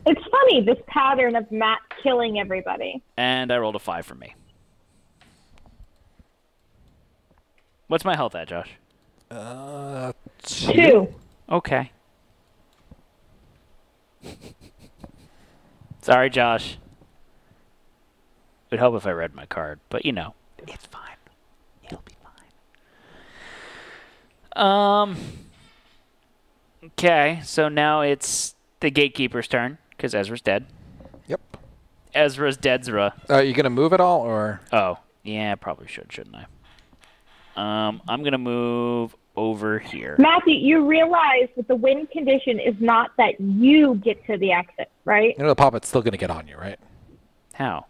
It's funny, this pattern of Matt killing everybody. And I rolled a 5 for me. What's my health at, Josh? 2. Okay. Sorry, Josh. It would help if I read my card, but you know, it's fine. It'll be fine. Okay, so now it's the gatekeeper's turn, because Ezra's dead. Yep. Ezra's deadzra. Are you going to move at all, or? Oh, yeah, probably shouldn't I? I'm going to move over here. Matthew, you realize that the win condition is not that you get to the exit, right? You know the puppet's still going to get on you, right? How?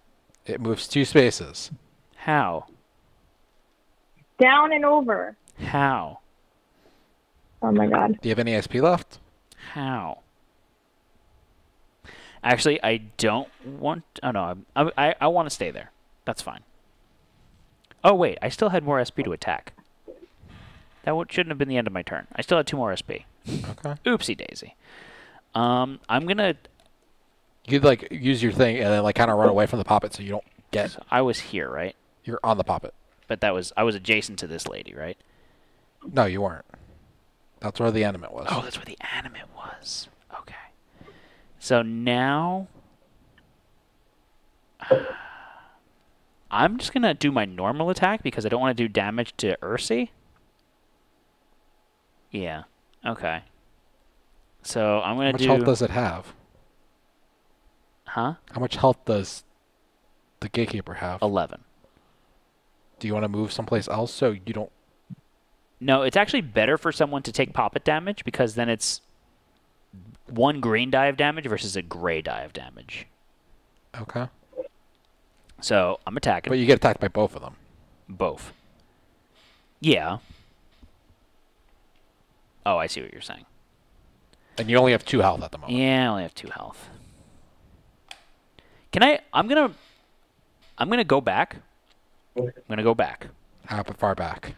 It moves 2 spaces. How? Down and over. How? Oh my god. Do you have any SP left? How? Actually, I don't want... Oh, no. I want to stay there. That's fine. Oh, wait. I still had more SP to attack. That shouldn't have been the end of my turn. I still had 2 more SP. Okay. Oopsie daisy. I'm going to... You'd, like, use your thing and then, like, kind of run away from the puppet so you don't get... So I was here, right? You're on the puppet. But I was adjacent to this lady, right? No, you weren't. That's where the animate was. Oh, that's where the animate was. Okay. So now... I'm just going to do my normal attack because I don't want to do damage to Ursi. Yeah. Okay. So I'm going to do... How much health does it have? Huh? How much health does the gatekeeper have? 11. Do you want to move someplace else so you don't... No, it's actually better for someone to take poppet damage because then it's 1 green die of damage versus a gray die of damage. Okay. So I'm attacking. But you get attacked by both of them. Both. Yeah. Oh, I see what you're saying. And you only have 2 health at the moment. Yeah, I only have 2 health. Can I... I'm gonna go back. I'm gonna go back. How far back?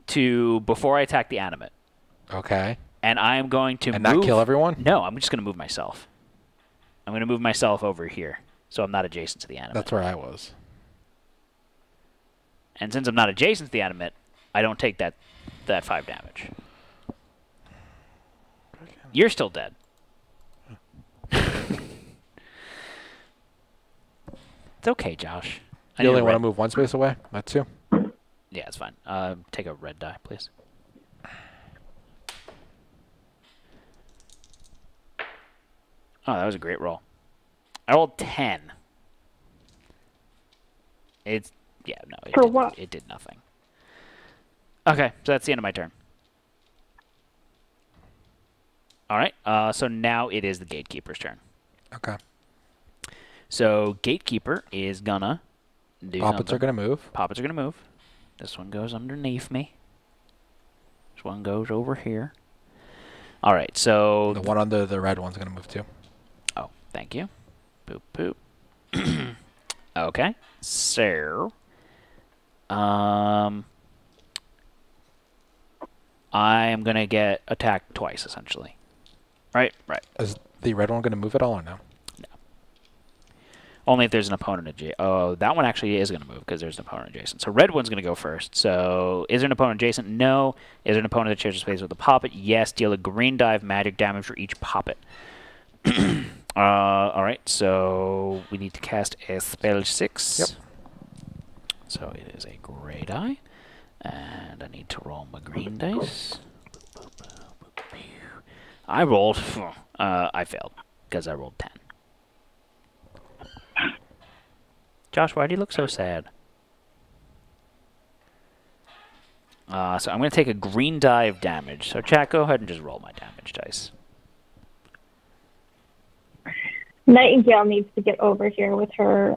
To before I attack the animate. Okay. And I am going to and move... not kill everyone? No, I'm just going to move myself. I'm going to move myself over here, so I'm not adjacent to the animate. That's where I was. And since I'm not adjacent to the animate, I don't take that 5 damage. You're still dead. It's okay, Josh. You only want to move 1 space away? That's 2? Yeah, it's fine. Take a red die, please. Oh, that was a great roll. I rolled 10. It's... Yeah, no. It did nothing. Okay, so that's the end of my turn. All right, so now it is the gatekeeper's turn. Okay. So Gatekeeper is gonna do Poppets something. are going to move. Poppets are gonna move. This one goes underneath me. This one goes over here. All right, so... The one under the red one's going to move too. Oh, thank you. Boop, boop. Okay, so... I am going to get attacked twice, essentially. Right. Is the red one going to move at all or no? No. Only if there's an opponent adjacent. Oh, that one actually is going to move because there's an opponent adjacent. So red one's going to go first. So is there an opponent adjacent? No. Is there an opponent that shares a space with a poppet? Yes. Deal a green dive magic damage for each poppet. All right. So we need to cast a spell 6. Yep. So it is a gray die. And I need to roll my green dice. I rolled... I failed because I rolled 10. Josh, why do you look so sad? So I'm going to take a green die of damage. So, chat, go ahead and just roll my damage dice. Nightingale needs to get over here with her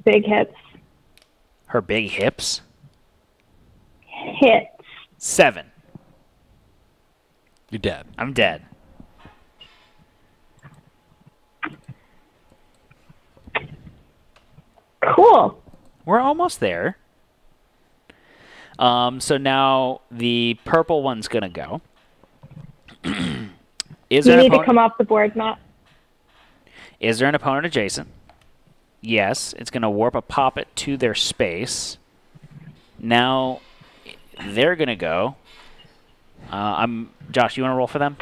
big hits. Her big hips? Hits. 7. You're dead. I'm dead. Cool. We're almost there. So now the purple one's going to go. Is You there need to come off the board, Matt. Is there an opponent adjacent? Yes. It's going to warp a poppet to their space. Now they're going to go. Josh, you want to roll for them?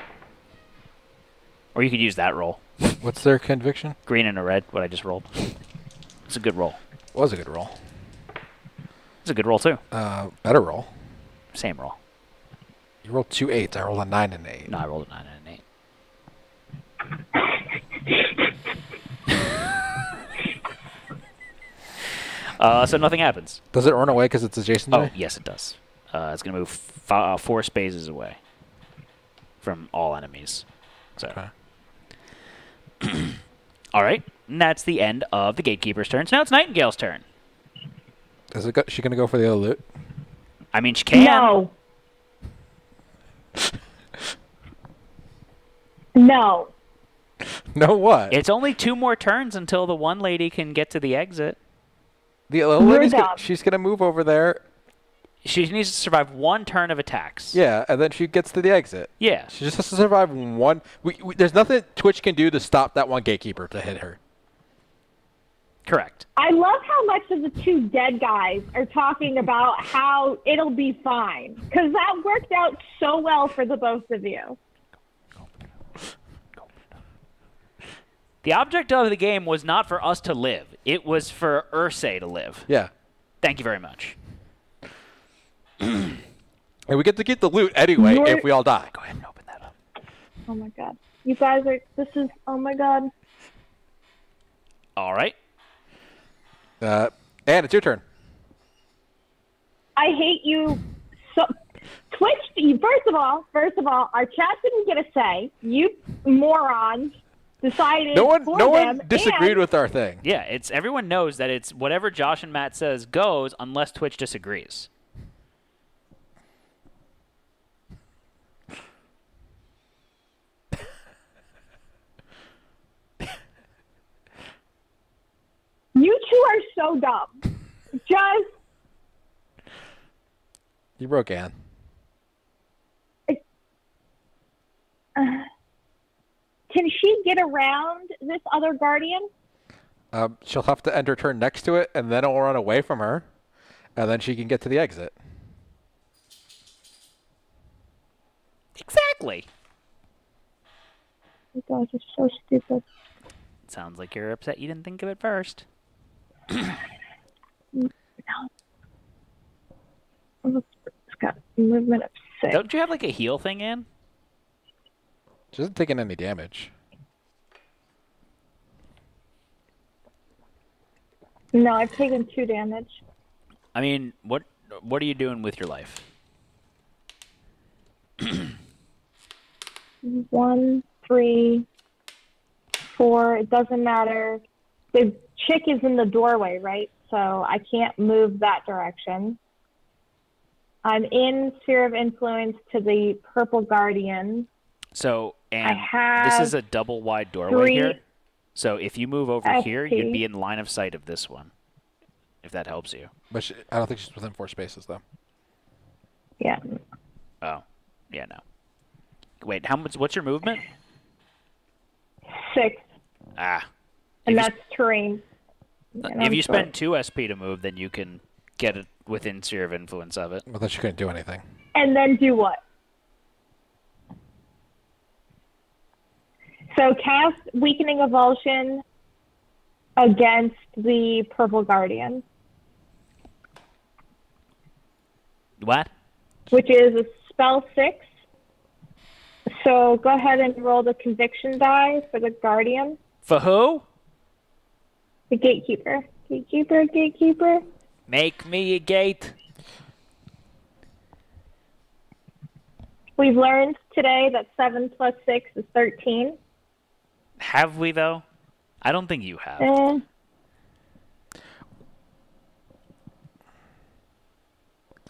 Or you could use that roll. What's their conviction? Green and a red, what I just rolled. It's a good roll. Was a good roll. It's a good roll, too. Better roll. Same roll. You rolled 2 8s. I rolled a 9 and an 8. No, I rolled a 9 and an 8. So nothing happens. Does it run away because it's adjacent to Oh, me? yes, it does. It's going to move 4 spaces away from all enemies. So. Okay. All right. And that's the end of the Gatekeeper's turn. So now it's Nightingale's turn. Is she going to go for the other loot? I mean, she can. No. No. No what? It's only 2 more turns until the one lady can get to the exit. The little lady's dumb. she's going to move over there. She needs to survive 1 turn of attacks. Yeah, and then she gets to the exit. Yeah. She just has to survive 1. There's nothing Twitch can do to stop that one Gatekeeper to hit her. Correct. I love how much of the 2 dead guys are talking about how it'll be fine. Because that worked out so well for the both of you. The object of the game was not for us to live. It was for Ursay to live. Yeah. Thank you very much. And we get to keep the loot anyway if we all die. Go ahead and open that up. Oh my god. You guys are, oh my god. All right. And it's your turn. I hate you so. Twitch, first of all, our chat didn't get a say. You morons decided No one them, disagreed and with our thing. Yeah, everyone knows that it's whatever Josh and Matt says goes unless Twitch disagrees. You 2 are so dumb. Just. You broke Anne. Can she get around this other guardian? She'll have to end her turn next to it, and then it'll run away from her, and then she can get to the exit. Exactly. You guys are so stupid. Sounds like you're upset you didn't think of it first. No. It's got movement of 6. Don't you have like a heal thing in? She hasn't taken any damage. No, I've taken 2 damage. I mean, what are you doing with your life? 1, 3, 4. It doesn't matter. The chick is in the doorway, right? So I can't move that direction. I'm in Sphere of Influence to the Purple Guardian. So, and this is a double wide doorway here. So if you move over here, you'd be in line of sight of this one, if that helps you. But I don't think she's within 4 spaces, though. Yeah. Oh, yeah, no. Wait, how much? What's your movement? 6. Ah. And that's terrain. If you spend 2 SP to move, then you can get it within Sphere of Influence of it. But then she couldn't do anything. And then do what? So cast Weakening Avulsion against the Purple Guardian. What? Which is a spell 6. So go ahead and roll the conviction die for the Guardian. For who? The Gatekeeper. Gatekeeper. Make me a gate. We've learned today that 7 plus 6 is 13. Have we, though? I don't think you have. A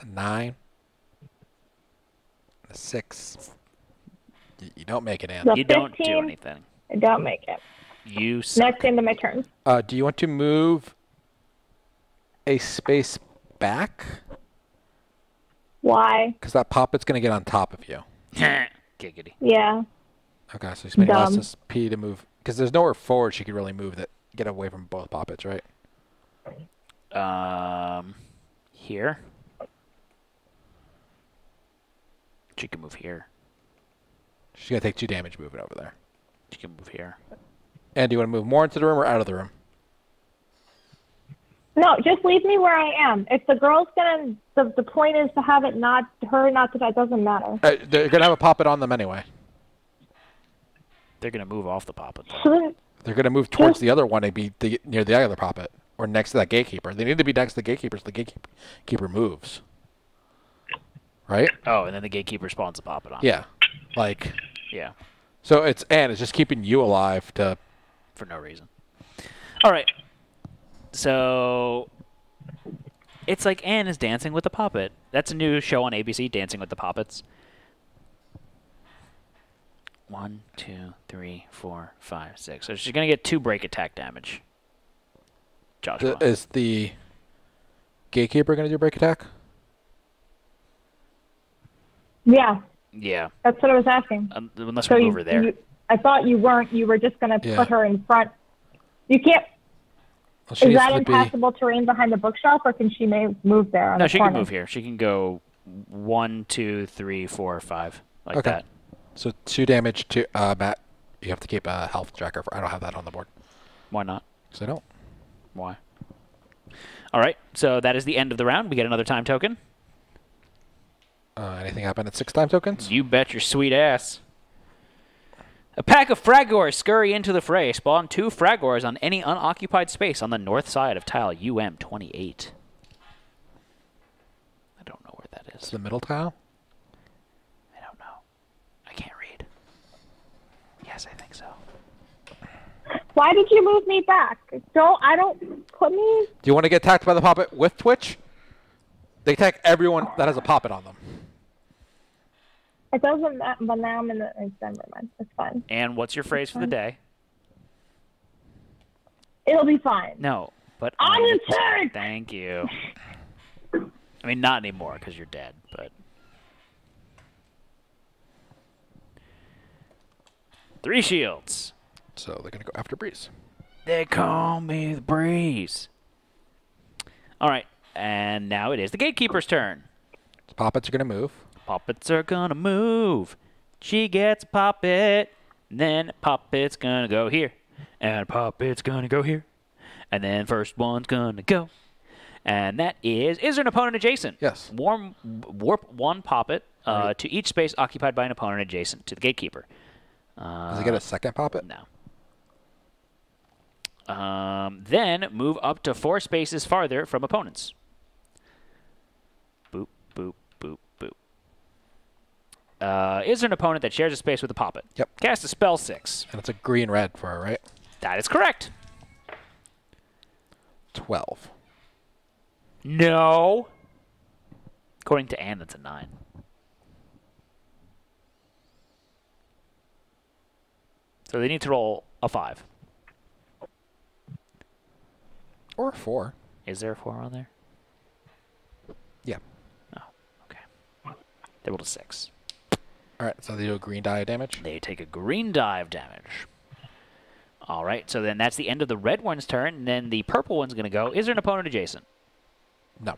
9. A 6. You don't make it, Ann. You don't do anything. I don't make it. You suck. Next into my turn. Do you want to move a space back? Why? Because that poppet's going to get on top of you. Giggity. Yeah. Okay, so you're spending less SP to move. Because there's nowhere forward she could really move that get away from both poppets, right? Here. She can move here. She's going to take 2 damage moving over there. She can move here. And do you want to move more into the room or out of the room? No, just leave me where I am. If the girl's gonna, the point is to have it not her, not to that. Doesn't matter. They're gonna have a poppet on them anyway. They're gonna move off the poppet. They're gonna move towards the other one and be near the other poppet or next to that gatekeeper. They need to be next to the gatekeeper so the gatekeeper moves. Right? Oh, and then the gatekeeper spawns a poppet on. Yeah, like. Yeah. So it's just keeping you alive to. For no reason. All right. So it's like Anne is dancing with the puppet. That's a new show on ABC, Dancing with the Puppets. 1, 2, 3, 4, 5, 6. So she's gonna get 2 break attack damage. Joshua. Is the gatekeeper gonna do break attack? Yeah. Yeah. That's what I was asking. Unless we move over there. I thought you weren't. You were just gonna put her in front. You can't. Well, is that impassable terrain behind the bookshelf, or can she move there? No, she can move here. She can go 1, 2, 3, 4, 5, like that. So 2 damage to Matt. You have to keep a health tracker. I don't have that on the board. Why not? Because I don't. Why? All right. So that is the end of the round. We get another time token. Anything happen at 6 time tokens? You bet your sweet ass. A pack of Fragors scurry into the fray. Spawn 2 Fragors on any unoccupied space on the north side of tile UM28. I don't know where that is. It's the middle tile? I don't know. I can't read. Yes, I think so. Why did you move me back? I don't put me. Do you want to get attacked by the poppet with Twitch? They attack everyone that has a poppet on them. It doesn't matter, but now I'm in the. Never mind. It's fine. And what's your phrase for the day? It'll be fine. No, but on your turn. Thank you. I mean, not anymore because you're dead, but 3 shields. So they're gonna go after Breeze. They call me the Breeze. All right, and now it is the Gatekeeper's turn. The poppets are gonna move. Poppets are gonna move. She gets a poppet, then poppet's gonna go here, and poppet's gonna go here, and then first one's gonna go, and that is there an opponent adjacent? Yes. Warp 1 poppet to each space occupied by an opponent adjacent to the Gatekeeper. Does he get a second poppet? No. Then move up to 4 spaces farther from opponents. Boop, boop, boop, boop. Is there an opponent that shares a space with a poppet? Yep. Cast a spell 6. And it's a green-red for her, right? That is correct. 12. No. According to Anne, it's a 9. So they need to roll a 5. Or a 4. Is there a 4 on there? Yeah. Oh, okay. They rolled a 6. All right, so they do a green die damage. They take a green die of damage. All right, so then that's the end of the red one's turn, and then the purple one's going to go. Is there an opponent adjacent? No.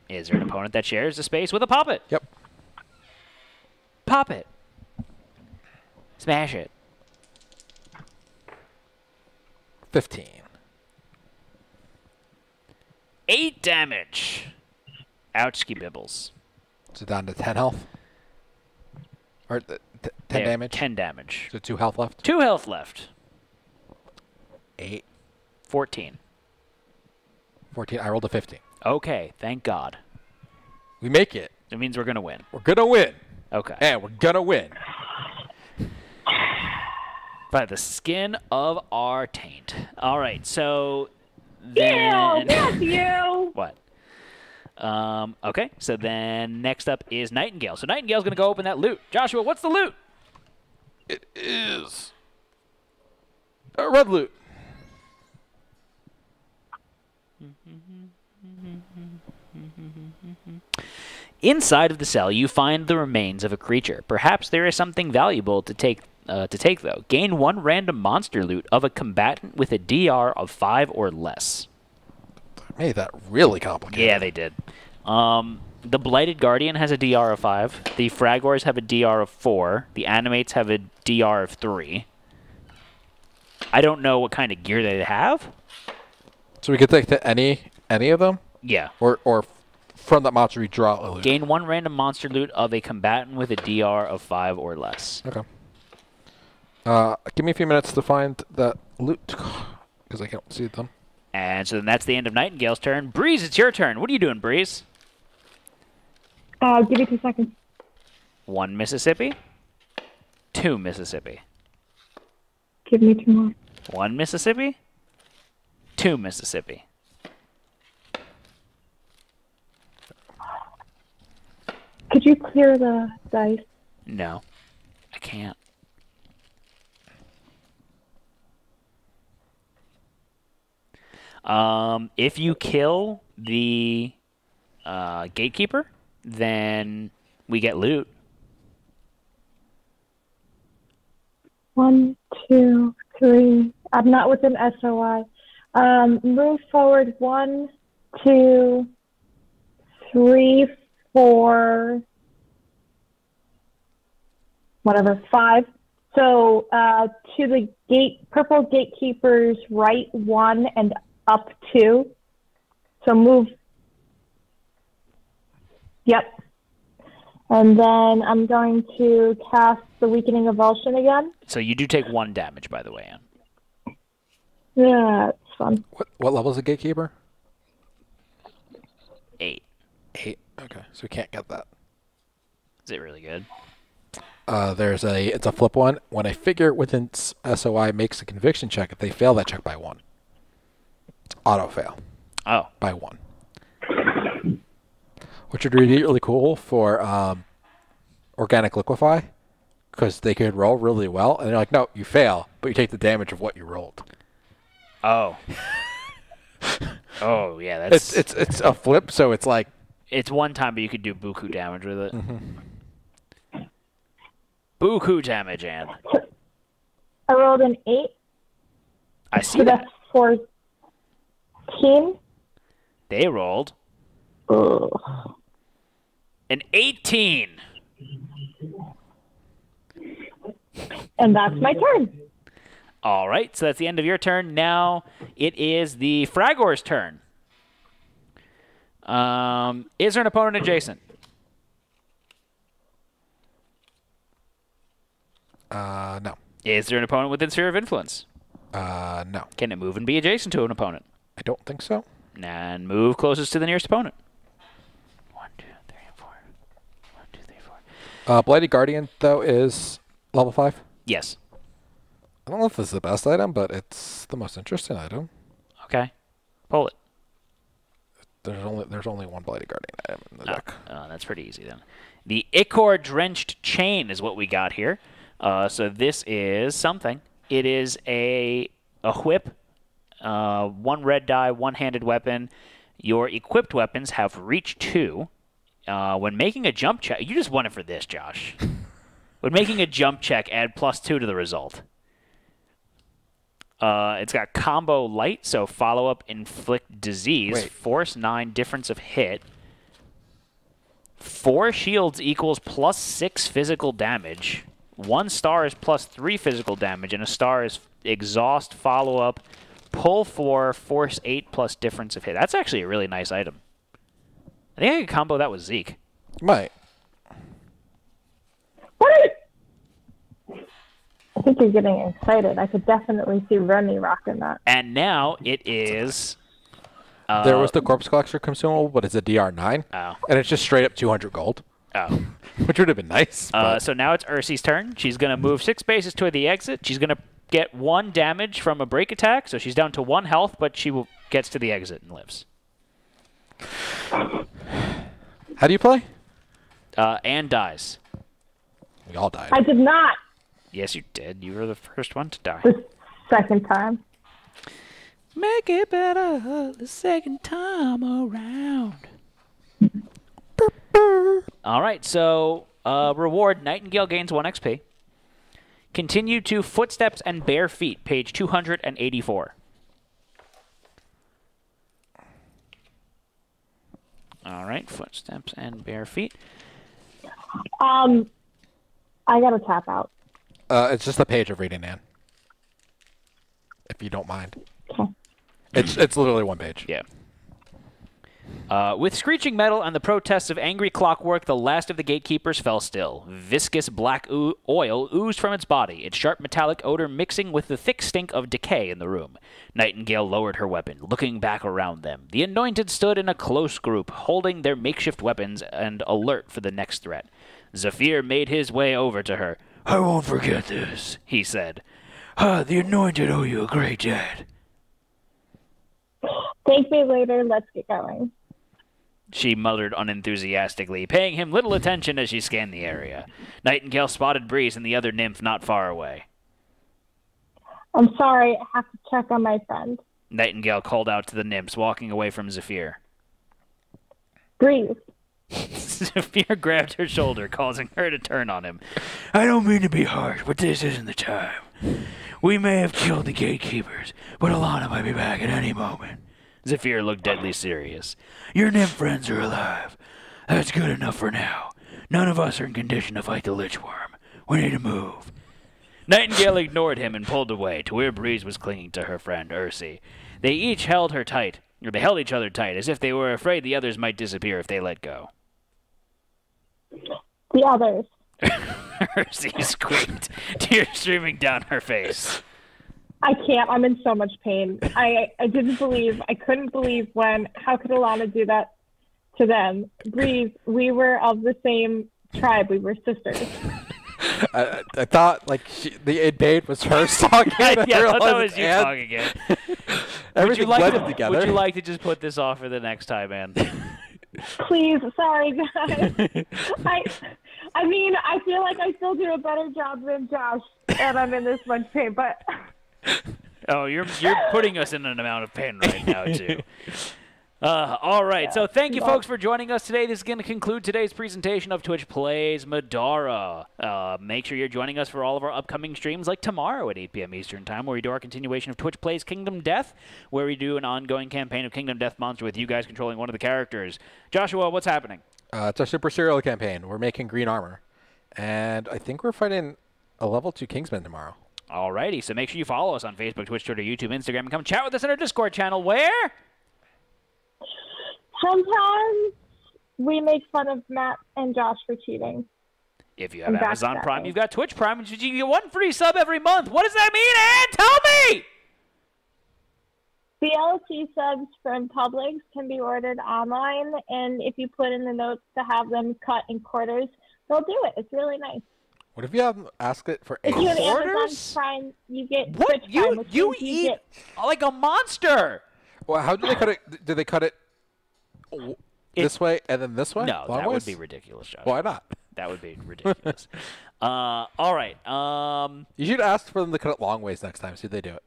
Is there an opponent that shares the space with a pop it? Yep. Pop it. Smash it. 15. 8 damage. Ouchie bibbles. So down to 10 health. Or 10 damage. 10 damage. So 2 health left. 2 health left. 8. 14. 14. I rolled a 15. Okay, thank God. We make it. It means we're going to win. We're going to win. Okay. And we're going to win. By the skin of our taint. All right, so then... You! What? Okay, so then next up is Nightingale. So Nightingale's going to go open that loot. Joshua, what's the loot? It is a red loot. Inside of the cell, you find the remains of a creature. Perhaps there is something valuable to take, though. Gain 1 random monster loot of a combatant with a DR of 5 or less. They made that really complicated. Yeah, they did. The Blighted Guardian has a DR of 5. The Fragors have a DR of 4. The Animates have a DR of 3. I don't know what kind of gear they have. So we could take to any of them? Yeah. Or from that monster we draw a loot. Gain 1 random monster loot of a combatant with a DR of 5 or less. Okay. Give me a few minutes to find that loot, because I can't see them. And so then that's the end of Nightingale's turn. Breeze, it's your turn. What are you doing, Breeze? Give me 2 seconds. 1 Mississippi. 2 Mississippi. Give me 2 more. 1 Mississippi. 2 Mississippi. Could you clear the dice? No, I can't. If you kill the gatekeeper, then we get loot. 1, 2, 3. I'm not within SOI. Move forward 1, 2, 3, 4. Whatever, 5. So to the purple gatekeeper's right 1 and up 2. So move. Yep. And then I'm going to cast the Weakening Avulsion again. So you do take 1 damage, by the way, Anne. Yeah, it's fun. What level is the gatekeeper? 8. 8. Okay, so we can't get that. Is it really good? It's a flip one. When a figure within SOI makes a conviction check, if they fail that check by 1, it's auto fail. Oh. By 1. Which would be really cool for Organic Liquefy, because they could roll really well, and they're like, no, you fail, but you take the damage of what you rolled. Oh. Oh, yeah, that's... It's a flip, so it's like... It's 1 time, but you could do buku damage with it. Mm-hmm. Buku damage, Anne. I rolled an 8. I see So that. that's 14. They rolled Ugh. an 18. And that's my turn. All right, so that's the end of your turn. Now it is the Fragor's turn. Is there an opponent adjacent? No. Is there an opponent within sphere of influence? No. Can it move and be adjacent to an opponent? I don't think so. And move closest to the nearest opponent. 1, 2, 3, 4. 1, 2, 3, 4. Blighted Guardian, though, is level 5? Yes. I don't know if this is the best item, but it's the most interesting item. Okay. Pull it. There's only one Blighted Guardian item in the deck. That's pretty easy then. The Ichor Drenched Chain is what we got here. So this is something. It is a whip, one red die, one-handed weapon. Your equipped weapons have reach 2. When making a jump check, you just won it for this, Josh. When making a jump check, add +2 to the result. It's got combo light, so follow-up inflict disease, force 9, difference of hit. 4 shields equals +6 physical damage. 1 star is +3 physical damage, and a star is exhaust, follow-up, pull 4, force 8 plus difference of hit. That's actually a really nice item. I think I could combo that with Zeke. Might. I think you're getting excited. I could definitely see Remi rocking that. And now it is... there was the Corpse Collector consumable, but it's a DR9. Oh. And it's just straight up 200 gold. Oh. Which would have been nice. So now it's Ursi's turn. She's going to move 6 spaces toward the exit. She's going to get 1 damage from a break attack, so she's down to 1 health, but she gets to the exit and lives. How do you play? And dies. We all died. I did not. Yes, you did. You were the first one to die. The second time. Make it better the second time around. All right, so reward, Nightingale gains 1 XP. Continue to Footsteps and Bare Feet, page 284. All right, Footsteps and Bare Feet. I gotta tap out. It's just a page of reading, Ann. If you don't mind. Okay. It's literally 1 page. Yeah. With screeching metal and the protests of angry clockwork, the last of the gatekeepers fell still. Viscous black oil oozed from its body, its sharp metallic odor mixing with the thick stink of decay in the room. Nightingale lowered her weapon, looking back around them. The Anointed stood in a close group, holding their makeshift weapons and alert for the next threat. Zephyr made his way over to her. "I won't forget this," he said. "The Anointed owe you a great debt." Thank me later. Let's get going. She muttered unenthusiastically, paying him little attention as she scanned the area. Nightingale spotted Breeze and the other nymph not far away. I'm sorry. I have to check on my friend. Nightingale called out to the nymphs, walking away from Zephyr. Breeze. Zephyr grabbed her shoulder, causing her to turn on him. "I don't mean to be harsh, but this isn't the time. We may have killed the gatekeepers, but Alana might be back at any moment." Zephyr looked deadly serious. "Your nymph friends are alive. That's good enough for now. None of us are in condition to fight the Lichworm. We need to move." Nightingale ignored him and pulled away to where Breeze was clinging to her friend, Ursi. They each held her tight, or they held each other tight, as if they were afraid the others might disappear if they let go. The others. Ursi squeaked, tears streaming down her face. I can't. I'm in so much pain. I couldn't believe when, how could Alana do that to them? Breeze, we were of the same tribe. We were sisters. I thought, like, the invade was her talking. Yeah, I thought that was you talking again. Everything blended together. Would you like to just put this off for the next time, Ann? Please, sorry, guys. I mean, I feel like I still do a better job than Josh, and I'm in this much pain, but... Oh, you're putting us in an amount of pain right now, too. All right, so thank you, folks, for joining us today. This is going to conclude today's presentation of Twitch Plays Middara. Make sure you're joining us for all of our upcoming streams, like tomorrow at 8 p.m. Eastern Time, where we do our continuation of Twitch Plays Kingdom Death, where we do an ongoing campaign of Kingdom Death Monster with you guys controlling one of the characters. Joshua, what's happening? It's our Super Serial campaign. We're making green armor. And I think we're fighting a level 2 Kingsman tomorrow. Alrighty, so make sure you follow us on Facebook, Twitch, Twitter, YouTube, Instagram, and come chat with us in our Discord channel, where... Sometimes we make fun of Matt and Josh for cheating. If you have Amazon Prime, you've got Twitch Prime, and you get 1 free sub every month. What does that mean, Ann? Tell me! The LT subs from Publix can be ordered online, and if you put in the notes to have them cut in quarters, they'll do it. It's really nice. What if you have asked it for If you have Amazon Quarters? Prime, you get What? Twitch Prime, which You means eat get like a monster. Well, how do they cut it? Do they cut it this way and then this way? No, Long that ways? would be ridiculous, Josh. Why not? That would be ridiculous. All right. You should ask for them to cut it long ways next time. See if they do it.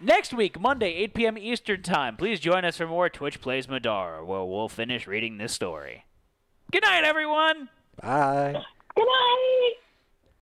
Next week, Monday, 8 p.m. Eastern Time. Please join us for more Twitch Plays Middara, where we'll finish reading this story. Good night, everyone. Bye. Good night.